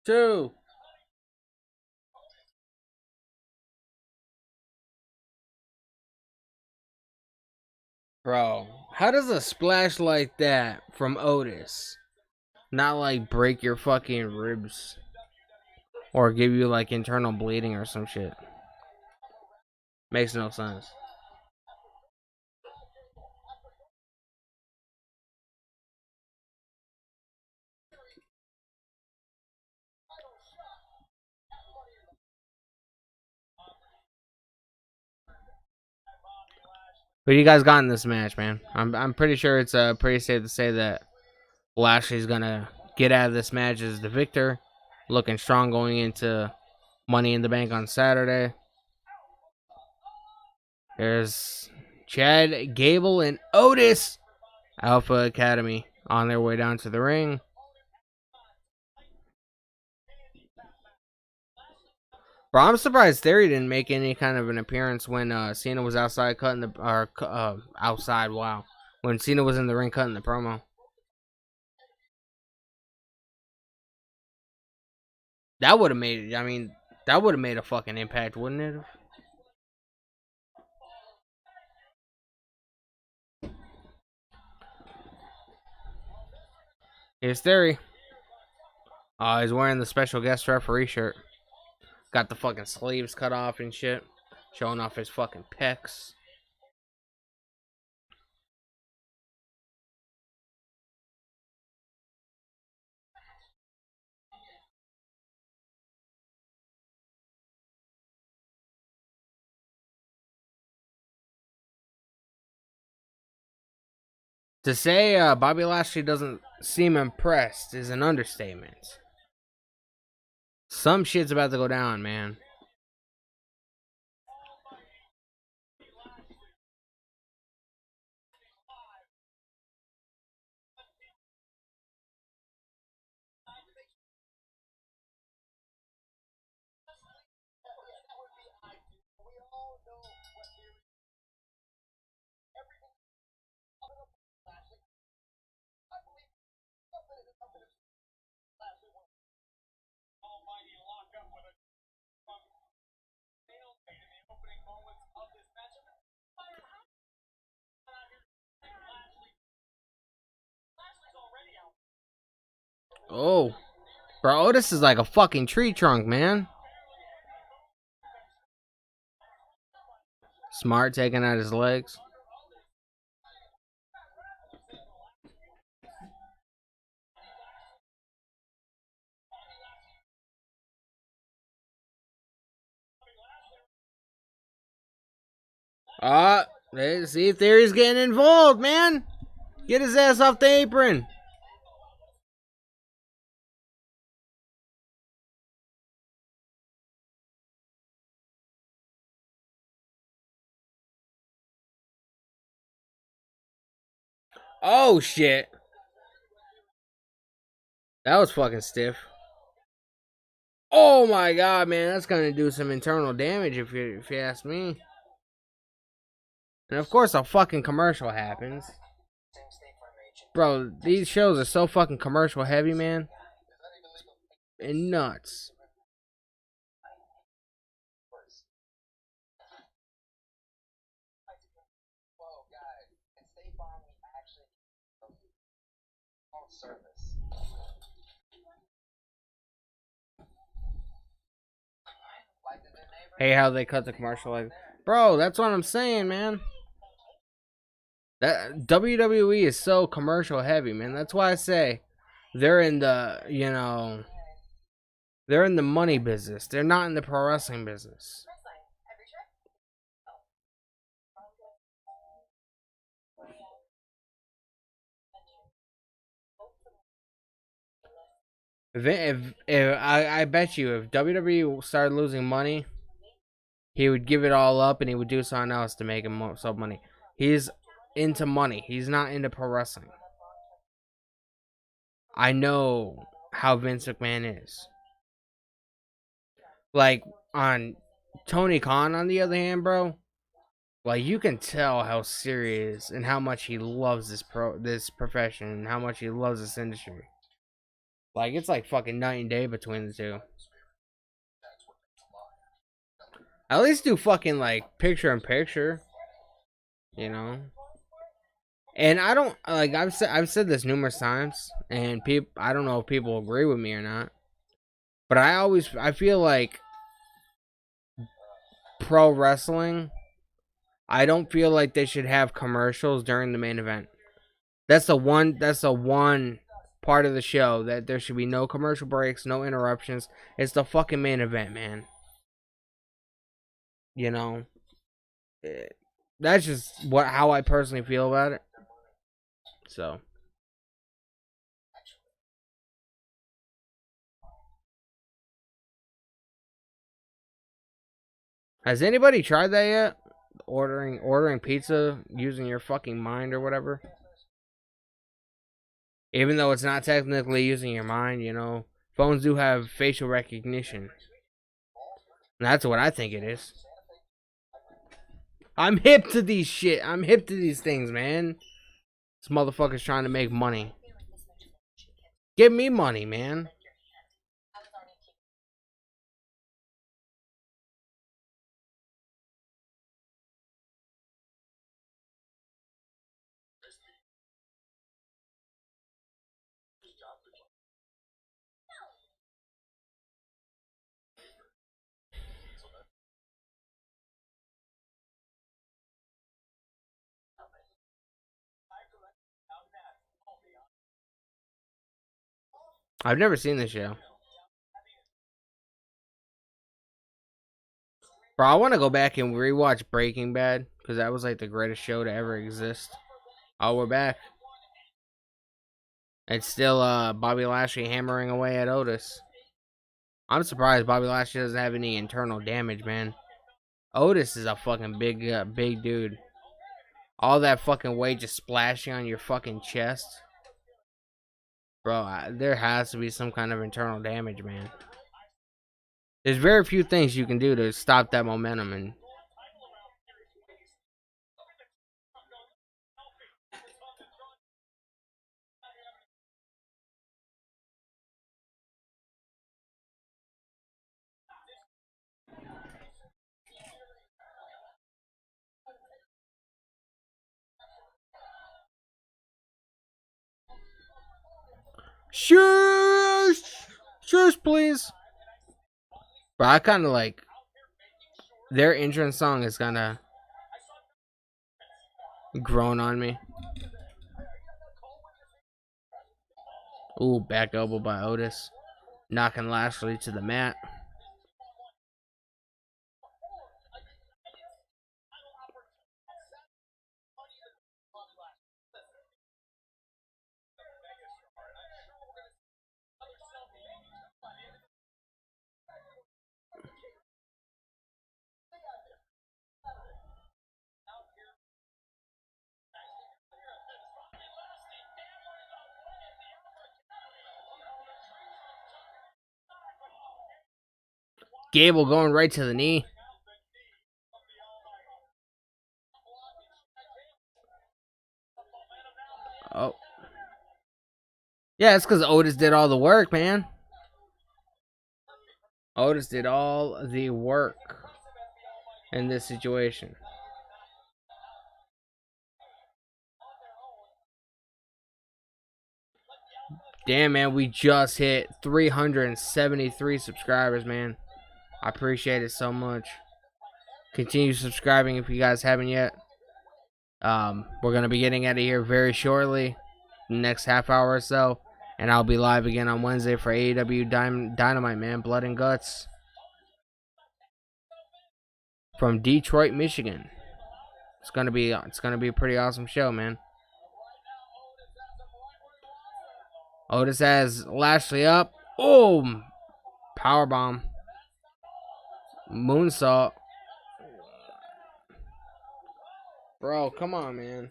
Two. Bro, how does a splash like that from Otis not like break your fucking ribs or give you like internal bleeding or some shit? Makes no sense. But you guys got in this match, man. I'm pretty sure it's pretty safe to say that Lashley's gonna get out of this match as the victor, looking strong going into Money in the Bank on Saturday. There's Chad Gable and Otis, Alpha Academy, on their way down to the ring. Bro, I'm surprised Theory didn't make any kind of an appearance when CENA was outside cutting the outside. Wow, when CENA was in the ring cutting the promo. That would have made. I mean, that would have made a fucking impact, wouldn't it? Here's Theory. He's wearing the special guest referee shirt. Got the fucking sleeves cut off and shit, showing off his fucking pecs. To say Bobby Lashley doesn't seem impressed is an understatement. Some shit's about to go down, man. Oh, bro, this is like a fucking tree trunk, man. Smart taking out his legs. See if Theory's getting involved, man. Get his ass off the apron. Oh shit. That was fucking stiff. Oh my god, man, that's gonna do some internal damage if you ask me. And of course a fucking commercial happens. Bro, these shows are so fucking commercial heavy, man. And nuts. Hey, how they cut the commercial, like, bro, that's what I'm saying, man. That WWE is so commercial heavy, man. That's why I say they're in the, they're in the money business. They're not in the pro wrestling business. If I bet you if WWE started losing money, he would give it all up and he would do something else to make him some money. He's into money. He's not into pro wrestling. I know how Vince McMahon is. Like on Tony Khan, on the other hand, bro, like you can tell how serious and how much he loves this profession and how much he loves this industry. Like it's like fucking night and day between the two. At least do fucking like picture in picture, you know. And I don't like I've said this numerous times, and people I don't know if people agree with me or not, but I feel like pro wrestling, I don't feel like they should have commercials during the main event. That's the one part of the show that there should be no commercial breaks, no interruptions. It's the fucking main event, man. You know, that's just how I personally feel about it. So, has anybody tried that yet? Ordering pizza using your fucking mind or whatever? Even though it's not technically using your mind, you know, phones do have facial recognition. And that's what I think it is. I'm hip to these shit. I'm hip to these things, man. This motherfucker's trying to make money. Give me money, man. I've never seen this show. Bro, I want to go back and rewatch Breaking Bad because that was like the greatest show to ever exist. Oh, we're back. It's still Bobby Lashley hammering away at Otis. I'm surprised Bobby Lashley doesn't have any internal damage, man. Otis is a fucking big dude. All that fucking weight just splashing on your fucking chest. Bro, there has to be some kind of internal damage, man. There's very few things you can do to stop that momentum. And shush, shush, please. Bro, I kind of like their entrance song is kind of grown on me. Ooh, back elbow by Otis, knocking Lashley to the mat. Gable going right to the knee. Oh. Yeah, it's because Otis did all the work, man. Otis did all the work in this situation. Damn, man, we just hit 373 subscribers, man. I appreciate it so much. Continue subscribing if you guys haven't yet. We're going to be getting out of here very shortly, next half hour or so. And I'll be live again on Wednesday for AEW Dynamite, man. Blood and Guts. From Detroit, Michigan. It's gonna be a pretty awesome show, man. Otis has Lashley up. Oh, powerbomb. Moonsault. Bro, come on, man.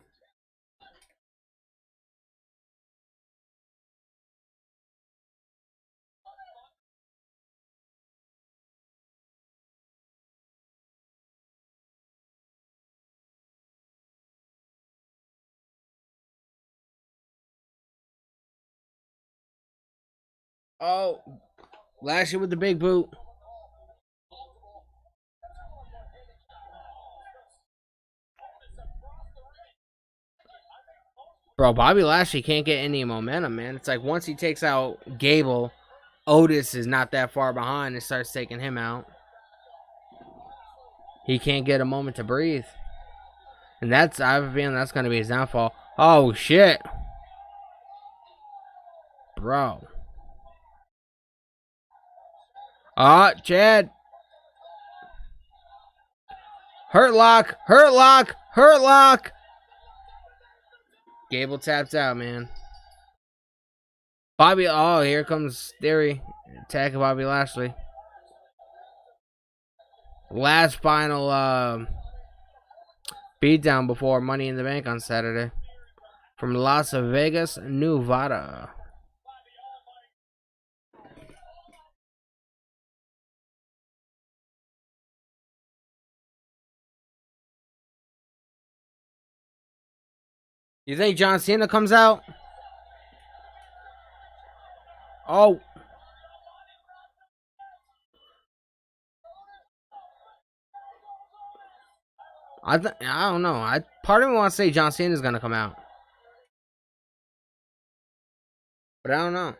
Oh, Lashley with the big boot. Bro, Bobby Lashley can't get any momentum, man. It's like once he takes out Gable, Otis is not that far behind and starts taking him out. He can't get a moment to breathe. And I have a feeling that's going to be his downfall. Oh, shit. Bro. Chad. Hurt lock. Hurt lock. Hurt lock. Gable taps out, man. Bobby. Oh, here comes Theory. Attacking Bobby Lashley. Last final beatdown before Money in the Bank on Saturday. From Las Vegas, Nevada. You think John Cena comes out? Oh. I don't know. Part of me wants to say John Cena's gonna come out, but I don't know.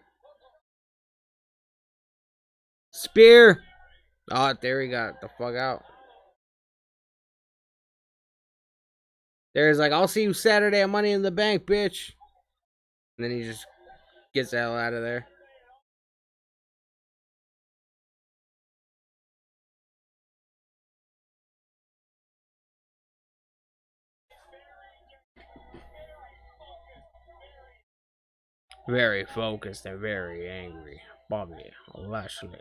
Spear. Oh, there he got the fuck out. There's like, I'll see you Saturday at Money in the Bank, bitch. And then he just gets the hell out of there. Very focused and very angry. Bobby Lashley.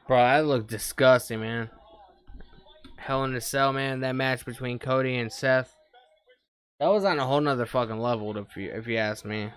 Bro, that looked disgusting, man. Hell in a Cell, man. That match between Cody and Seth. That was on a whole nother fucking level, if you ask me.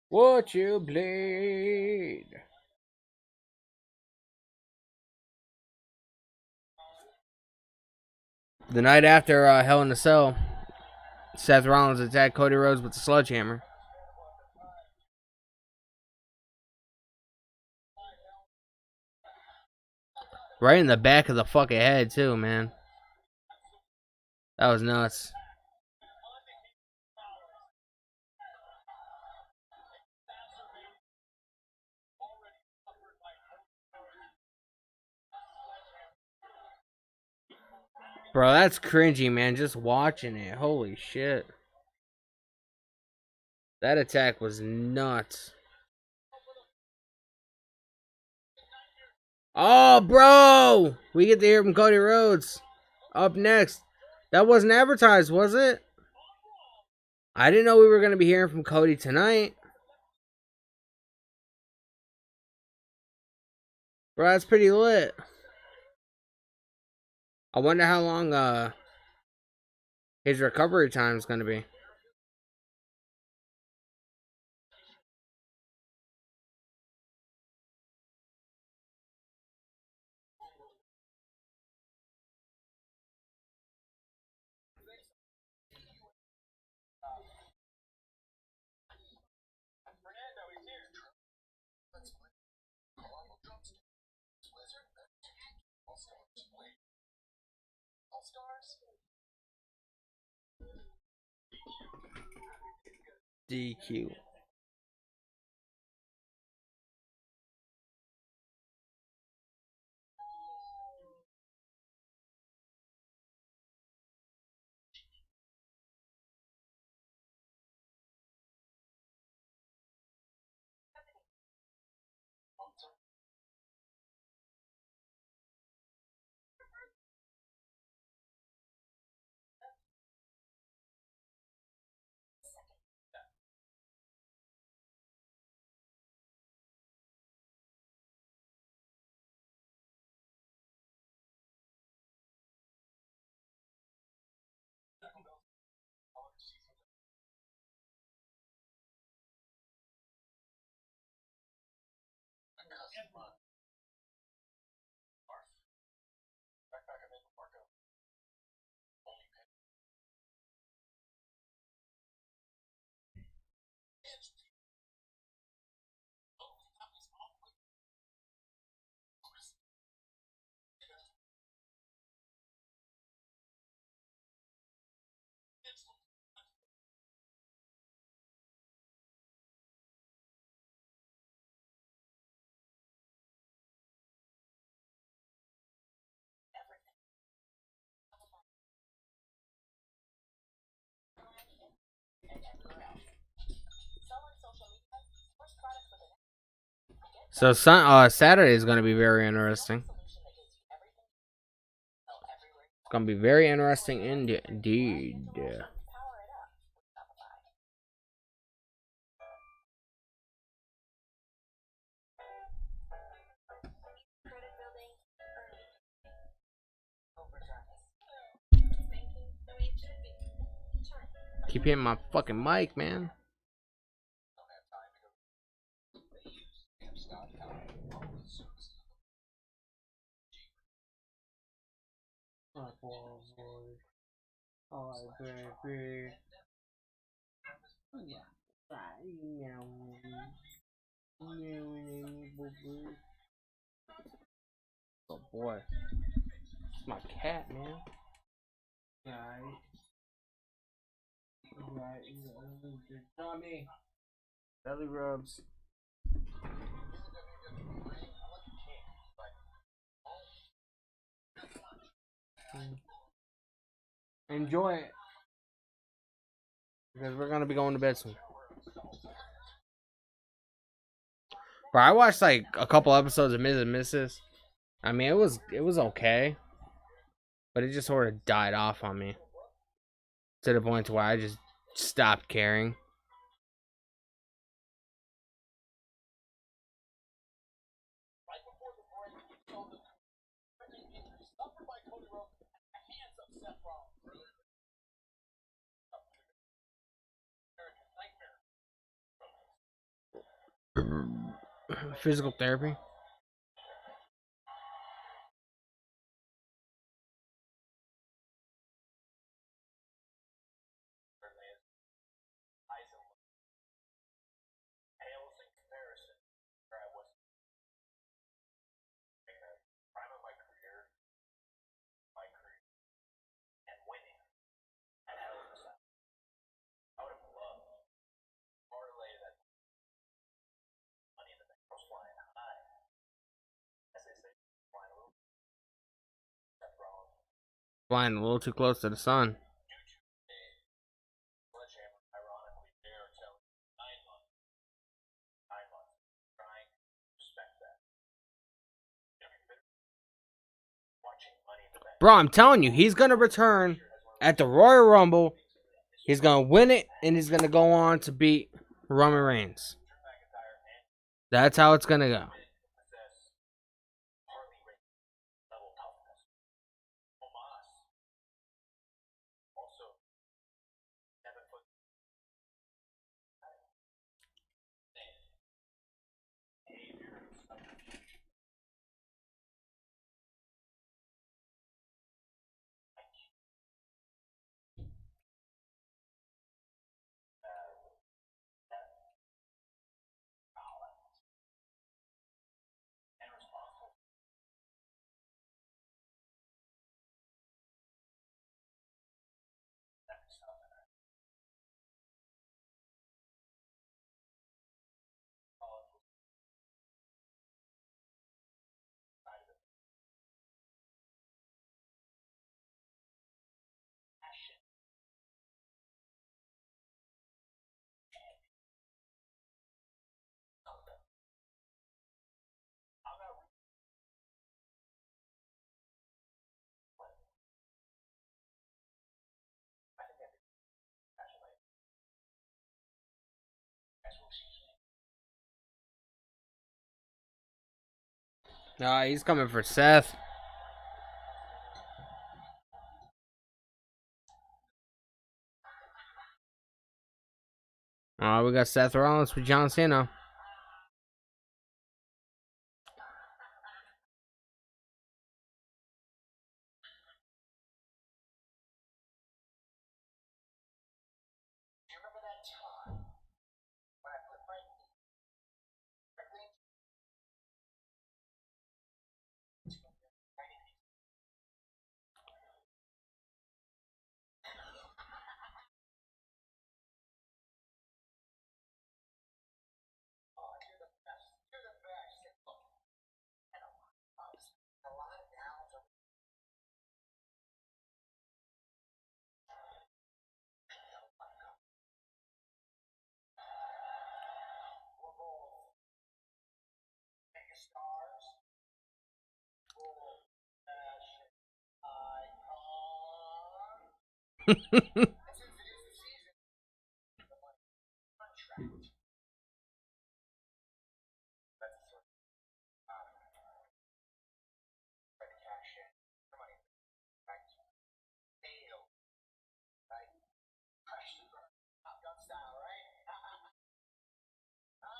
What you bleed? The night after Hell in a Cell, Seth Rollins attacked Cody Rhodes with the sledgehammer. Right in the back of the fucking head, too, man. That was nuts. Bro, that's cringy, man. Just watching it. Holy shit. That attack was nuts. Oh, bro! We get to hear from Cody Rhodes. Up next. That wasn't advertised, was it? I didn't know we were going to be hearing from Cody tonight. Bro, that's pretty lit. I wonder how long his recovery time is going to be. DQ. So Saturday is going to be very interesting. It's going to be very interesting indeed. Keep hitting my fucking mic, man. Baby. boy. It's my cat, man. Alright. Tommy. Belly rubs. Enjoy it. Because we're gonna be going to bed soon. Bro, I watched like a couple episodes of Ms. and Mrs. I mean, it was okay, but it just sort of died off on me to the point where I just stopped caring. Physical therapy. Flying a little too close to the sun. Bro, I'm telling you, he's gonna return at the Royal Rumble. He's gonna win it, and he's gonna go on to beat Roman Reigns. That's how it's gonna go. Nah, he's coming for Seth. We got Seth Rollins with John Cena.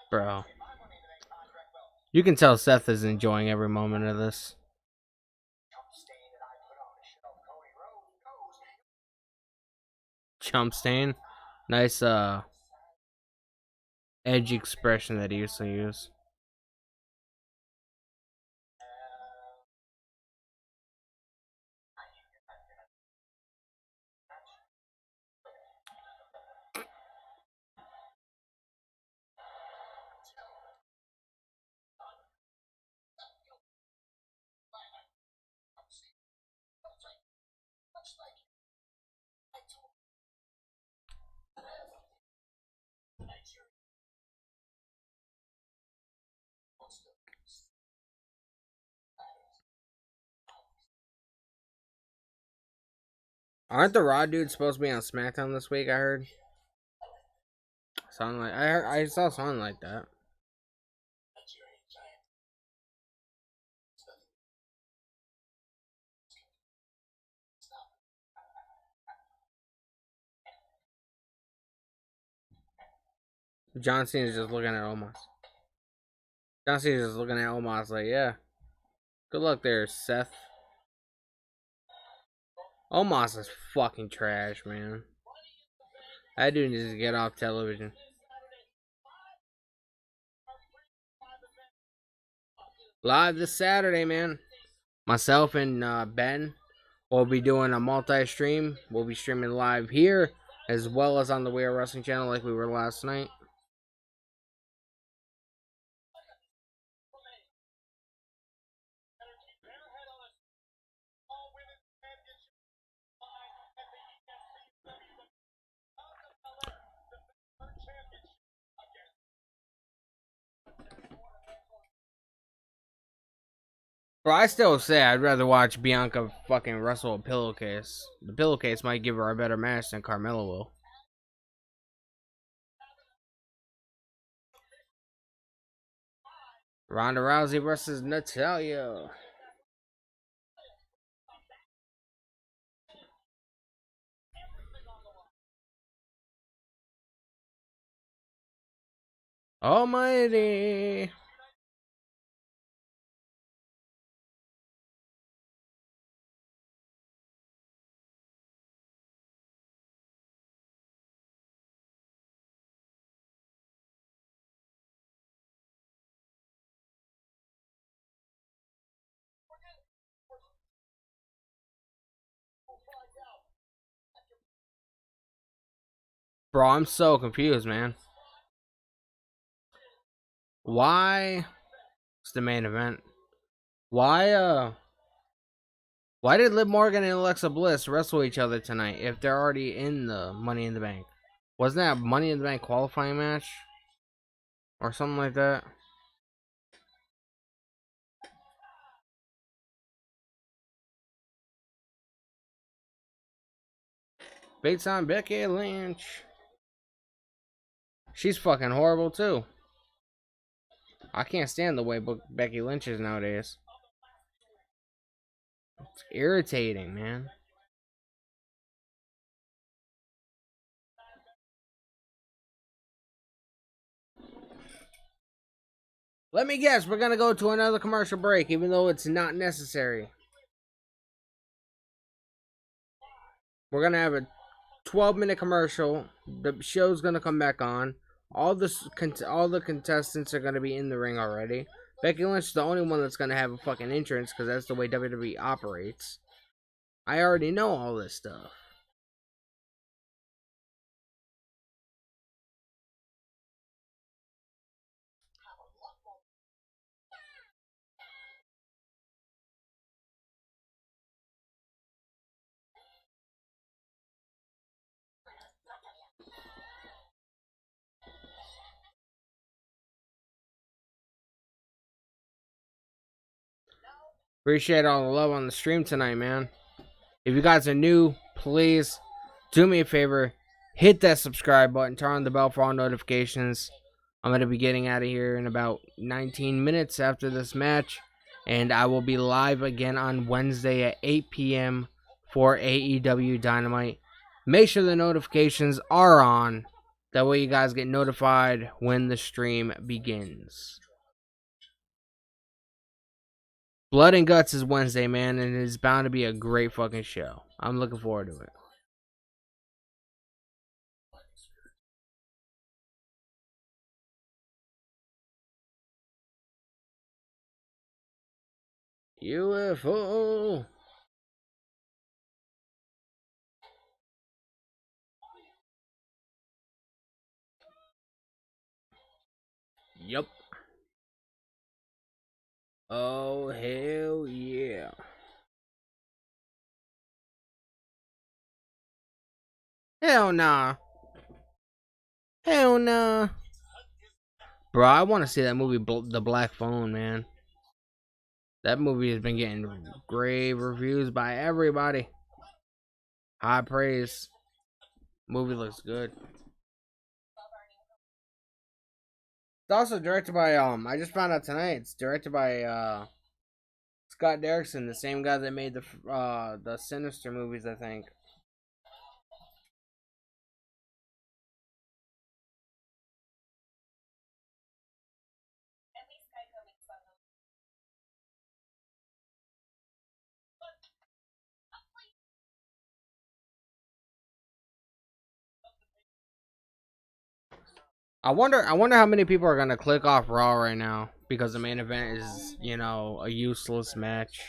Bro. You can tell Seth is enjoying every moment of this. Chump stain. Nice edgy expression that he used to use. Aren't the Raw dudes supposed to be on SmackDown this week? I heard. Something like I saw something like that. John Cena's just looking at Omos. John Cena's just looking at Omos like, yeah. Good luck there, Seth. Omos is fucking trash, man. That dude needs to get off television. Live this Saturday, man. Myself and Ben will be doing a multi-stream. We'll be streaming live here as well as on the We Are Wrestling channel like we were last night. Bro, I still say I'd rather watch Bianca fucking wrestle a pillowcase. The pillowcase might give her a better match than Carmella will. Ronda Rousey versus Natalya. Almighty. Bro, I'm so confused, man. Why? It's the main event. Why did Liv Morgan and Alexa Bliss wrestle each other tonight if they're already in the Money in the Bank? Wasn't that a Money in the Bank qualifying match? Or something like that? Big time Becky Lynch. She's fucking horrible too. I can't stand the way Becky Lynch is nowadays. It's irritating, man. Let me guess, we're gonna go to another commercial break, even though it's not necessary. We're gonna have a 12-minute commercial. The show's gonna come back on. All the contestants are gonna be in the ring already. Becky Lynch is the only one that's gonna have a fucking entrance because that's the way WWE operates. I already know all this stuff. Appreciate all the love on the stream tonight, man. If you guys are new, please do me a favor. Hit that subscribe button. Turn on the bell for all notifications. I'm going to be getting out of here in about 19 minutes after this match. And I will be live again on Wednesday at 8 p.m. for AEW Dynamite. Make sure the notifications are on. That way you guys get notified when the stream begins. Blood and Guts is Wednesday, man, and it's bound to be a great fucking show. I'm looking forward to it. UFO. Yup. Oh, hell yeah. Hell nah. Hell nah. Bro, I want to see that movie, The Black Phone, man. That movie has been getting great reviews by everybody. High praise. Movie looks good. It's also directed by I just found out tonight. It's directed by Scott Derrickson, the same guy that made the Sinister movies, I think. I wonder how many people are gonna click off Raw right now because the main event is, a useless match,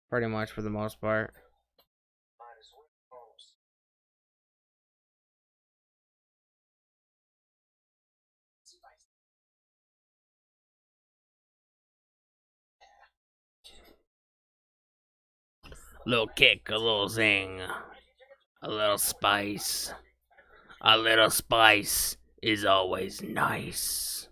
pretty much for the most part. Little kick, a little zing, a little spice. A little spice is always nice.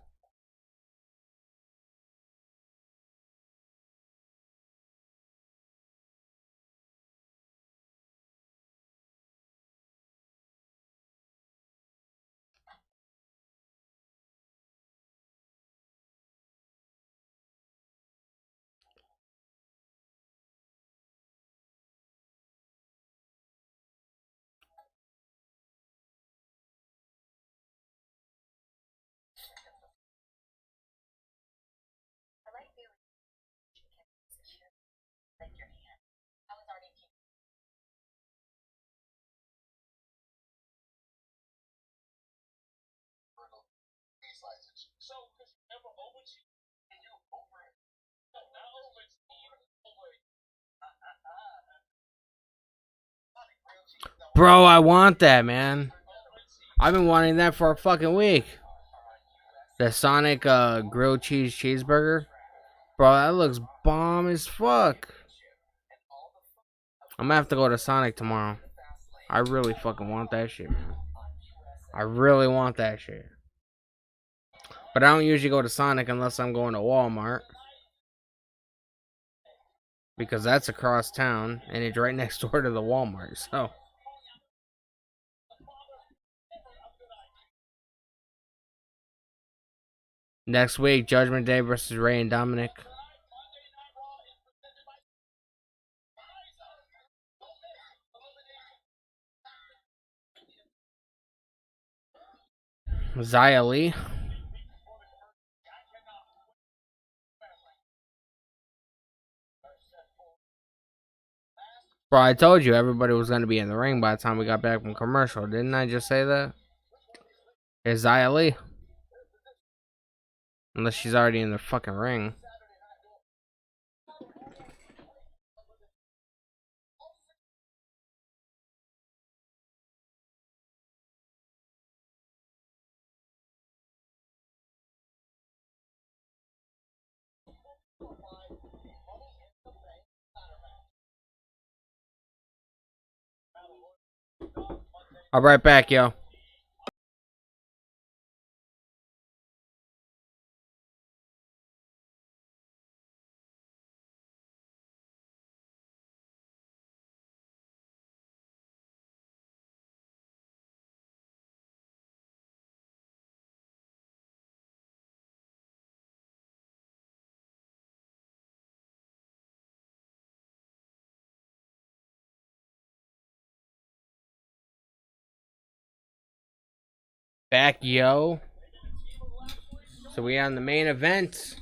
Bro, I want that, man. I've been wanting that for a fucking week. The Sonic grilled cheese cheeseburger. Bro, that looks bomb as fuck. I'm gonna have to go to Sonic tomorrow. I really fucking want that shit, man. I really want that shit. But I don't usually go to Sonic unless I'm going to Walmart. Because that's across town and it's right next door to the Walmart, so. Next week, Judgment Day versus Ray and Dominic. Xia Li. Bro, I told you everybody was going to be in the ring by the time we got back from commercial. Didn't I just say that? It's Xia Li. Unless she's already in the fucking ring. I'll be right back, yo. Back, yo. So we on the main event.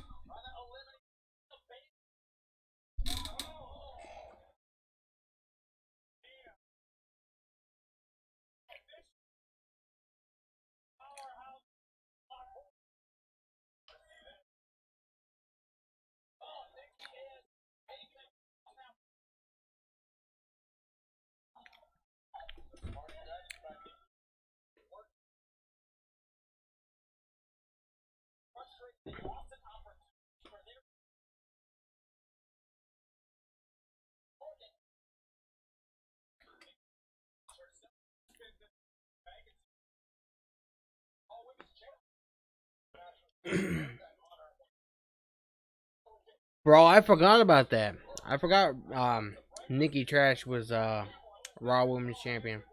Bro, I forgot about that. I forgot Nikki Trash was Raw Women's Champion.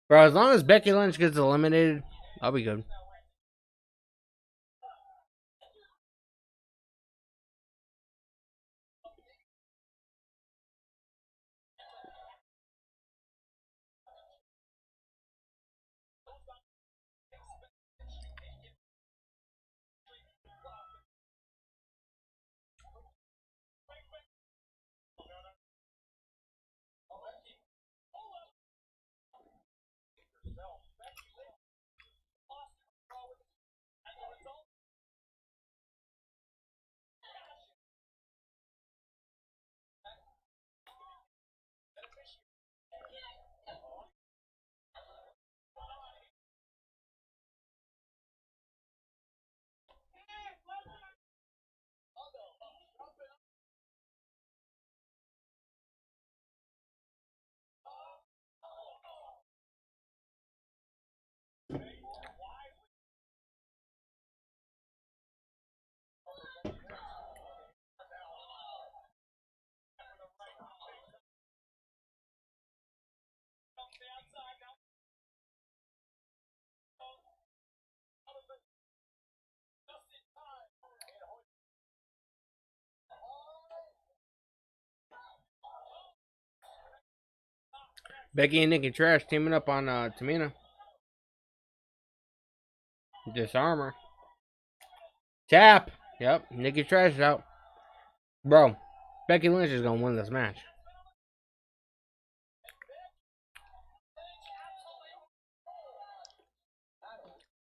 Bro, as long as Becky Lynch gets eliminated, I'll be good. Becky and Nikki Trash teaming up on Tamina. Disarm her. Tap. Yep. Nikki Trash is out. Bro, Becky Lynch is gonna win this match.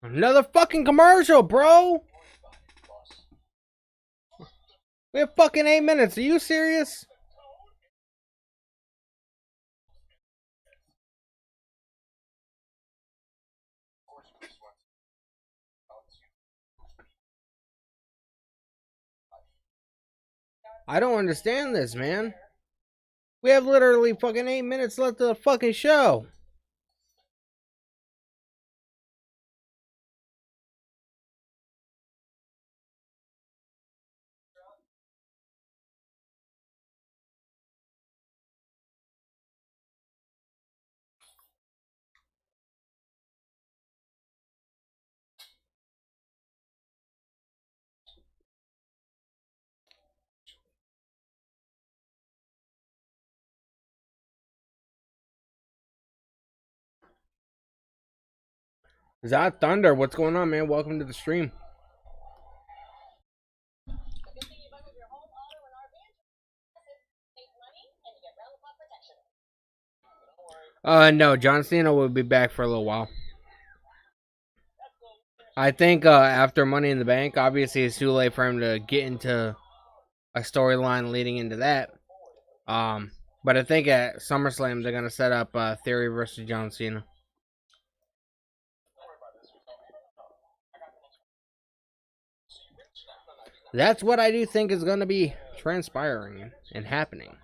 Another fucking commercial, bro. We have fucking 8 minutes. Are you serious? I don't understand this, man. We have literally fucking 8 minutes left of the fucking show. Is that Thunder? What's going on, man? Welcome to the stream. No, John Cena will be back for a little while. I think after Money in the Bank, obviously it's too late for him to get into a storyline leading into that. But I think at SummerSlam they're gonna set up Theory versus John Cena. That's what I do think is gonna be transpiring and happening.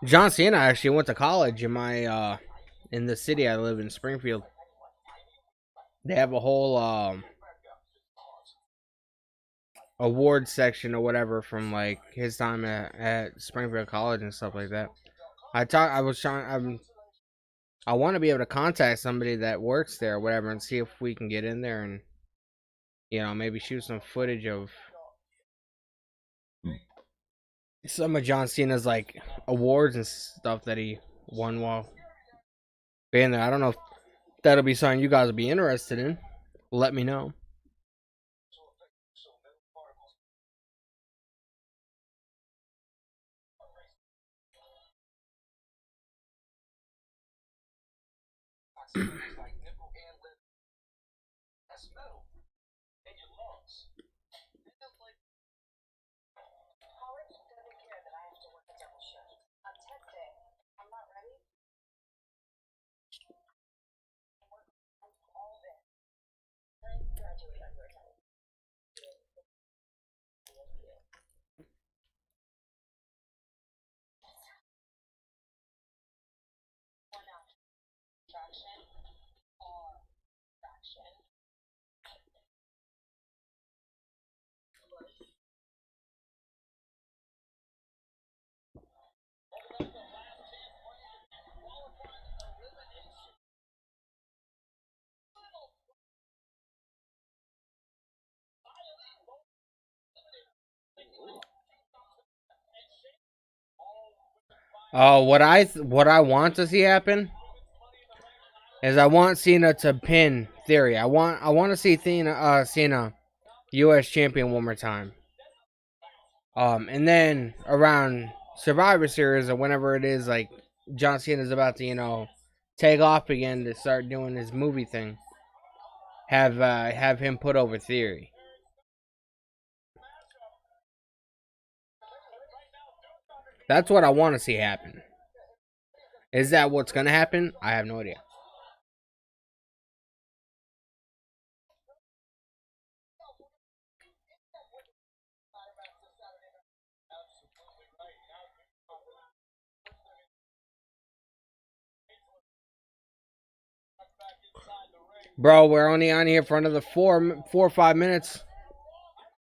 John Cena actually went to college in my in the city I live in, Springfield. They have a whole award section or whatever from like his time at Springfield College and stuff like that. I want to be able to contact somebody that works there or whatever and see if we can get in there and maybe shoot some footage of some of John Cena's like awards and stuff that he won while being there. I don't know if that'll be something you guys will be interested in. Let me know. What I want to see happen is I want Cena to pin Theory. I want to see Cena U.S. champion one more time. And then around Survivor Series or whenever it is, like John Cena's about to take off again to start doing his movie thing, have him put over Theory. That's what I want to see happen. Is that what's gonna happen? I have no idea. Bro, we're only on here for another 4 or 5 minutes.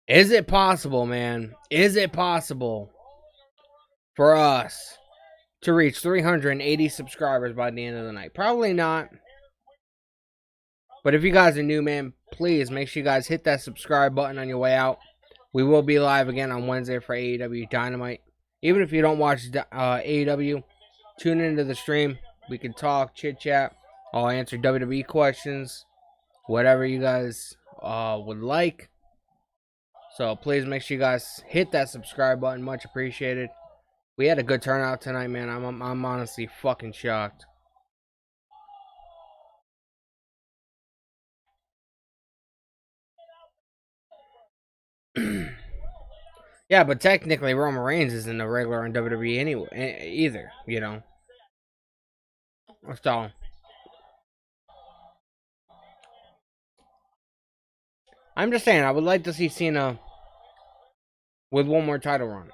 Is it possible, man? Is it possible for us to reach 380 subscribers by the end of the night? Probably not. But if you guys are new, man, please make sure you guys hit that subscribe button on your way out. We will be live again on Wednesday for AEW Dynamite. Even if you don't watch AEW, tune into the stream. We can talk, chit chat. I'll answer WWE questions, whatever you guys would like. So please make sure you guys hit that subscribe button. Much appreciated. We had a good turnout tonight, man. I'm honestly fucking shocked. Yeah, but technically Roman Reigns isn't a regular on WWE anyway, either, So I'm just saying, I would like to see Cena with one more title run.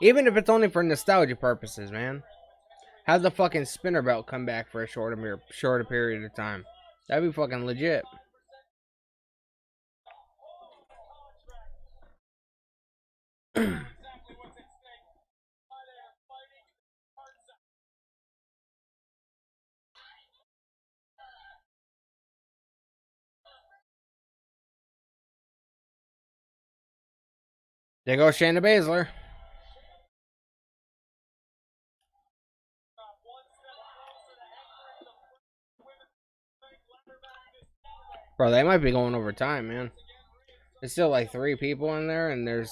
Even if it's only for nostalgia purposes, man. Have the fucking spinner belt come back for a shorter period of time. That'd be fucking legit. There goes Shayna Baszler. Bro, they might be going over time, man. There's still like 3 people in there, and there's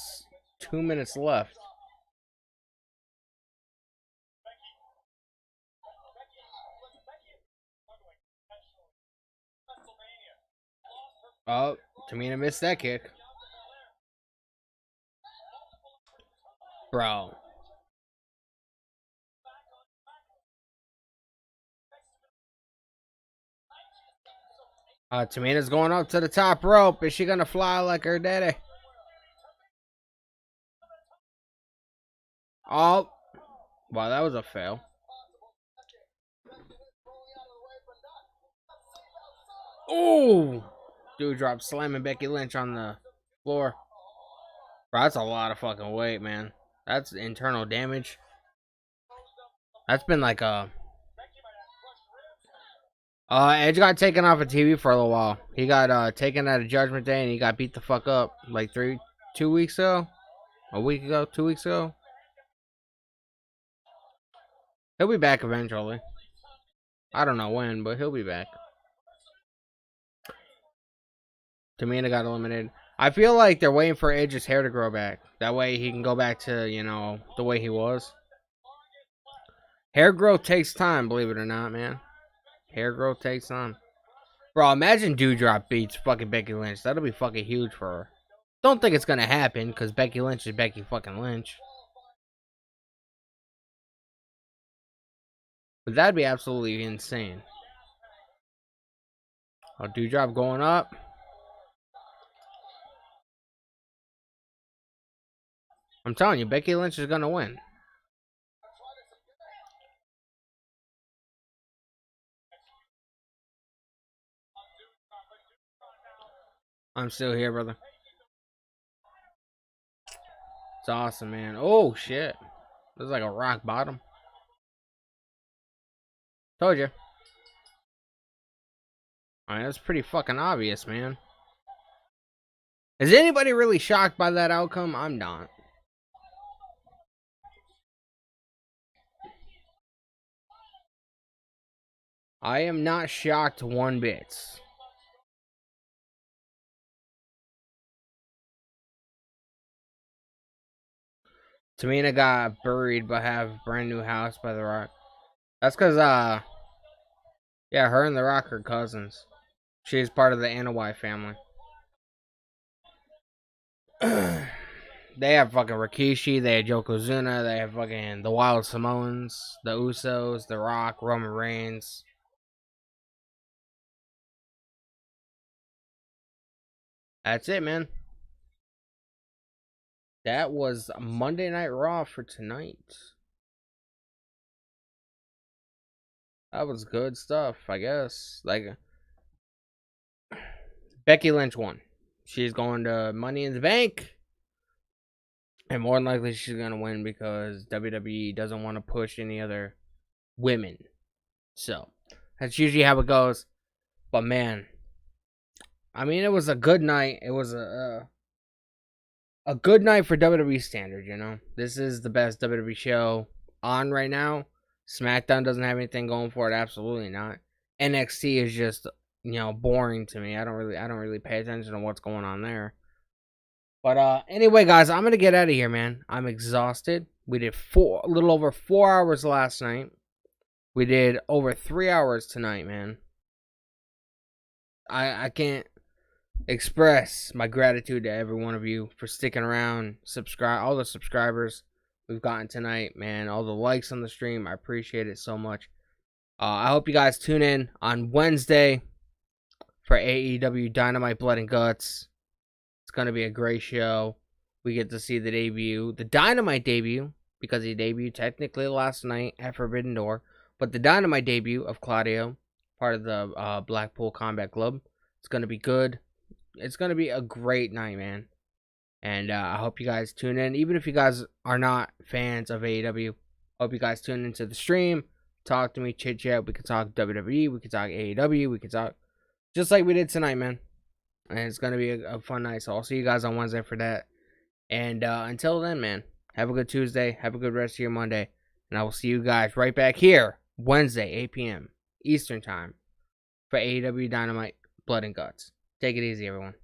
2 minutes left. Oh, Tamina missed that kick. Bro. Tamina's going up to the top rope. Is she gonna fly like her daddy? Oh. Wow, that was a fail. Oh. Dude dropped slamming Becky Lynch on the floor. Bro, that's a lot of fucking weight, man. That's internal damage. That's been like a... Edge got taken off of TV for a little while. He got taken out of Judgment Day and he got beat the fuck up like 2 weeks ago? A week ago? 2 weeks ago? He'll be back eventually. I don't know when, but he'll be back. Tamina got eliminated. I feel like they're waiting for Edge's hair to grow back. That way he can go back to, you know, the way he was. Hair growth takes time, believe it or not, man. Hair growth takes time. Bro, imagine Doudrop beats fucking Becky Lynch. That'll be fucking huge for her. Don't think it's gonna happen, because Becky Lynch is Becky fucking Lynch. But that'd be absolutely insane. Oh, Doudrop going up. I'm telling you, Becky Lynch is gonna win. I'm still here, brother. It's awesome, man. Oh, shit. This is like a rock bottom. Told you. I mean, that's pretty fucking obvious, man. Is anybody really shocked by that outcome? I'm not. I am not shocked one bit. Tamina got buried but have a brand new house by The Rock. That's because, yeah, her and The Rock are cousins. She's part of the Anoa'i family. They have fucking Rikishi, they have Yokozuna, they have fucking the Wild Samoans, the Usos, The Rock, Roman Reigns. That's it, man. That was Monday Night Raw for tonight. That was good stuff, I guess. Like, Becky Lynch won. She's going to Money in the Bank. And more than likely, she's going to win because WWE doesn't want to push any other women. So, that's usually how it goes. But, man, I mean, it was a good night. It was a good night for WWE standard, you know? This is the best WWE show on right now. SmackDown doesn't have anything going for it. Absolutely not. NXT is just, you know, boring to me. I don't really pay attention to what's going on there. But anyway, guys, I'm gonna get out of here, man. I'm exhausted. We did a little over 4 hours last night. We did over 3 hours tonight, man. I can't express my gratitude to every one of you for sticking around, all the subscribers we've gotten tonight, man. All the likes on the stream, I appreciate it so much. I hope you guys tune in on Wednesday for AEW Dynamite Blood and Guts. It's going to be a great show. We get to see the debut, the Dynamite debut, because he debuted technically last night at Forbidden Door, but the Dynamite debut of Claudio, part of the Blackpool Combat Club. It's going to be good. It's going to be a great night, man. And I hope you guys tune in. Even if you guys are not fans of AEW, hope you guys tune into the stream. Talk to me, chit chat. We can talk WWE. We can talk AEW. We can talk just like we did tonight, man. And it's going to be a fun night. So I'll see you guys on Wednesday for that. And until then, man, have a good Tuesday. Have a good rest of your Monday. And I will see you guys right back here Wednesday, 8 p.m. Eastern Time for AEW Dynamite Blood and Guts. Take it easy, everyone.